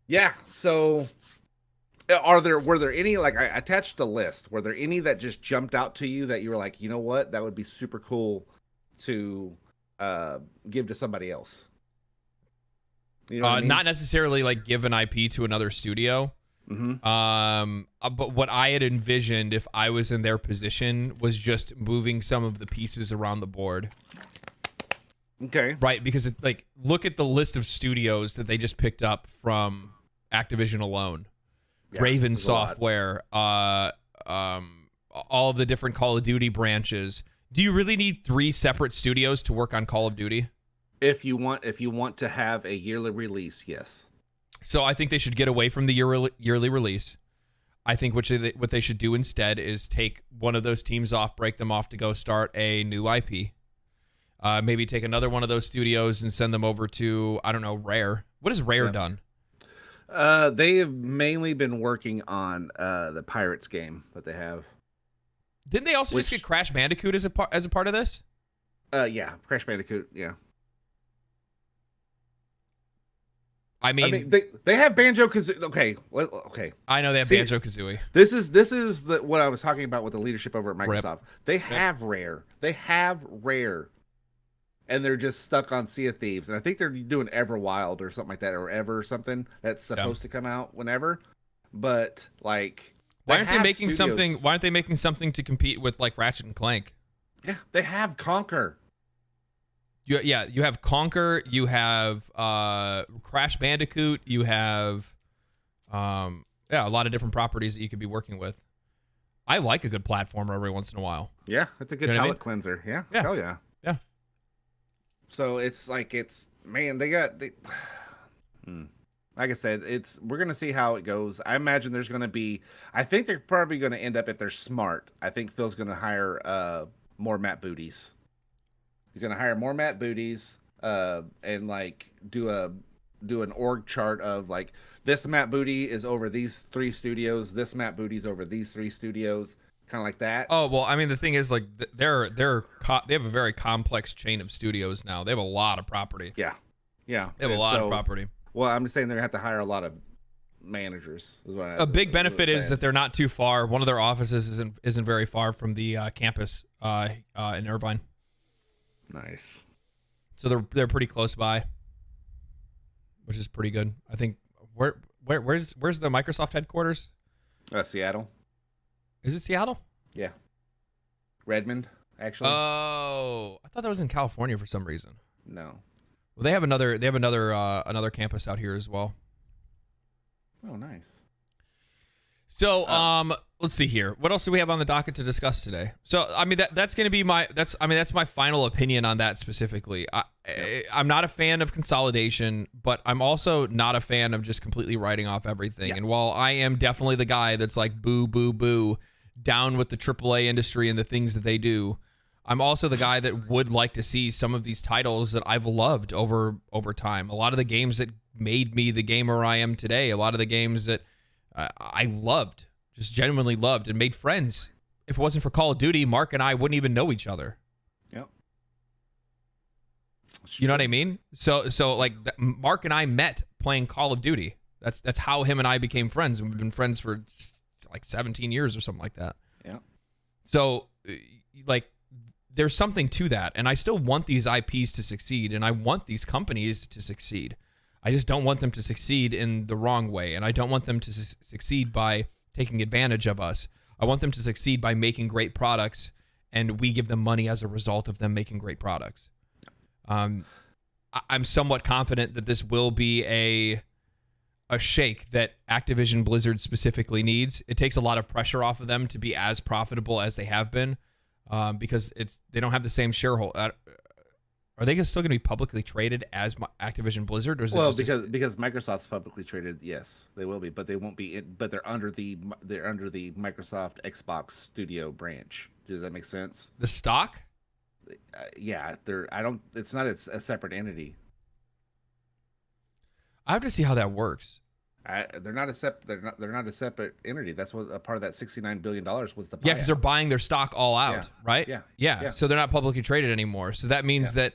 Yeah. So, were there any, like, I attached a list. Were there any that just jumped out to you that you were like, you know what, that would be super cool to give to somebody else? You know what I mean? Not necessarily like give an IP to another studio. But what I had envisioned, if I was in their position, was just moving some of the pieces around the board. Okay. Right, because look at the list of studios that they just picked up from Activision alone. Yeah, Raven Software, all of the different Call of Duty branches. Do you really need 3 separate studios to work on Call of Duty? If you want to have a yearly release, yes. So I think they should get away from the yearly release. I think what they should do instead is take one of those teams off, break them off to go start a new IP. Maybe take another one of those studios and send them over to, I don't know, Rare. What has Rare done? They have mainly been working on the Pirates game that they have. Didn't they also just get Crash Bandicoot as a part of this? Yeah, Crash Bandicoot. Yeah. I mean they have Banjo-Kazooie. Okay. I know they have Banjo-Kazooie. This is what I was talking about with the leadership over at Microsoft. They have Rare. And they're just stuck on Sea of Thieves. And I think they're doing Everwild or something like that, or Ever or something that's supposed to come out whenever. But like, why aren't they making something to compete with like Ratchet and Clank? Yeah, they have Conquer. You have Conquer, you have Crash Bandicoot, you have a lot of different properties that you could be working with. I like a good platformer every once in a while. Yeah, it's a good palate cleanser. Yeah, hell yeah. Yeah. So it's like, like I said, we're going to see how it goes. I imagine there's going to be, I think they're probably going to end up, if they're smart, I think Phil's going to hire more Matt Booties. He's going to hire more Matt Booties and like do an org chart of like, this Matt Booty is over these 3 studios. This Matt Booty's over these 3 studios. Kind of like that. Oh, well, I mean, the thing is, like, they have a very complex chain of studios now. They have a lot of property. Yeah. They have a lot of property. Well, I'm just saying they're going to have to hire a lot of managers. A big benefit is that they're not too far. One of their offices isn't very far from the campus in Irvine. Nice. So they're pretty close by, which is pretty good. I think where's the Microsoft headquarters? Seattle. Is it Seattle? Yeah. Redmond, actually. Oh, I thought that was in California for some reason. No. Well, they have another campus out here as well. Oh, nice. So, let's see here. What else do we have on the docket to discuss today? So, I mean, that's going to be that's my final opinion on that specifically. I'm not a fan of consolidation, but I'm also not a fan of just completely writing off everything. Yeah. And while I am definitely the guy that's like, boo, boo, boo, down with the AAA industry and the things that they do, I'm also the guy that would like to see some of these titles that I've loved over time. A lot of the games that made me the gamer I am today, a lot of the games that I loved just genuinely loved and made friends. If it wasn't for Call of Duty, Mark and I wouldn't even know each other. Yep. You know what I mean? So like Mark and I met playing Call of Duty. That's how him and I became friends, and we've been friends for like 17 years or something like that. Yeah. So like there's something to that, and I still want these IPs to succeed, and I want these companies to succeed. I just don't want them to succeed in the wrong way, and I don't want them to succeed by taking advantage of us. I want them to succeed by making great products, and we give them money as a result of them making great products. I'm somewhat confident that this will be a shake that Activision Blizzard specifically needs. It takes a lot of pressure off of them to be as profitable as they have been, because they don't have the same shareholder. Are they still going to be publicly traded as Activision Blizzard, or is it just because Microsoft's publicly traded? Yes, they will be, but they won't be. But they're under the Microsoft Xbox Studio branch. Does that make sense? The stock? Yeah, they're. I don't. It's not a separate entity. I have to see how that works. They're not a separate entity. That's what a part of that $69 billion was the buyout. Yeah, because they're buying their stock all out, right? Yeah. So they're not publicly traded anymore. So that means that,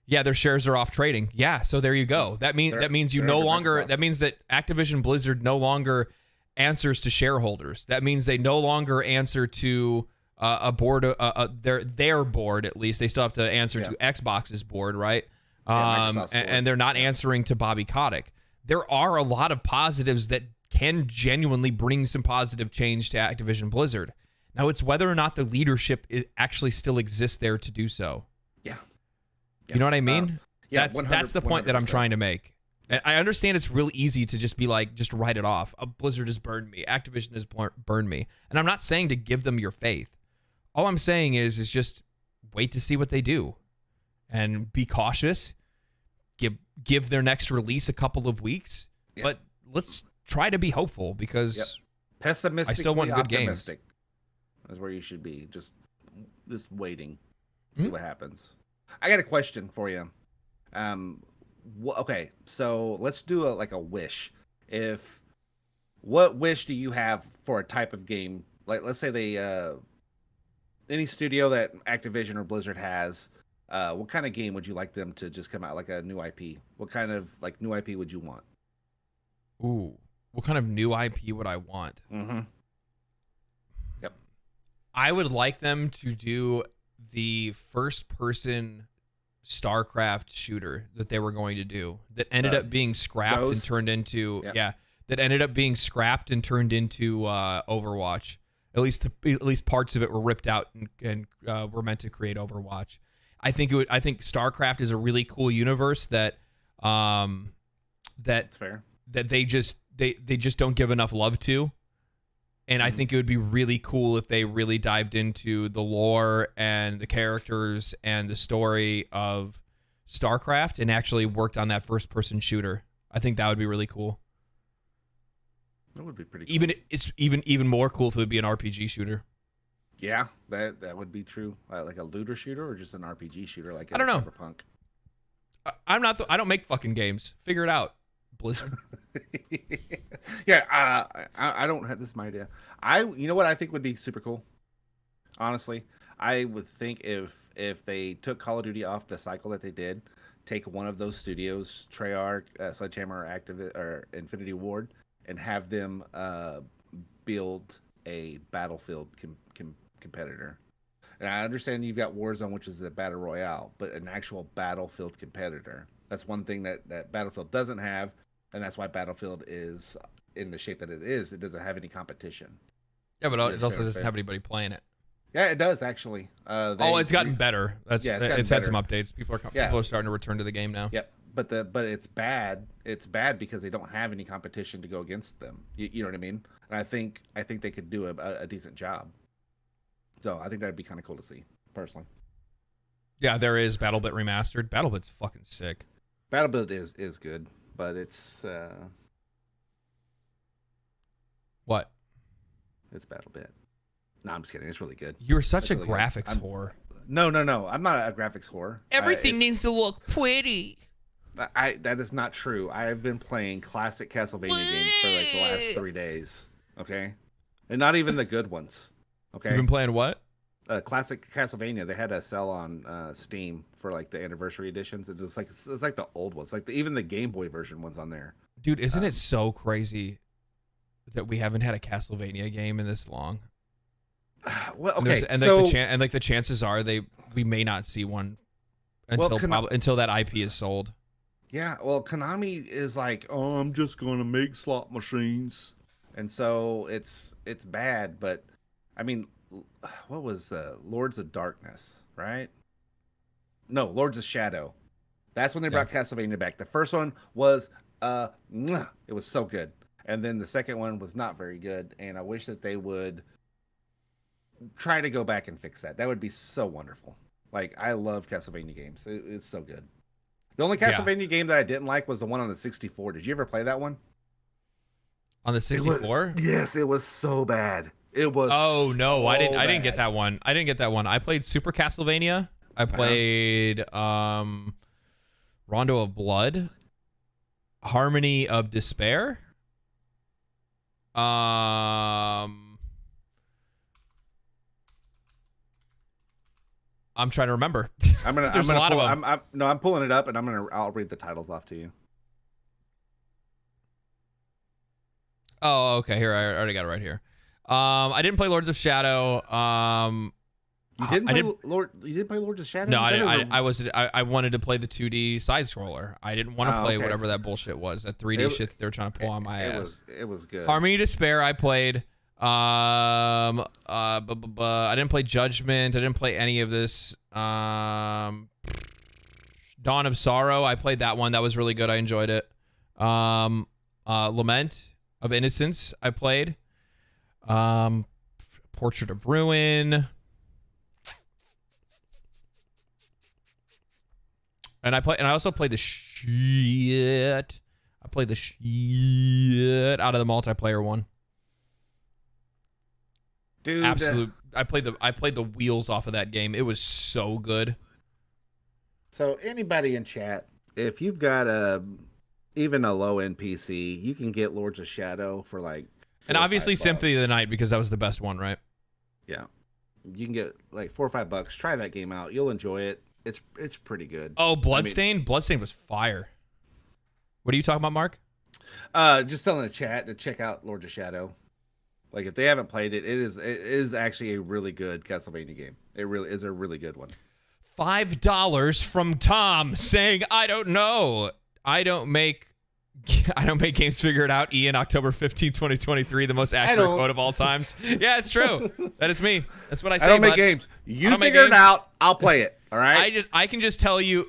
their shares are off trading. Yeah. So there you go. That means you no longer. That means that Activision Blizzard no longer answers to shareholders. That means they no longer answer to a board. Their board, at least they still have to answer to Xbox's board, right? And they're not answering to Bobby Kotick. There are a lot of positives that can genuinely bring some positive change to Activision Blizzard. Now, it's whether or not the leadership actually still exists there to do so. Yeah. You know what I mean? That's the point 100%. that I'm trying to make. And I understand it's real easy to just be like, just write it off. Blizzard has burned me. Activision has burned me. And I'm not saying to give them your faith. All I'm saying is just wait to see what they do. And be cautious. Give their next release a couple of weeks. Yep. But let's try to be hopeful, because pessimistic. I still want good games. That's where you should be. Just waiting. See what happens. I got a question for you. Okay, so let's do a wish. What wish do you have for a type of game? Like, let's say they any studio that Activision or Blizzard has, what kind of game would you like them to just come out, like a new IP? What kind of new IP would you want? Ooh, what kind of new IP would I want? Mm-hmm. Yep. I would like them to do the first-person StarCraft shooter that they were going to do, that ended up being scrapped Ghost? and turned into that ended up being scrapped and turned into Overwatch. At least parts of it were ripped out and were meant to create Overwatch. I think StarCraft is a really cool universe that's fair. That they just don't give enough love to. And I think it would be really cool if they really dived into the lore and the characters and the story of StarCraft and actually worked on that first-person shooter. I think that would be really cool. That would be pretty cool. It's even more cool if it would be an RPG shooter. Yeah, that would be true. Like a looter shooter or just an RPG shooter, like I don't know. Cyberpunk. I don't make fucking games. Figure it out, Blizzard. I don't have, this is my idea. You know what I think would be super cool? Honestly, I would think if they took Call of Duty off the cycle that they did, take one of those studios, Treyarch, Sledgehammer, or Infinity Ward, and have them build a Battlefield competitor. And I understand you've got Warzone, which is a battle royale, but an actual Battlefield competitor. That's one thing that Battlefield doesn't have, and that's why Battlefield is in the shape that it is. It doesn't have any competition. Yeah, but it also doesn't have anybody playing it. Yeah, it does actually. It's gotten better. It's had some updates. People are starting to return to the game now. Yep. But it's bad. It's bad because they don't have any competition to go against them. You know what I mean? And I think they could do a decent job. So I think that'd be kind of cool to see, personally. Yeah, there is BattleBit Remastered. BattleBit's fucking sick. BattleBit is good, but it's what? It's BattleBit. No, I'm just kidding. It's really good. You're such a graphics whore. No. I'm not a graphics whore. Everything needs to look pretty. That is not true. I have been playing classic Castlevania games for like the last 3 days. Okay, and not even the good ones. Okay. You've been playing what? Classic Castlevania. They had a sell on Steam for like the anniversary editions. It's like the old ones, like even the Game Boy version one's on there. Dude, isn't it so crazy that we haven't had a Castlevania game in this long? Well, okay, and the chances are we may not see one until that IP is sold. Yeah, well, Konami is like, oh, I'm just gonna make slot machines, and so it's bad. But I mean, what was Lords of Darkness, right? No, Lords of Shadow. That's when they brought Castlevania back. The first one was it was so good, and then the second one was not very good. And I wish that they would try to go back and fix that. That would be so wonderful. Like, I love Castlevania games. It's so good. The only Castlevania game that I didn't like was the one on the 64. Did you ever play that one? On the 64? Yes, it was so bad. It was. Oh no, so I didn't bad. get that one. I played Super Castlevania. I played Rondo of Blood, Harmony of Despair. I'm trying to remember. There's a lot of them. I'm pulling it up, and I'll read the titles off to you. Oh, okay. Here, I already got it right here. I didn't play Lords of Shadow. You didn't play Lords of Shadow? No, I wanted to play the 2D side scroller. I didn't want to play whatever that bullshit was. That 3D shit that they were trying to pull on my ass. It was good. Harmony of Despair, I played. I didn't play Judgment. I didn't play any of this. Dawn of Sorrow, I played that one. That was really good. I enjoyed it. Lament of Innocence, I played. Portrait of Ruin. And I also played the shit. I played the shit out of the multiplayer one. Dude, absolute. I played the wheels off of that game. It was so good. So anybody in chat, if you've got even a low end PC, you can get Lords of Shadow for like. And obviously Symphony of the Night, because that was the best one, right? Yeah, you can get like $4 or $5. Try that game out. You'll enjoy it. It's pretty good. Oh, Bloodstained. Bloodstained was fire. What are you talking about, Mark? Just telling the chat to check out Lords of Shadow. Like, if they haven't played it, it is actually a really good Castlevania game. It really is a really good one. $5 from Tom saying, I don't know. I don't make games. Figure it out. Ian, October 15, 2023, the most accurate quote of all times. Yeah, it's true. That is me. That's what I say. I don't make games. You figure it out. I'll play it. All right. I can just tell you,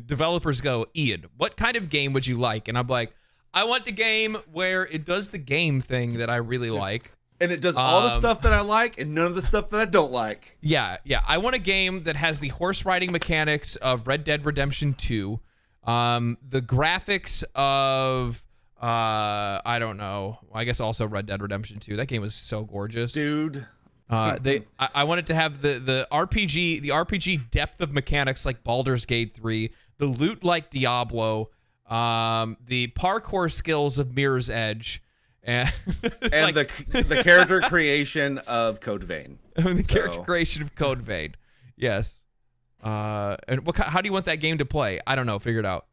developers go, Ian, what kind of game would you like? And I'm like, I want the game where it does the game thing that I really like. And it does all the stuff that I like and none of the stuff that I don't like. Yeah. I want a game that has the horse riding mechanics of Red Dead Redemption 2. The graphics of, I don't know. I guess also Red Dead Redemption 2. That game was so gorgeous. Dude. I wanted to have the RPG depth of mechanics like Baldur's Gate 3, the loot like Diablo, the parkour skills of Mirror's Edge, and like, the character creation of Code Vein. Character creation of Code Vein. Yes. And how do you want that game to play? I don't know. Figure it out.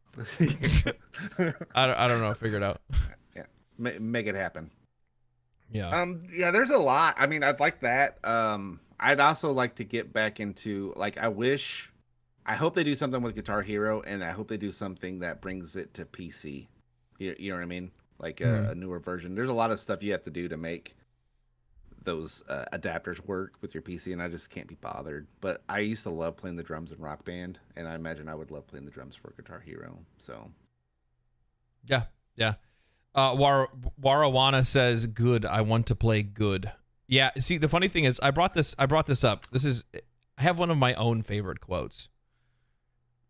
I don't know. Figure it out. Yeah. Make it happen. Yeah. Yeah, there's a lot. I mean, I'd like that. I'd also like to get back into, like, I hope they do something with Guitar Hero, and I hope they do something that brings it to PC. You know what I mean? Like a newer version. There's a lot of stuff you have to do to make those adapters work with your PC, and I just can't be bothered. But I used to love playing the drums in Rock Band, and I imagine I would love playing the drums for Guitar Hero. So, yeah. Warawana says, "Good. I want to play good." Yeah. See, the funny thing is, I brought this up. I have one of my own favorite quotes.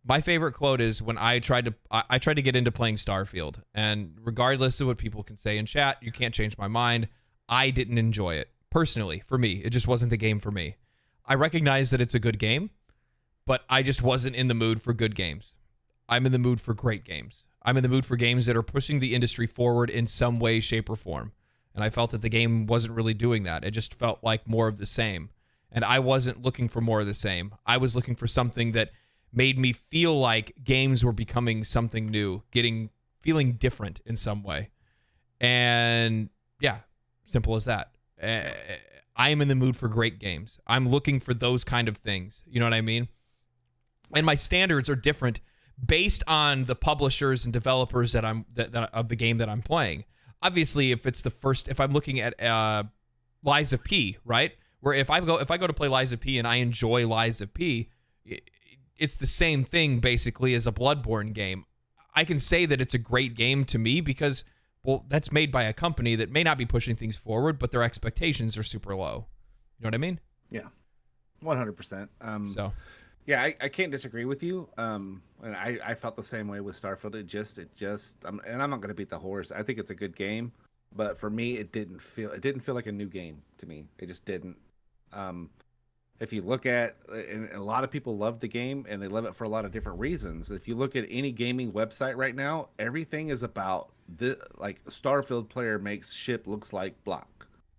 My favorite quote is when I tried to get into playing Starfield, and regardless of what people can say in chat, you can't change my mind. I didn't enjoy it personally. For me, it just wasn't the game for me. I recognize that it's a good game, but I just wasn't in the mood for good games. I'm in the mood for great games. I'm in the mood for games that are pushing the industry forward in some way, shape, or form. And I felt that the game wasn't really doing that. It just felt like more of the same. And I wasn't looking for more of the same. I was looking for something that made me feel like games were becoming something new, feeling different in some way. And yeah, simple as that. I am in the mood for great games. I'm looking for those kind of things. You know what I mean? And my standards are different based on the publishers and developers that of the game that I'm playing. Obviously, if I'm looking at Lies of P, right? Where if I go to play Lies of P and I enjoy Lies of P, it's the same thing basically as a Bloodborne game. I can say that it's a great game to me because, well, that's made by a company that may not be pushing things forward, but their expectations are super low. You know what I mean? Yeah, 100%. So. Yeah, I can't disagree with you. And I felt the same way with Starfield. It just, and I'm not going to beat the horse. I think it's a good game, but for me, it didn't feel like a new game to me. It just didn't. If you look at, and a lot of people love the game, and they love it for a lot of different reasons. If you look at any gaming website right now, everything is about like Starfield player makes ship looks like block.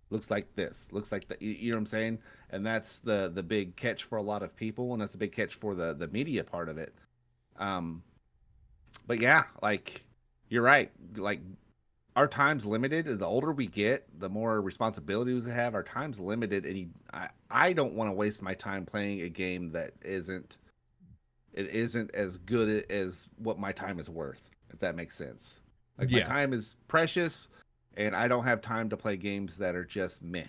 Looks like this, looks like that. You know what I'm saying? And that's the big catch for a lot of people, and that's a big catch for the media part of it. But yeah, like you're right. Like our time's limited. The older we get, the more responsibilities we have. Our time's limited, and I don't want to waste my time playing a game that isn't as good as what my time is worth. If that makes sense. Like my time is precious. And I don't have time to play games that are just meh.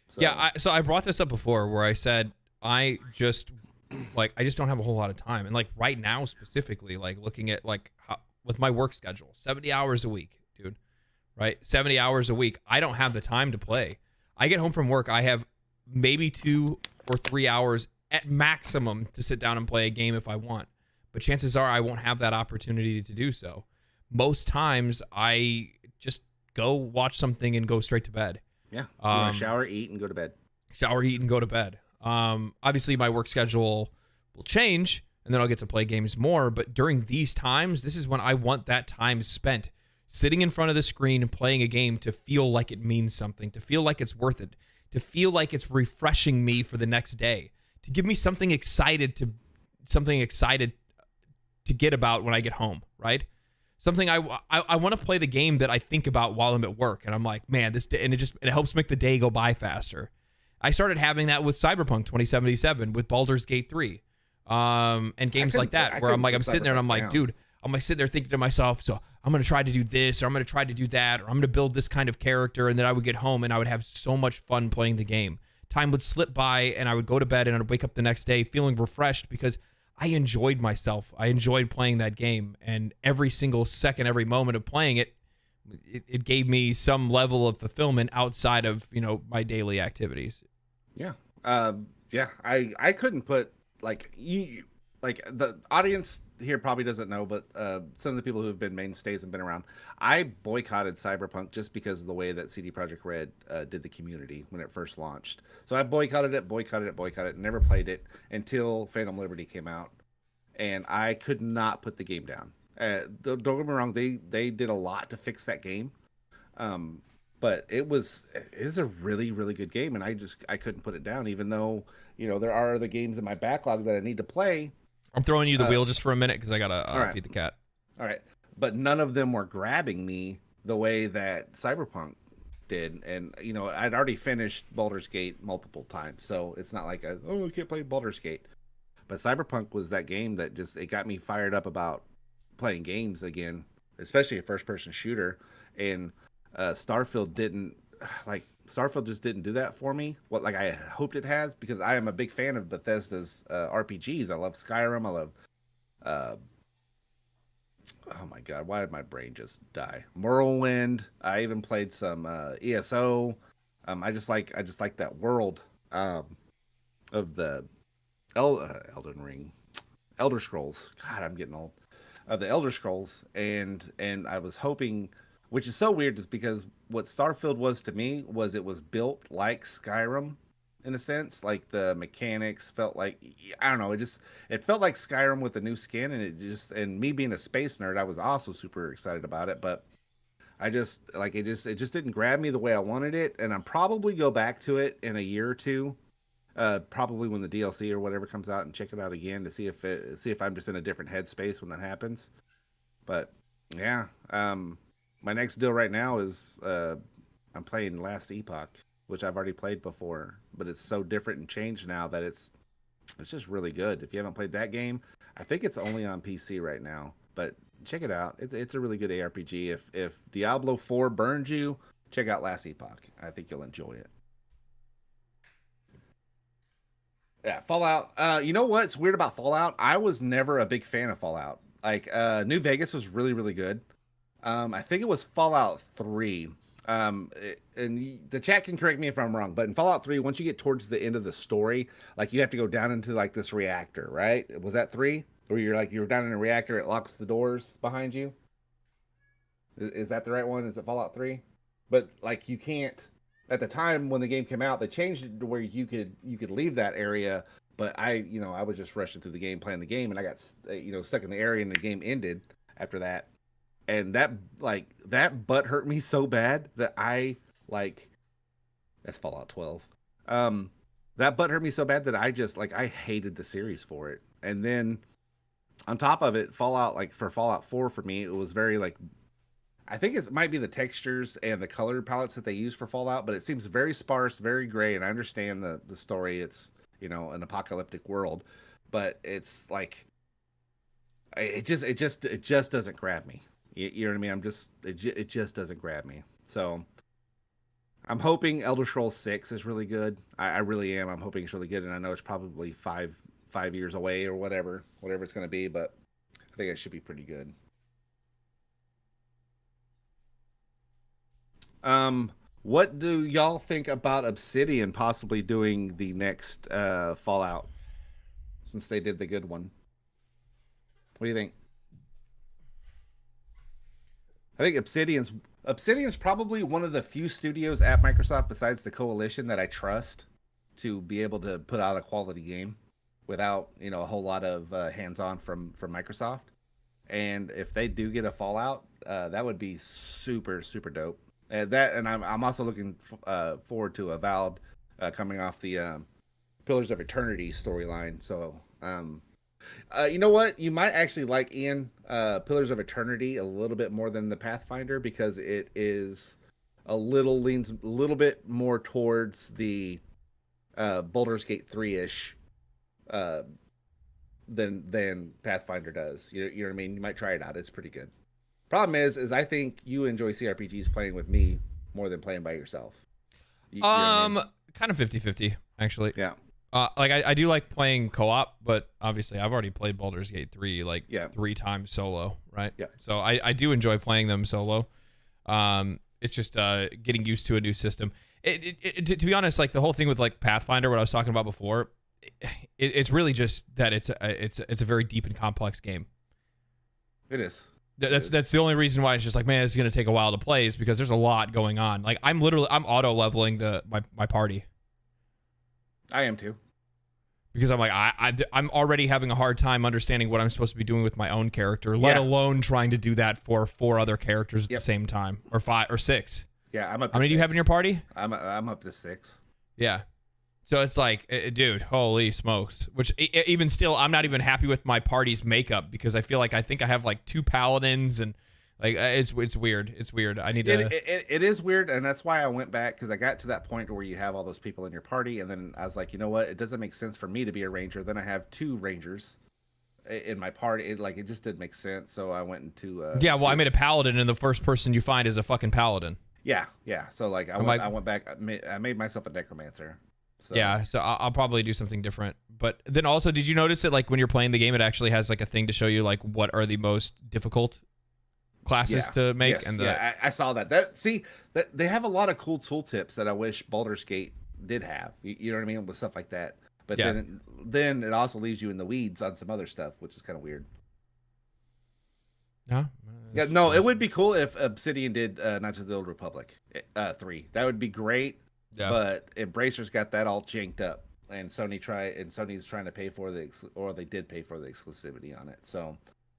So. Yeah, so I brought this up before where I said I just don't have a whole lot of time. And like right now specifically, like looking at with my work schedule, 70 hours a week, dude, right? 70 hours a week. I don't have the time to play. I get home from work. I have maybe 2 or 3 hours at maximum to sit down and play a game if I want. But chances are I won't have that opportunity to do so. Most times I just go watch something and go straight to bed. Yeah. You want to shower, eat, and go to bed. Shower, eat, and go to bed. Obviously, my work schedule will change, and then I'll get to play games more. But during these times, this is when I want that time spent sitting in front of the screen and playing a game to feel like it means something, to feel like it's worth it, to feel like it's refreshing me for the next day, to give me something excited to get about when I get home, right? Something I want to play the game that I think about while I'm at work, and I'm like, man, it helps make the day go by faster. I started having that with Cyberpunk 2077, with Baldur's Gate 3, and games like that, where I'm sitting there and I'm like, dude, I'm like sitting there thinking to myself, so I'm gonna try to do this, or I'm gonna try to do that, or I'm gonna build this kind of character, and then I would get home and I would have so much fun playing the game. Time would slip by, and I would go to bed, and I'd wake up the next day feeling refreshed because I enjoyed myself. I enjoyed playing that game, and every single second, every moment of playing it gave me some level of fulfillment outside of, my daily activities. Yeah. I couldn't put the audience here probably doesn't know, but some of the people who have been mainstays and been around, I boycotted Cyberpunk just because of the way that CD Projekt Red did the community when it first launched. So I boycotted it, never played it until Phantom Liberty came out, and I could not put the game down. Don't get me wrong, they did a lot to fix that game, but it is a really, really good game, and I couldn't put it down, even though there are other games in my backlog that I need to play. I'm throwing you the wheel just for a minute because I gotta feed the cat. All right, but none of them were grabbing me the way that Cyberpunk did, and I'd already finished Baldur's Gate multiple times, so it's not like I can't play Baldur's Gate. But Cyberpunk was that game that it got me fired up about playing games again, especially a first-person shooter. And Starfield just didn't do that for me. What I hoped it has, because I am a big fan of Bethesda's RPGs. I love Skyrim. I love oh my god, why did my brain just die? Morrowind. I even played some ESO. I just like that world of the Elden Ring, Elder Scrolls. God, I'm getting old. Of the Elder Scrolls, and I was hoping, which is so weird, just because what Starfield was to me was it was built like Skyrim, in a sense. Like the mechanics felt like, I don't know, it felt like Skyrim with a new skin, and and me being a space nerd, I was also super excited about it. But I just like it just didn't grab me the way I wanted it, and I'm probably go back to it in a year or two, probably when the DLC or whatever comes out, and check it out again to see if I'm just in a different headspace when that happens. But yeah, my next deal right now is I'm playing Last Epoch, which I've already played before, but it's so different and changed now that it's just really good. If you haven't played that game, I think it's only on PC right now, but check it out. It's a really good ARPG. If Diablo 4 burned you, check out Last Epoch. I think you'll enjoy it. Yeah, Fallout. You know what's weird about Fallout? I was never a big fan of Fallout. Like New Vegas was really, really good. I think it was Fallout 3. And the chat can correct me if I'm wrong, but in Fallout 3, once you get towards the end of the story, like you have to go down into like this reactor, right? Was that 3? Where you're down in a reactor, it locks the doors behind you? Is that the right one? Is it Fallout 3? But like you can't, at the time when the game came out, they changed it to where you could leave that area, but I was just rushing through the game, playing the game, and I got stuck in the area, and the game ended after that. And that butt hurt me so bad that that's Fallout 12. That butt hurt me so bad that I hated the series for it. And then on top of it, Fallout 4 for me, it was very I think it might be the textures and the color palettes that they use for Fallout, but it seems very sparse, very gray. And I understand the story. It's, an apocalyptic world, but it's like, it just doesn't grab me. You know what I mean? It just doesn't grab me. So I'm hoping Elder Scrolls 6 is really good. I really am. I'm hoping it's really good. And I know it's probably five years away or whatever it's going to be, but I think it should be pretty good. What do y'all think about Obsidian possibly doing the next Fallout, since they did the good one? What do you think? I think Obsidian's probably one of the few studios at Microsoft besides the Coalition that I trust to be able to put out a quality game without, a whole lot of hands-on from Microsoft. And if they do get a Fallout, that would be super, super dope. And I'm also looking forward to Avowed coming off the Pillars of Eternity storyline. So, you know what? You might actually like, Ian, Pillars of Eternity a little bit more than the Pathfinder, because it is leans a little bit more towards the Baldur's Gate 3-ish than Pathfinder does. You know what I mean? You might try it out. It's pretty good. Problem is I think you enjoy CRPGs playing with me more than playing by yourself. You know what I mean? Kind of 50-50, actually. Yeah. I do like playing co-op, but obviously I've already played Baldur's Gate 3 3 times solo, right? Yeah. So I do enjoy playing them solo. It's just getting used to a new system. To be honest, like the whole thing with like Pathfinder, what I was talking about before, it's really just that it's a very deep and complex game. It is. That's the only reason why it's just like, man, it's going to take a while to play, is because there's a lot going on. Like I'm auto leveling my party. I am too. Because I'm like, I'm already having a hard time understanding what I'm supposed to be doing with my own character, let alone trying to do that for 4 other characters at the same time, or 5 or 6. Yeah, I'm up to How many 6. do you have in your party? I'm up to 6. Yeah. So it's like, dude, holy smokes. Which even still, I'm not even happy with my party's makeup, because I feel like I think I have like 2 paladins, and like it's weird. It's weird. I need to. It is weird, and that's why I went back, because I got to that point where you have all those people in your party, and then I was like, you know what? It doesn't make sense for me to be a ranger. Then I have 2 rangers in my party. It just didn't make sense. So I went into I made a paladin, and the first person you find is a fucking paladin. Yeah. So like I went back. I made myself a necromancer. So. Yeah, so I'll probably do something different. But then also, did you notice that like when you're playing the game, it actually has like a thing to show you like what are the most difficult classes to make? Yes, and I saw that. That they have a lot of cool tooltips that I wish Baldur's Gate did have. You know what I mean, with stuff like that. But then it also leaves you in the weeds on some other stuff, which is kind of weird. Yeah, no, it would be cool if Obsidian did Knights of the Old Republic 3. That would be great. Yeah. But Embracer's got that all janked up, and Sony's trying to pay for or they did pay for the exclusivity on it. So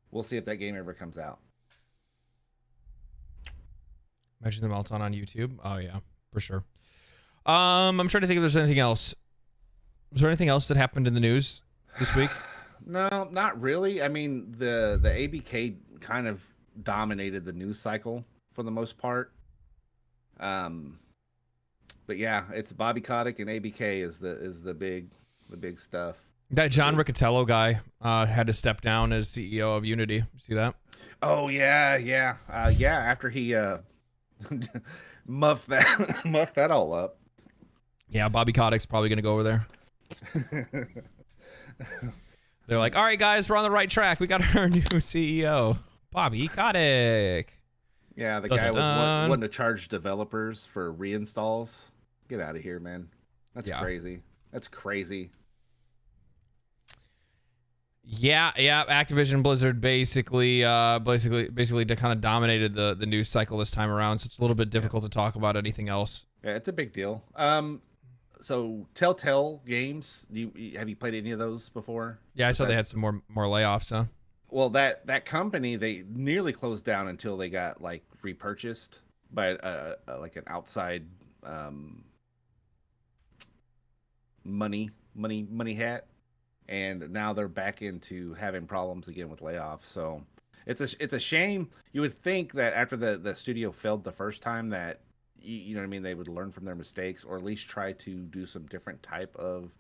we'll see if that game ever comes out. Imagine the meltdown on YouTube. Oh yeah, for sure. I'm trying to think if there's anything else. Was there anything else that happened in the news this week? No, not really. I mean, the ABK kind of dominated the news cycle for the most part. But yeah, it's Bobby Kotick and ABK is the big stuff. That John Riccatello guy had to step down as CEO of Unity. See that? Oh yeah. After he muffed that all up. Yeah, Bobby Kotick's probably gonna go over there. They're like, all right, guys, we're on the right track. We got our new CEO, Bobby Kotick. Yeah, the guy was wanting to charge developers for reinstalls. Get out of here, man. That's crazy. That's crazy. Yeah. Activision Blizzard basically kind of dominated the news cycle this time around. So it's a little bit difficult to talk about anything else. Yeah, it's a big deal. So Telltale Games, have you played any of those before? Yeah, I saw they had some more layoffs, huh? Well, that company, they nearly closed down until they got like repurchased by like an outside money hat, and now they're back into having problems again with layoffs. So it's a shame. You would think that after the studio failed the first time that you know what I mean, they would learn from their mistakes, or at least try to do some different type of.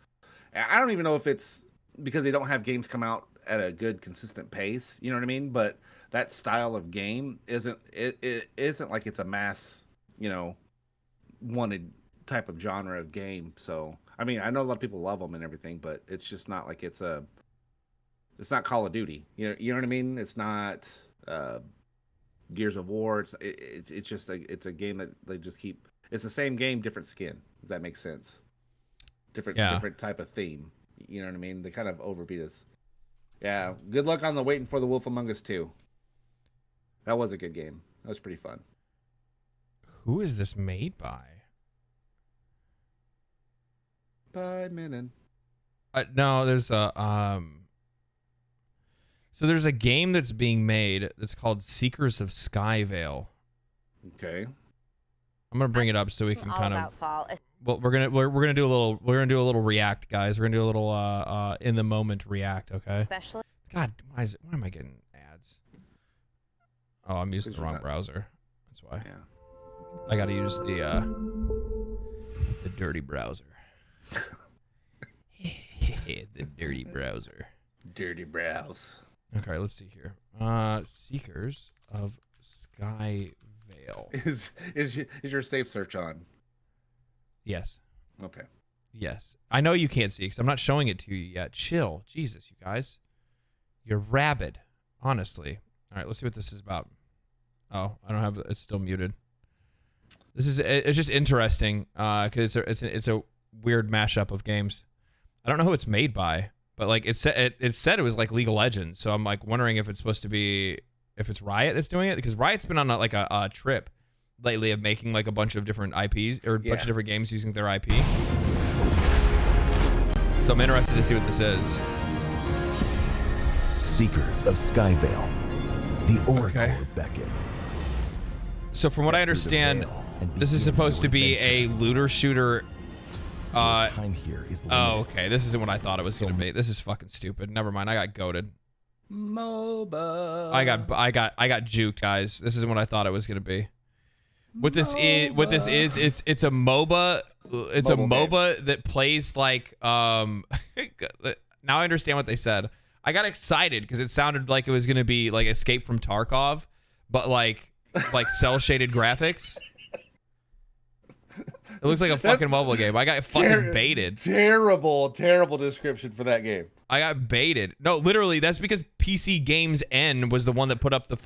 I don't even know if it's because they don't have games come out at a good consistent pace, you know what I mean, but that style of game isn't like it's a mass, you know, wanted type of genre of game. So I mean, I know a lot of people love them and everything, but it's just not like it's not Call of Duty, you know what I mean, it's not Gears of War. It's just it's a game that they just keep. It's the same game, different skin. If that makes sense. Different type of theme. You know what I mean? They kind of overbeat us. Yeah. Good luck on the Waiting for the Wolf Among Us 2. That was a good game. That was pretty fun. Who is this made by? By Menon. No, there's a So there's a game that's being made that's called Seekers of Skyvale. Okay. I'm gonna bring it up so we can kind of. Well, we're gonna do a little react, guys. We're gonna do a little in the moment react. Okay. Especially. God, why am I getting ads? Oh, I'm using the wrong browser. That's why. Yeah. I gotta use the dirty browser. The dirty browser. Dirty browse. Okay, let's see here. Seekers of Skyvale. Is your safe search on? Yes. Okay. Yes. I know you can't see because I'm not showing it to you yet. Chill. Jesus, you guys. You're rabid. Honestly. All right, let's see what this is about. Oh, I don't have it's still muted. It's just interesting because it's a weird mashup of games. I don't know who it's made by. But like it said it was like League of Legends, so I'm like wondering if it's supposed to be if it's Riot that's doing it, because Riot's been on a trip lately of making like a bunch of different IPs or a bunch of different games using their IP. So I'm interested to see what this is. Seekers of Skyvale, the Oracle beckons. So from what I understand, this is supposed to be a looter shooter. Okay. This isn't what I thought it was gonna be. This is fucking stupid. Never mind. I got goated. MOBA. I got juked, guys. This isn't what I thought it was gonna be. What this is, it's a MOBA. It's a MOBA that plays like Now I understand what they said. I got excited because it sounded like it was gonna be like Escape from Tarkov, but like cell shaded graphics. It looks like a fucking mobile game. I got fucking baited. Terrible description for that game. I got baited. No, literally, that's because PC Games N was the one that put up the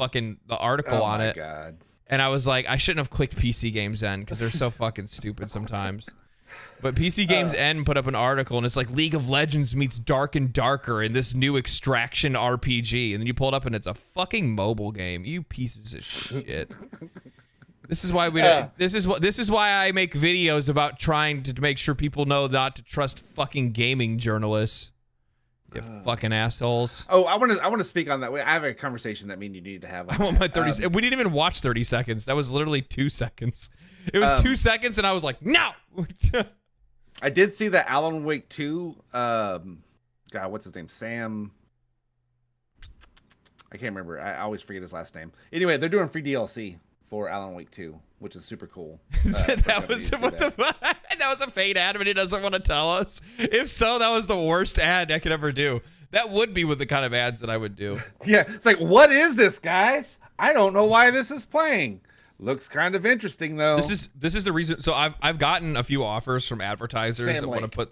article on it. Oh my god. And I was like, I shouldn't have clicked PC Games N because they're so fucking stupid sometimes. But PC Games N put up an article and it's like League of Legends meets Dark and Darker in this new extraction RPG. And then you pull it up and it's a fucking mobile game. You pieces of shit. This is why this is why I make videos about trying to make sure people know not to trust fucking gaming journalists. You fucking assholes. Oh, I want to speak on that. I have a conversation that me and you need to have. I want my 30. We didn't even watch 30 seconds. That was literally 2 seconds. It was 2 seconds, and I was like, no. I did see that Alan Wake 2. God, what's his name? Sam. I can't remember. I always forget his last name. Anyway, they're doing free DLC for Alan Wake 2, which is super cool. That was a fake ad, but he doesn't want to tell us. If so, that was the worst ad I could ever do. That would be with the kind of ads that I would do. Yeah, it's like, what is this, guys? I don't know why this is playing. Looks kind of interesting though. This is the reason. So I've gotten a few offers from advertisers that want to put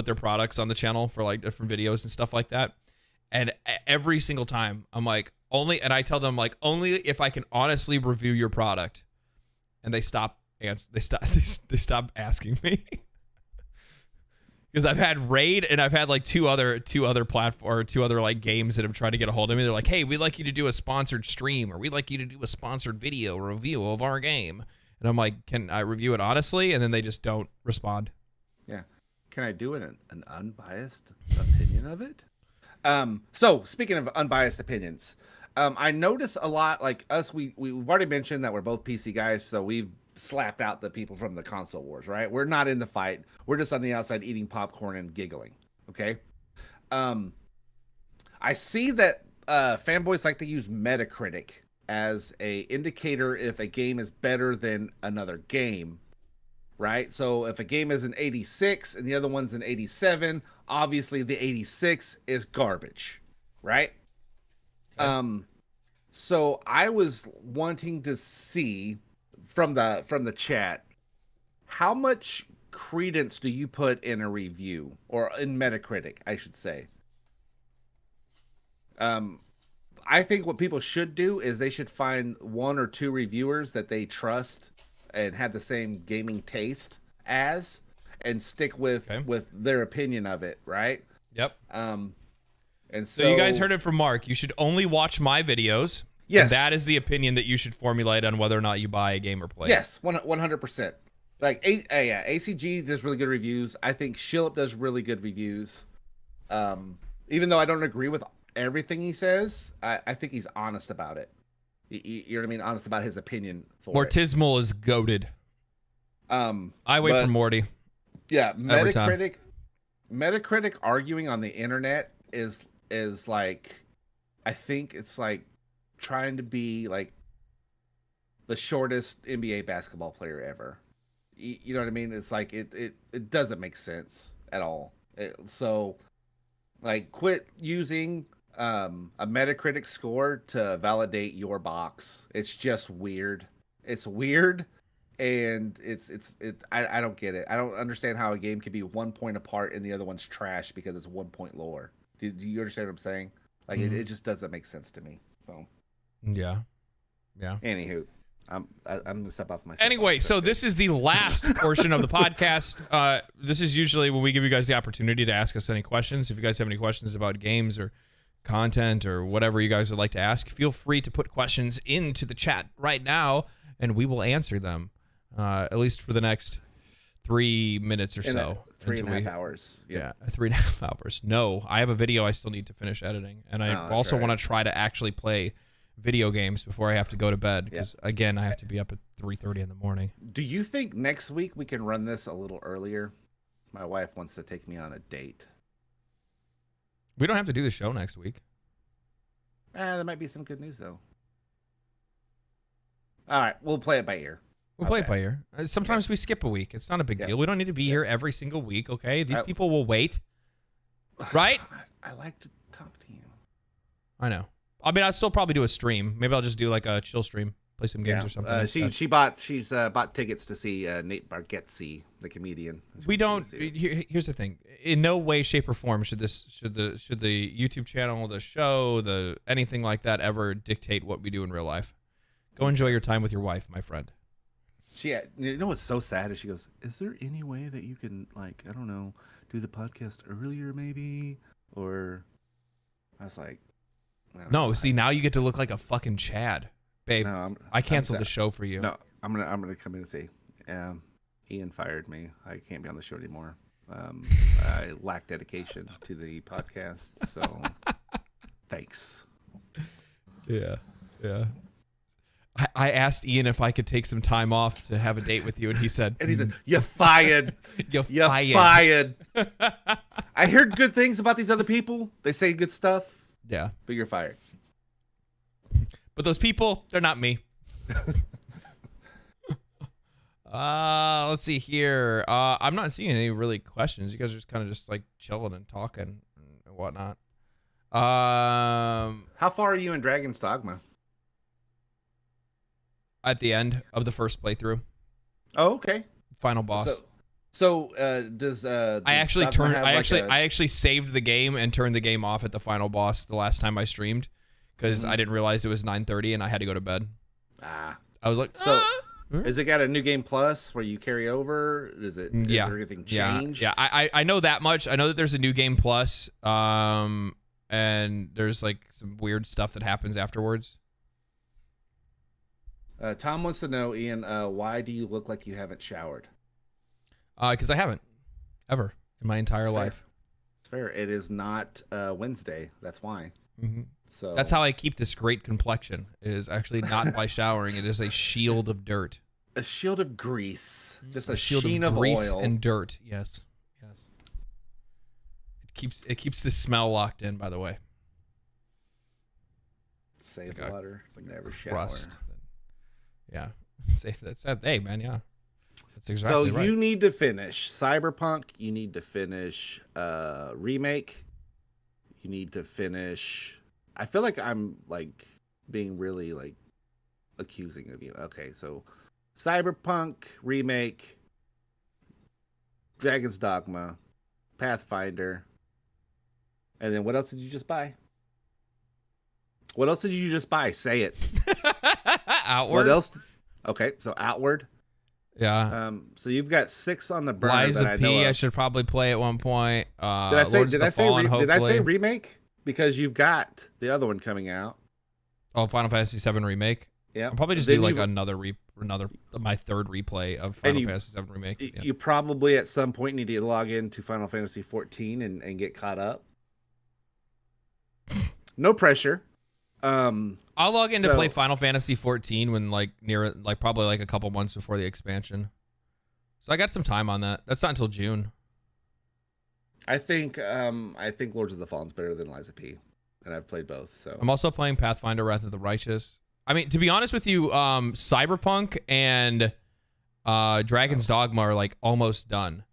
their products on the channel for like different videos and stuff like that. And every single time I'm like, and I tell them like, only if I can honestly review your product. And they stop asking me. Because I've had Raid and I've had like two other like games that have tried to get a hold of me. They're like, hey, we'd like you to do a sponsored stream, or we'd like you to do a sponsored video review of our game. And I'm like, can I review it honestly? And then they just don't respond. Yeah. Can I do an unbiased opinion of it? So speaking of unbiased opinions, I notice a lot like us, we've already mentioned that we're both PC guys, so we've slapped out the people from the console wars, right? We're not in the fight. We're just on the outside eating popcorn and giggling. Okay. I see that fanboys like to use Metacritic as a indicator if a game is better than another game, right? So if a game is an 86 and the other one's an 87, obviously the 86 is garbage, right? Okay. So I was wanting to see from the chat, how much credence do you put in a review, or in Metacritic, I should say? I think what people should do is they should find 1 or 2 reviewers that they trust and have the same gaming taste as, and stick with their opinion of it, right? Yep. And so you guys heard it from Mark. You should only watch my videos. Yes. And that is the opinion that you should formulate on whether or not you buy a game or play. Yes, 100%. Like, ACG does really good reviews. I think Shillip does really good reviews. Even though I don't agree with everything he says, I think he's honest about it. You know what I mean? Honest about his opinion for Mortismal is goated. I wait for Morty. Yeah, Metacritic arguing on the internet is like, I think it's like trying to be like the shortest NBA basketball player ever. You know what I mean? It's like it doesn't make sense at all. So like, quit using a Metacritic score to validate your box. It's just weird. It's weird, and I don't get it. I don't understand how a game can be 1 point apart and the other one's trash because it's 1 point lower. Do you understand what I'm saying? Like, it just doesn't make sense to me. So yeah. Anywho, I'm gonna step off my. Anyway, so this is the last portion of the podcast. This is usually when we give you guys the opportunity to ask us any questions. If you guys have any questions about games or content or whatever you guys would like to ask, feel free to put questions into the chat right now, and we will answer them. At least for the next 3 minutes or so. 3.5 hours. Yeah, 3.5 hours. No, I have a video I still need to finish editing, and I also want to try to actually play video games before I have to go to bed, because again, I have to be up at 3:30 in the morning. Do you think next week we can run this a little earlier? My wife wants to take me on a date. We don't have to do the show next week. There might be some good news though. All right, we'll play it by ear. We'll play it by ear. Sometimes we skip a week. It's not a big deal. We don't need to be here every single week, okay? These people will wait. Right? I like to talk to you. I know. I mean, I'll still probably do a stream. Maybe I'll just do like a chill stream, play some games or something. She's bought tickets to see Nate Bargatze, the comedian. We don't. Here's the thing: in no way, shape, or form should the YouTube channel, the show, anything like that ever dictate what we do in real life. Go enjoy your time with your wife, my friend. You know what's so sad is she goes, "Is there any way that you can, like, I don't know, do the podcast earlier, maybe?" Or I was like, "No, see, now you get to look like a fucking Chad, babe. No, I canceled the show for you." No, I'm gonna come in and say, Ian fired me. I can't be on the show anymore. I lack dedication to the podcast, so thanks. Yeah. I asked Ian if I could take some time off to have a date with you, and he said, "You're fired. You're fired." I heard good things about these other people. They say good stuff. Yeah, but you're fired. But those people, they're not me. Let's see here. I'm not seeing any really questions. You guys are just kind of just like chilling and talking and whatnot. How far are you in Dragon's Dogma? At the end of the first playthrough. Oh, okay. Final boss. So does I actually saved the game and turned the game off at the final boss the last time I streamed because I didn't realize it was 9:30 and I had to go to bed. I was like, Is it got a new game plus where you carry over? Is there anything changed? Yeah. I know that much. I know that there's a new game plus, and there's like some weird stuff that happens afterwards. Tom wants to know, Ian, why do you look like you haven't showered? Because I haven't ever in my entire life. It's fair. It is not Wednesday. That's why. Mm-hmm. So that's how I keep this great complexion. Is actually not by showering. It is a shield of dirt. A shield of grease. Just a shield sheen of grease oil. and dirt. Yes. It keeps the smell locked in. By the way. Save water. It's like never shower. Crust. Yeah. Save that. Hey man. Yeah. That's exactly right. So you need to finish Cyberpunk. You need to finish Remake. You need to finish. I feel like I'm like being really like accusing of you. Okay, so Cyberpunk, Remake, Dragon's Dogma, Pathfinder, and then what else did you just buy? What else did you just buy? Say it. Outward. What else? Okay, so Outward. Yeah. So you've got 6 on the burner. Liza P. I should probably play at one point. Did I say Remake? Because you've got the other one coming out. Oh, Final Fantasy VII Remake. Yeah. I'll probably just do like my third replay of Final Fantasy VII Remake. Yeah. You probably at some point need to log into Final Fantasy XIV and get caught up. No pressure. I'll log in to play Final Fantasy XIV when probably like a couple months before the expansion. So I got some time on that. That's not until June. I think Lords of the Fallen's better than Liza P, and I've played both. So I'm also playing Pathfinder: Wrath of the Righteous. I mean, to be honest with you, Cyberpunk and Dragon's Dogma are like almost done.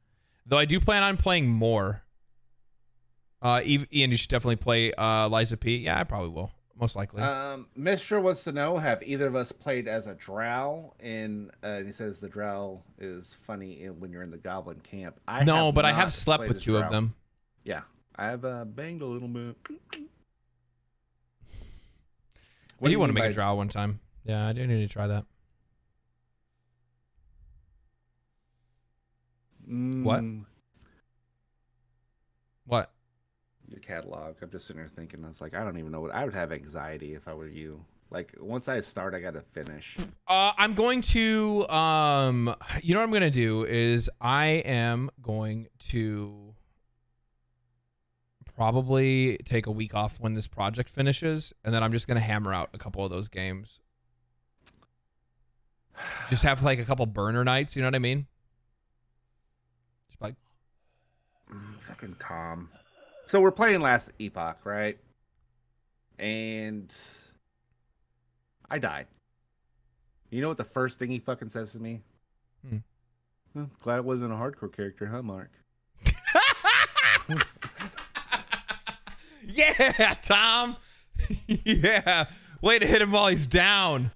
Though I do plan on playing more. Ian, you should definitely play Liza P. Yeah, I probably will. Most likely. Mistra wants to know, have either of us played as a drow? And he says the drow is funny when you're in the goblin camp. I have slept with 2 of them. Yeah, I have banged a little bit. I do want to make a drow one time. Yeah, I do need to try that. What? Your catalog. I'm just sitting there thinking, I was like, I don't even know what I would have anxiety if I were you. Like once I start, I gotta finish. I'm going to you know what I'm gonna do is I am going to probably take a week off when this project finishes, and then I'm just gonna hammer out a couple of those games. Just have like a couple burner nights, you know what I mean? Just like fucking Tom. So we're playing Last Epoch, right? And I died. You know what the first thing he fucking says to me? Well, glad it wasn't a hardcore character, huh, Mark? Yeah, Tom. Yeah. Way to hit him while he's down.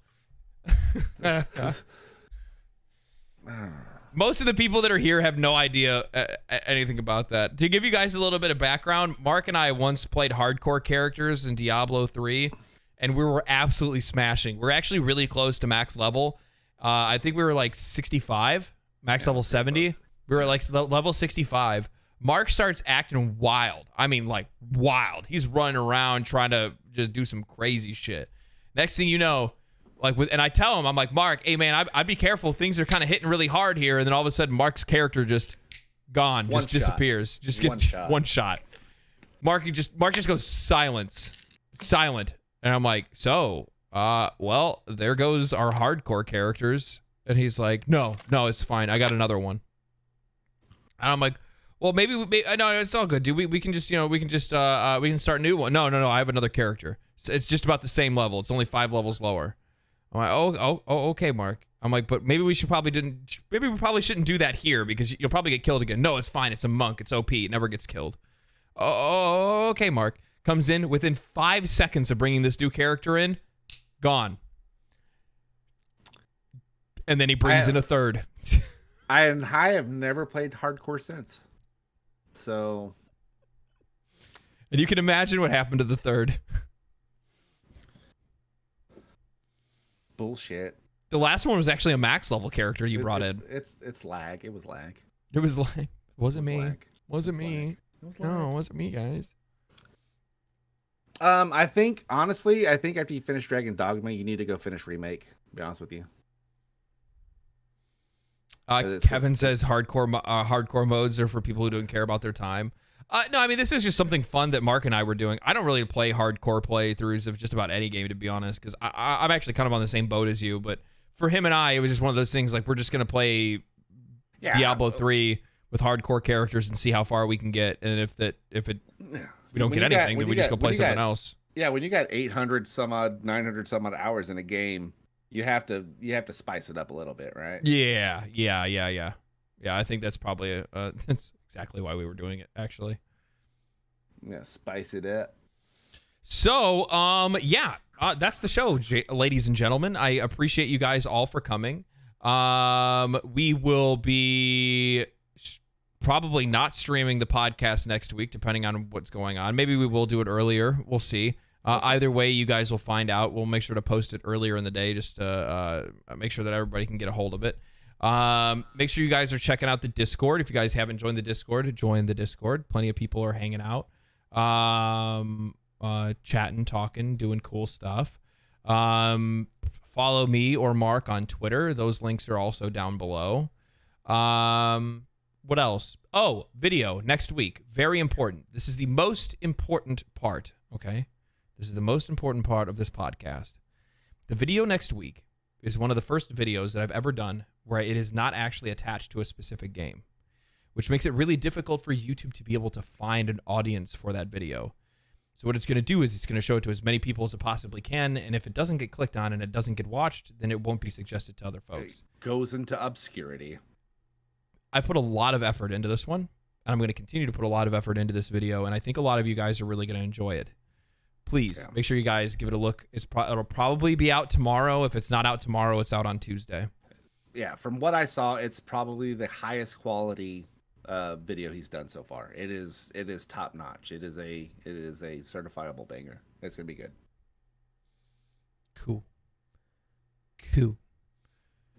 Most of the people that are here have no idea anything about that. To give you guys a little bit of background, Mark and I once played hardcore characters in Diablo 3, and we were absolutely smashing. We're actually really close to max level. I think we were like 65, max level 70. We were like level 65. Mark starts acting wild. I mean, like wild. He's running around trying to just do some crazy shit. Next thing you know, and I tell him, I'm like, Mark, hey man, I'd be careful. Things are kind of hitting really hard here. And then all of a sudden, Mark's character just gone, One just shot. disappears, just One gets shot. one shot. Mark just goes silent, and I'm like, so, well, there goes our hardcore characters, and he's like, no, it's fine, I got another one, and I'm like, well, maybe no, it's all good, dude. We can just, we can start a new one. No, I have another character. It's just about the same level. It's only 5 levels lower. I'm like, oh, okay, Mark. I'm like, but maybe we probably shouldn't do that here because you'll probably get killed again. No, it's fine. It's a monk. It's OP. It never gets killed. Oh, okay, Mark. Comes in within 5 seconds of bringing this new character in, gone. And then he brings in a third. I have never played hardcore since. So, and you can imagine what happened to the third. Bullshit. The last one was actually a max level character you brought in. It's lag. It was lag. It was like, wasn't me. Lag. Wasn't me. No, it wasn't me, guys. I think honestly, after you finish Dragon Dogma, you need to go finish Remake. To be honest with you. Kevin says hardcore modes are for people who don't care about their time. No, I mean, this is just something fun that Mark and I were doing. I don't really play hardcore playthroughs of just about any game, to be honest, because I'm actually kind of on the same boat as you. But for him and I, it was just one of those things like we're just going to play Diablo 3 with hardcore characters and see how far we can get. And if we don't get anything, then we just go play something else. Yeah, when you got 800 some odd, 900 some odd hours in a game, you have to spice it up a little bit, right? Yeah. I think that's probably that's exactly why we were doing it, actually. Yeah, spice it up. So, that's the show, ladies and gentlemen. I appreciate you guys all for coming. We will be probably not streaming the podcast next week, depending on what's going on. Maybe we will do it earlier. We'll see. Either way, you guys will find out. We'll make sure to post it earlier in the day just to make sure that everybody can get a hold of it. Make sure you guys are checking out the Discord. If you guys haven't joined the Discord, join the Discord. Plenty of people are hanging out, chatting, talking, doing cool stuff. Follow me or Mark on Twitter. Those links are also down below. What else? Oh, video next week. Very important. This is the most important part, okay? This is the most important part of this podcast. The video next week is one of the first videos that I've ever done where it is not actually attached to a specific game, which makes it really difficult for YouTube to be able to find an audience for that video. So what it's going to do is it's going to show it to as many people as it possibly can, and if it doesn't get clicked on and it doesn't get watched, then it won't be suggested to other folks. It goes into obscurity. I put a lot of effort into this one, and I'm going to continue to put a lot of effort into this video, and I think a lot of you guys are really going to enjoy it. Please make sure you guys give it a look. It'll probably be out tomorrow. If it's not out tomorrow, it's out on Tuesday. Yeah, from what I saw, it's probably the highest quality video he's done so far. It is top notch. It is a certifiable banger. It's gonna be good. Cool.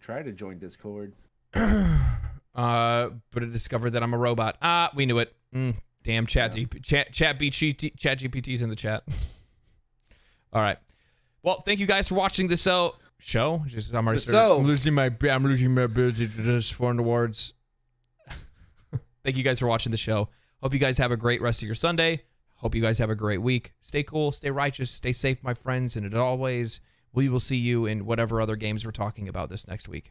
Try to join Discord. But I discovered that I'm a robot. We knew it. Damn ChatGPT's in the chat. All right. Well, thank you guys for watching this show. I'm losing my ability to just form the words. Thank you guys for watching the show. Hope you guys have a great rest of your Sunday. Hope you guys have a great week. Stay cool, stay righteous, stay safe, my friends, and as always, we will see you in whatever other games we're talking about this next week.